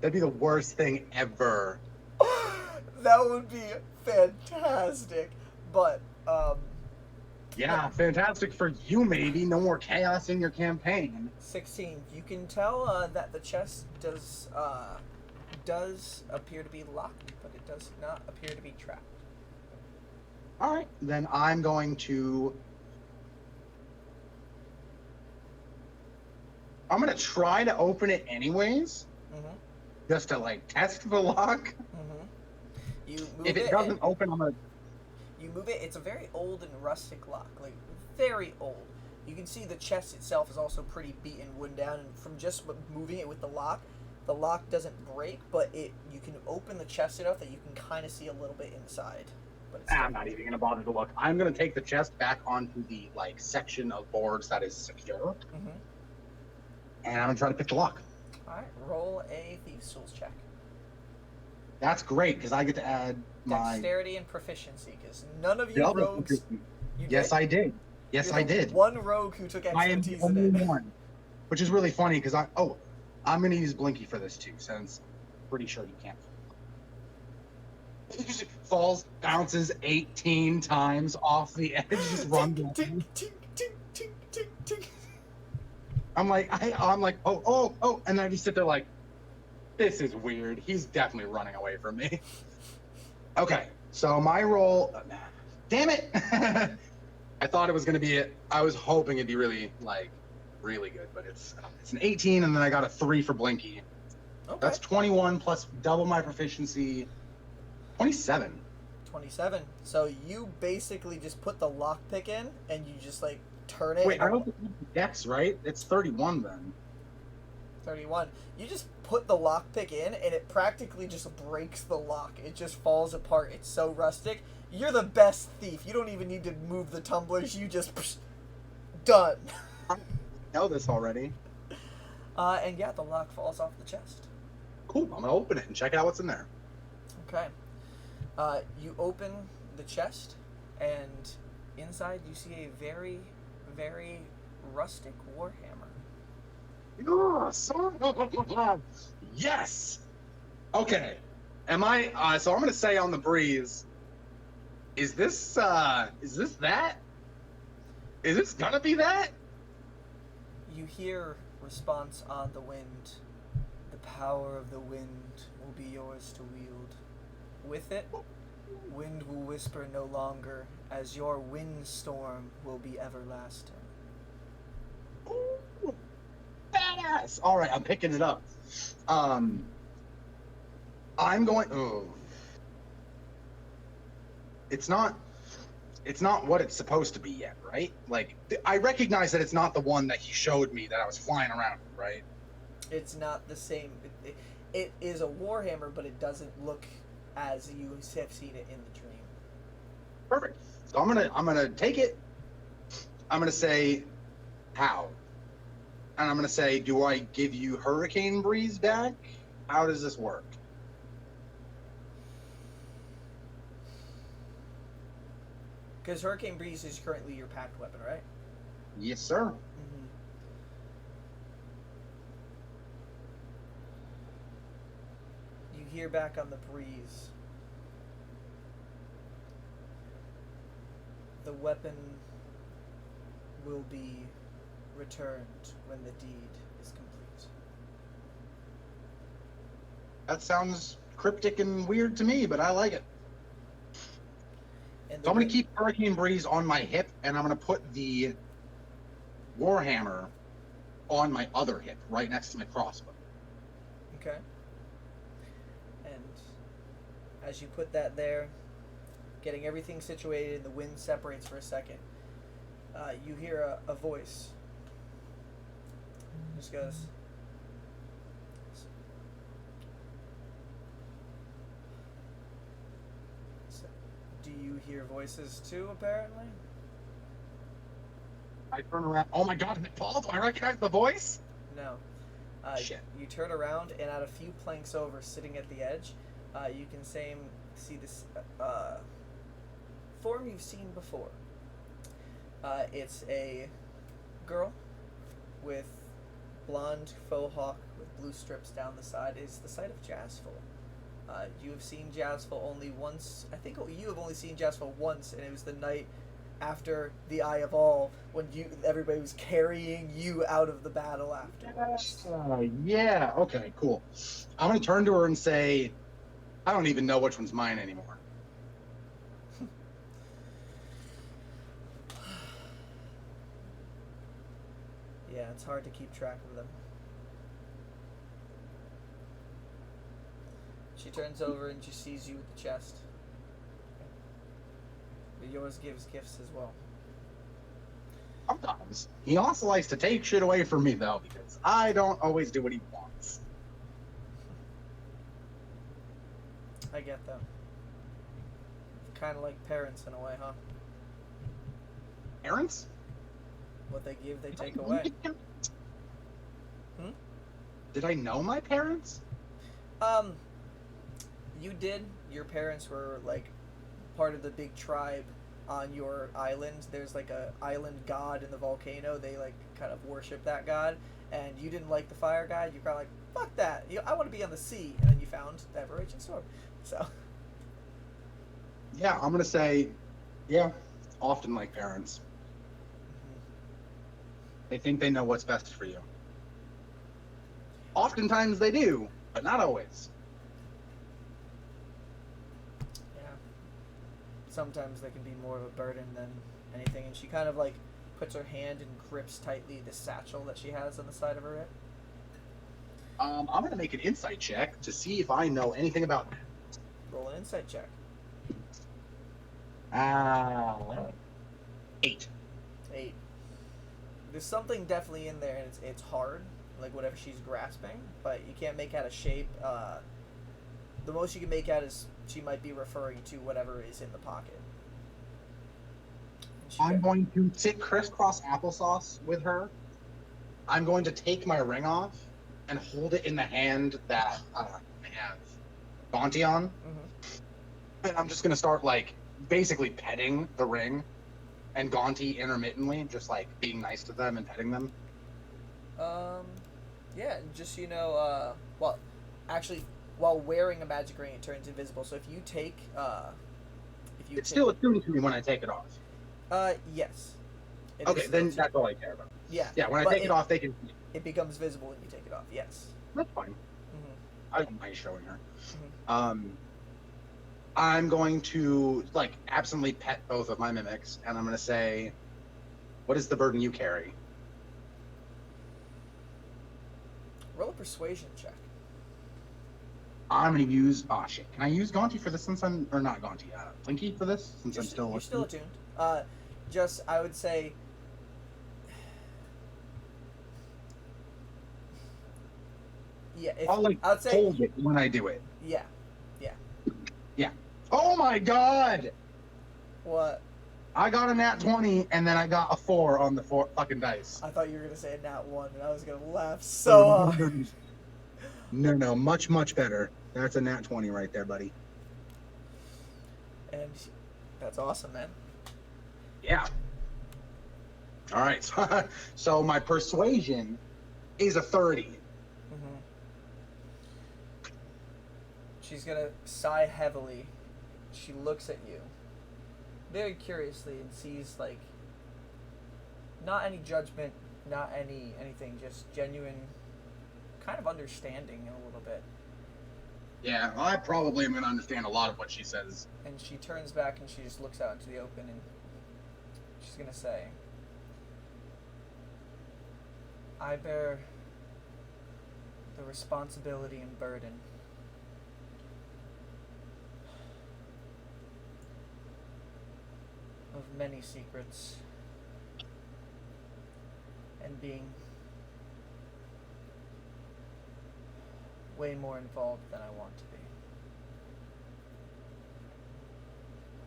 That'd be the worst thing ever. That would be fantastic. But, Yeah, fantastic for you, maybe. No more chaos in your campaign. 16. You can tell that the chest does appear to be locked, but it does not appear to be trapped. All right, then I'm going to try to open it anyways, just to like test the lock. You move If it doesn't open, I'm gonna. You move it. It's a very old and rustic lock, like very old. You can see the chest itself is also pretty beaten, wood down, and from just moving it with the lock doesn't break, but you can open the chest enough that you can kind of see a little bit inside. But I'm not even gonna bother to look. I'm gonna take the chest back onto the like section of boards that is secure, and I'm gonna try to pick the lock. All right, roll a Thieves' Tools check. That's great because I get to add my dexterity and proficiency. Because none of you rogues. Yes, I did. Yes, I did. One rogue who took expertise in it. One, which is really funny because I'm gonna use Blinky for this too, since I'm pretty sure you can't. Falls, bounces 18 times off the edge, just runs. Tink, tink, tink, tink, tink, tink. I'm like, oh, and then I just sit there like, this is weird. He's definitely running away from me. Okay, so my roll, damn it! I thought it was gonna be I was hoping it'd be really good, but it's an 18, and then I got a 3 for Blinky. Okay. That's 21 plus double my proficiency. 27. 27. So you basically just put the lockpick in, and you just like turn it. Wait, I don't think Dex, right? It's 31 then. 31. You just put the lockpick in, and it practically just breaks the lock. It just falls apart. It's so rustic. You're the best thief. You don't even need to move the tumblers. You just done. I know this already. And yeah, the lock falls off the chest. Cool. I'm gonna open it and check out what's in there. Okay. You open the chest, and inside you see a very, very rustic warhammer. Yes. Okay. Am I? So I'm gonna say on the breeze. Is this that? Is this gonna be that? You hear response on the wind. The power of the wind will be yours to wield. With it, wind will whisper no longer, as your windstorm will be everlasting. Ooh, badass! All right, I'm picking it up. I'm going. Oh, it's not what it's supposed to be yet, right? Like, I recognize that it's not the one that he showed me that I was flying around with, right? It's not the same. It is a warhammer, but it doesn't look as you have seen it in the dream. Perfect. So I'm gonna take it. I'm gonna say, how? And I'm gonna say, do I give you Hurricane Breeze back? How does this work? Because Hurricane Breeze is currently your packed weapon, right? Yes, sir. Mm-hmm. You hear back on the breeze. The weapon will be returned when the deed is complete. That sounds cryptic and weird to me, but I like it. And So I'm going to keep Hurricane Breeze on my hip, and I'm going to put the Warhammer on my other hip, right next to my crossbow. Okay. And as you put that there, getting everything situated, the wind separates for a second. You hear a voice. It just goes. Do you hear voices too, apparently? I turn around. Oh my god, is it Paul? Do I recognize the voice? No. Shit. You turn around, and at a few planks over, sitting at the edge, you can see this form you've seen before. It's a girl with blonde faux hawk with blue strips down the side. It's the site of Jazzful. You have seen Jazzful only once. I think you have only seen Jazzful once, and it was the night after the Eye of All, when everybody was carrying you out of the battle afterwards. Yeah, okay, cool. I'm going to turn to her and say, I don't even know which one's mine anymore. Yeah, it's hard to keep track of them. She turns over and she sees you with the chest. But yours gives gifts as well. Sometimes. He also likes to take shit away from me, though, because I don't always do what he wants. I get that. Kind of like parents in a way, huh? Parents? What they give, they take away. Did I know my parents? You did. Your parents were, like, part of the big tribe on your island. There's, like, a island god in the volcano. They, like, kind of worship that god. And you didn't like the fire god. You're kind of like, fuck that. I want to be on the sea. And then you found the Ever-Raging Storm. So... Yeah, I'm going to say, yeah, often like parents. They think they know what's best for you. Oftentimes they do, but not always. Yeah. Sometimes they can be more of a burden than anything. And she kind of, like, puts her hand and grips tightly the satchel that she has on the side of her hip. I'm going to make an insight check to see if I know anything about that. Roll an insight check. 8. 8. There's something definitely in there, and it's hard, like whatever she's grasping, but you can't make out a shape. The most you can make out is she might be referring to whatever is in the pocket. I'm going to sit crisscross applesauce with her. I'm going to take my ring off and hold it in the hand that I have Gaunty on. Mm-hmm. And I'm just going to start, like, basically petting the ring and Gaunty intermittently, just, like, being nice to them and petting them. Yeah, just, well, actually, while wearing a magic ring, it turns invisible. So if you take, It's still attuned to me when I take it off. Yes. Okay, then that's all I care about. Yeah. Yeah, when I take it off, they can... It becomes visible when you take it off, yes. That's fine. Mm-hmm. I don't mind showing her. Mm-hmm. I'm going to, like, absently pet both of my mimics, and I'm going to say, what is the burden you carry? Roll a persuasion check. I'm going to use, oh shit, can I use Gaunty for this since I'm, or not Gaunty, Blinky for this since I'm still... You're still attuned. Just, I would say... Yeah, I'll, like, I would say, hold it when I do it. Yeah. Yeah. Oh my god! What? I got a nat 20, and then I got a 4 on the fucking dice. I thought you were going to say a nat 1, and I was going to laugh so hard. No, much, much better. That's a nat 20 right there, buddy. And that's awesome, man. Yeah. All right. So my persuasion is a 30. Mm-hmm. She's going to sigh heavily. She looks at you very curiously and sees, like, not any judgment, not anything, just genuine kind of understanding a little bit. Yeah, I probably am going to understand a lot of what she says. And she turns back and she just looks out into the open and she's going to say, I bear the responsibility and burden of many secrets and being way more involved than I want to be.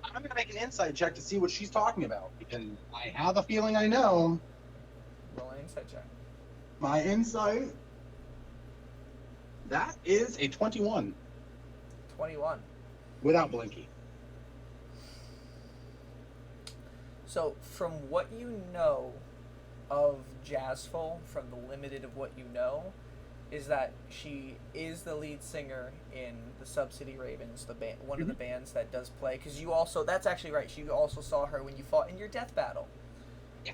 I'm going to make an insight check to see what she's talking about, because I have a feeling I know. Roll an insight check. My insight, that is a 21. 21. Without Blinky. So, from what you know of Jazzful, from the limited of what you know, is that she is the lead singer in the Sub-City Ravens, the band, one of the bands that does play. Because you also, that's actually right. You also saw her when you fought in your death battle. Yeah.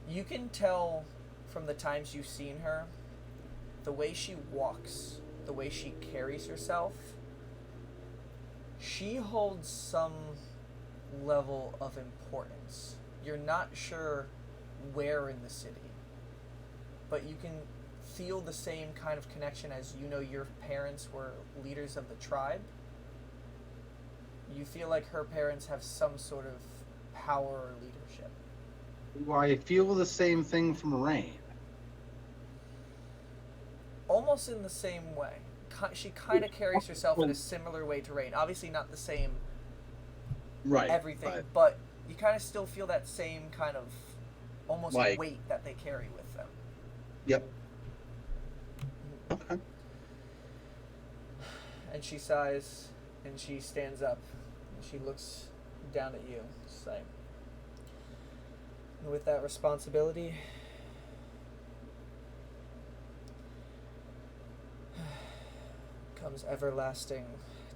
You can tell from the times you've seen her, the way she walks, the way she carries herself, she holds some level of importance. You're not sure where in the city, but you can feel the same kind of connection as your parents were leaders of the tribe. You feel like her parents have some sort of power or leadership. Well, I feel the same thing from Rain. Almost in the same way. She kind of carries herself in a similar way to Rain. Obviously not the same everything, but you kind of still feel that same kind of almost weight that they carry with them. Yep. Okay. And she sighs, and she stands up, and she looks down at you. She's like, and with that responsibility, comes everlasting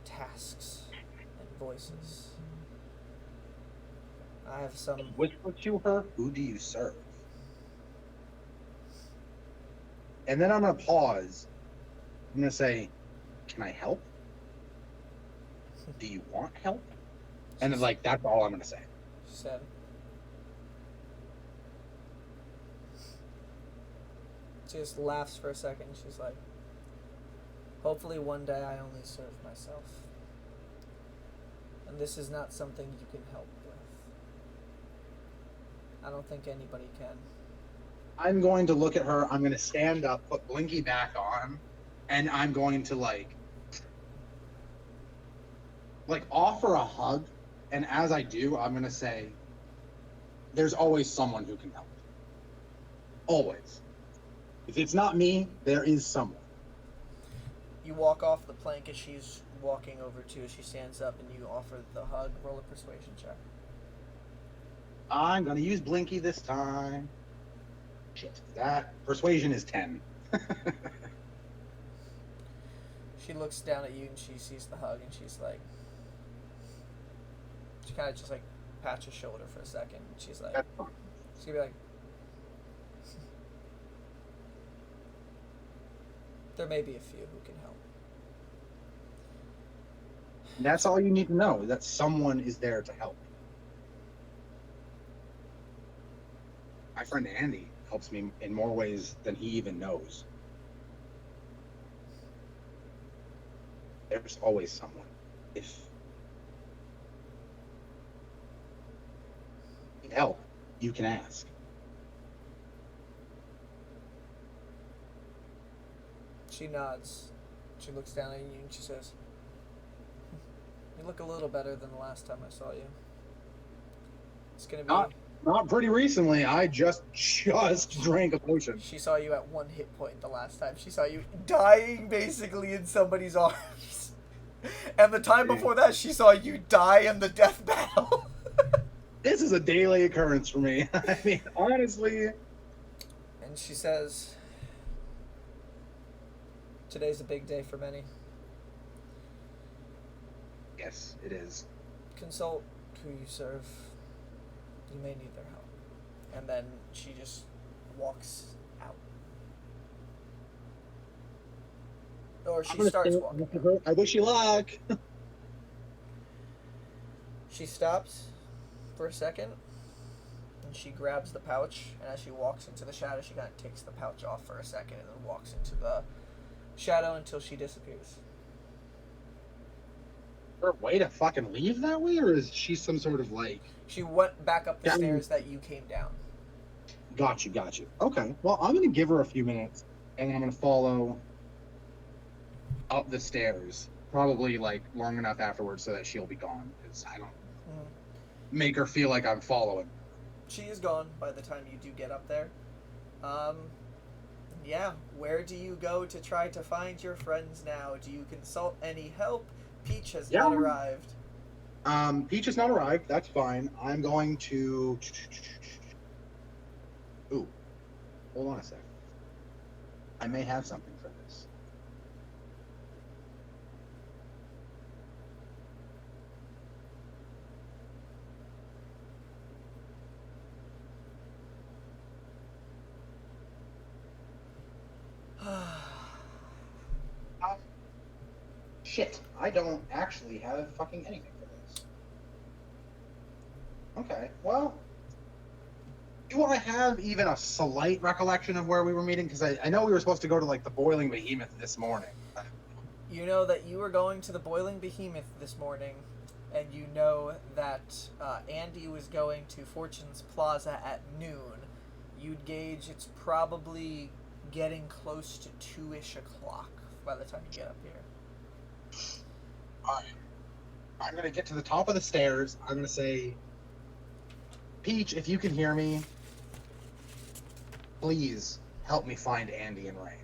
tasks and voices. I have some... Whisper to her, who do you serve? And then I'm going to pause. I'm going to say, can I help? Do you want help? And then, that's all I'm going to say. She said. She just laughs for a second. She's like, hopefully one day I only serve myself. And this is not something you can help with. I don't think anybody can. I'm going to look at her. I'm going to stand up, put Blinky back on, and I'm going to, offer a hug. And as I do, I'm going to say, there's always someone who can help. Always. If it's not me, there is someone. You walk off the plank as she's walking over to. She stands up and you offer the hug. Roll a persuasion check. I'm going to use Blinky this time. Shit. That persuasion is 10. She looks down at you and she sees the hug and she's like... She kind of just pats your shoulder for a second. And she's like... That's fine. She's going to be like... There may be a few who can help. And that's all you need to know, that someone is there to help. My friend Andy helps me in more ways than he even knows. There's always someone. If you need help, you can ask. She nods. She looks down at you and she says, you look a little better than the last time I saw you. It's gonna be... Not pretty recently. I just drank a potion. She saw you at 1 hit point the last time. She saw you dying basically in somebody's arms. And the time before that, she saw you die in the death battle. This is a daily occurrence for me. I mean, honestly. And she says, today's a big day for many. Yes, it is. Consult who you serve. You may need their help. And then she just walks out. Or she starts walking out. I wish you luck. She stops for a second, and she grabs the pouch, and as she walks into the shadow, she kind of takes the pouch off for a second, and then walks into the shadow until she disappears. Her way to fucking leave that way, or is she some sort of She went back up the stairs that you came down. Got you. Okay, well, I'm gonna give her a few minutes, and then I'm gonna follow up the stairs, probably long enough afterwards so that she'll be gone, because I don't make her feel like I'm following. She is gone by the time you do get up there. Yeah, where do you go to try to find your friends now? Do you consult any help? Peach has not arrived. Peach has not arrived. That's fine. I'm going to... Ooh. Hold on a sec. I may have something for this. Shit, I don't actually have fucking anything for this. Okay, well, do I have even a slight recollection of where we were meeting? Because I know we were supposed to go to, like, the Boiling Behemoth this morning. You know that you were going to the Boiling Behemoth this morning, and you know that Andy was going to Fortune's Plaza at noon. You'd gauge it's probably getting close to 2-ish o'clock by the time you get up here. Alright. I'm going to get to the top of the stairs. I'm going to say, Peach, if you can hear me, please help me find Andy and Ray.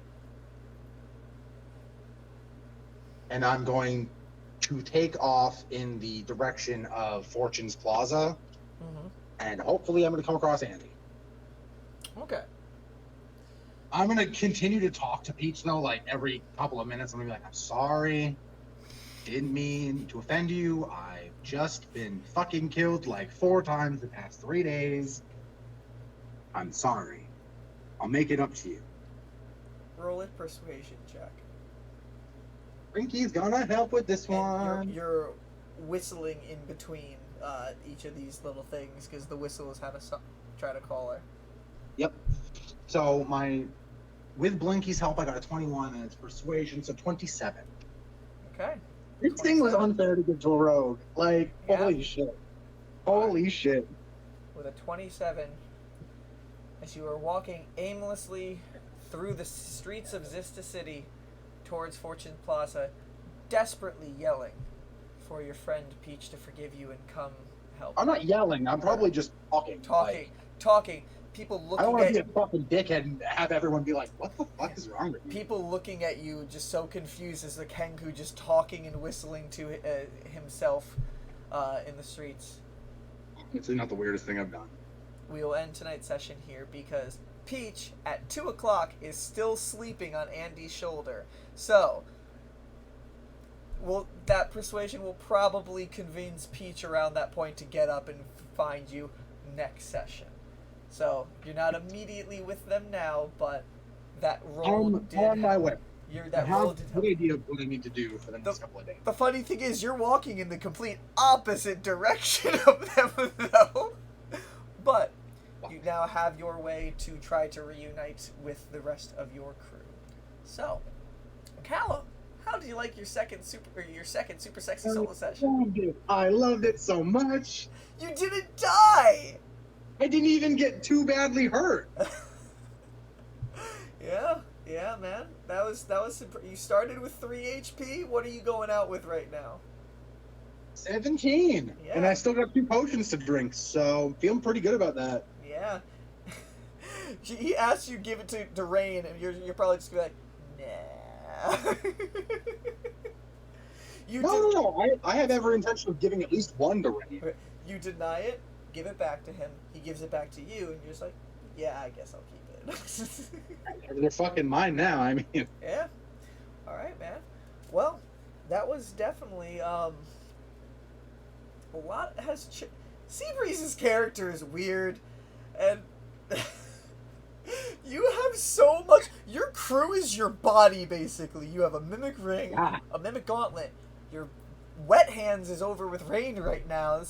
And I'm going to take off in the direction of Fortune's Plaza. Mm-hmm. And hopefully I'm going to come across Andy. Okay. I'm going to continue to talk to Peach, though, like, every couple of minutes. I'm going to be like, I'm sorry. Didn't mean to offend you. I've just been fucking killed like 4 times the past 3 days. I'm sorry. I'll make it up to you. Roll a persuasion check. Rinky's gonna help with this one. And you're whistling in between each of these little things because the whistles have a try to call her. Yep. So with Blinky's help, I got a 21, and it's persuasion, so 27. Okay. This thing was unfair to give to a rogue. Like, yeah. Holy shit. Holy shit. With a 27, as you are walking aimlessly through the streets of Zista City towards Fortune Plaza, desperately yelling for your friend Peach to forgive you and come help. I'm not yelling. I'm probably just talking. Talking. People looking at you. I don't want to be a fucking dickhead and have everyone be like, what the fuck is wrong with you? People looking at you just so confused as the Kenku just talking and whistling to himself in the streets. It's not the weirdest thing I've done. We will end tonight's session here because Peach, at 2 o'clock, is still sleeping on Andy's shoulder. So, that persuasion will probably convince Peach around that point to get up and find you next session. So, you're not immediately with them now, but that roll did on my way. I have a good idea of what I need to do for the next couple of days. The funny thing is, you're walking in the complete opposite direction of them, though. But you now have your way to try to reunite with the rest of your crew. So, Callum, how did you like your second super sexy solo session? I loved it so much. You didn't die. I didn't even get too badly hurt. Yeah, man. That was you started with 3 HP. What are you going out with right now? 17. Yeah. And I still got 2 potions to drink, so I'm feeling pretty good about that. Yeah. He asked you to give it to Rain, and you're probably just gonna be like, nah. No. I have every intention of giving at least 1 to Rain. You deny it, give it back to him. He gives it back to you, and you're just like, yeah, I guess I'll keep it. They're fucking mine now, I mean. Yeah. Alright, man. Well, that was definitely, a lot has Seabreeze's character is weird, and you have so much. Your crew is your body, basically. You have a mimic ring, a mimic gauntlet. Your wet hands is over with Rain right now.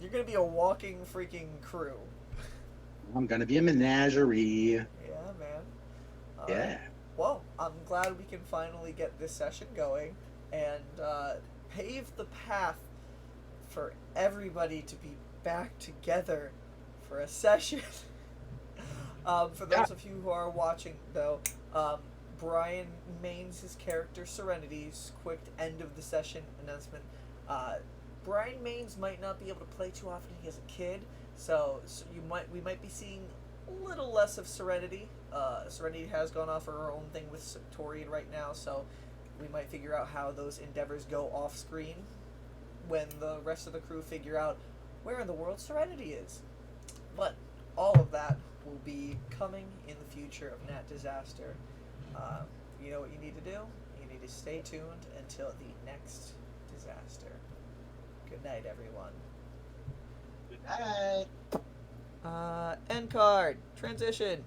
You're gonna be a walking freaking crew. I'm gonna be a menagerie. Yeah, man. Yeah. Well, I'm glad we can finally get this session going and pave the path for everybody to be back together for a session. For those of you who are watching, though, Brian mains his character Serenity's quick end of the session announcement. Brian Maines might not be able to play too often. He has a kid, so we might be seeing a little less of Serenity. Serenity has gone off her own thing with Torian right now, so we might figure out how those endeavors go off screen when the rest of the crew figure out where in the world Serenity is. But all of that will be coming in the future of Nat Disaster. You know what you need to do? You need to stay tuned until the next disaster. Good night, everyone. Good night. End card. Transition.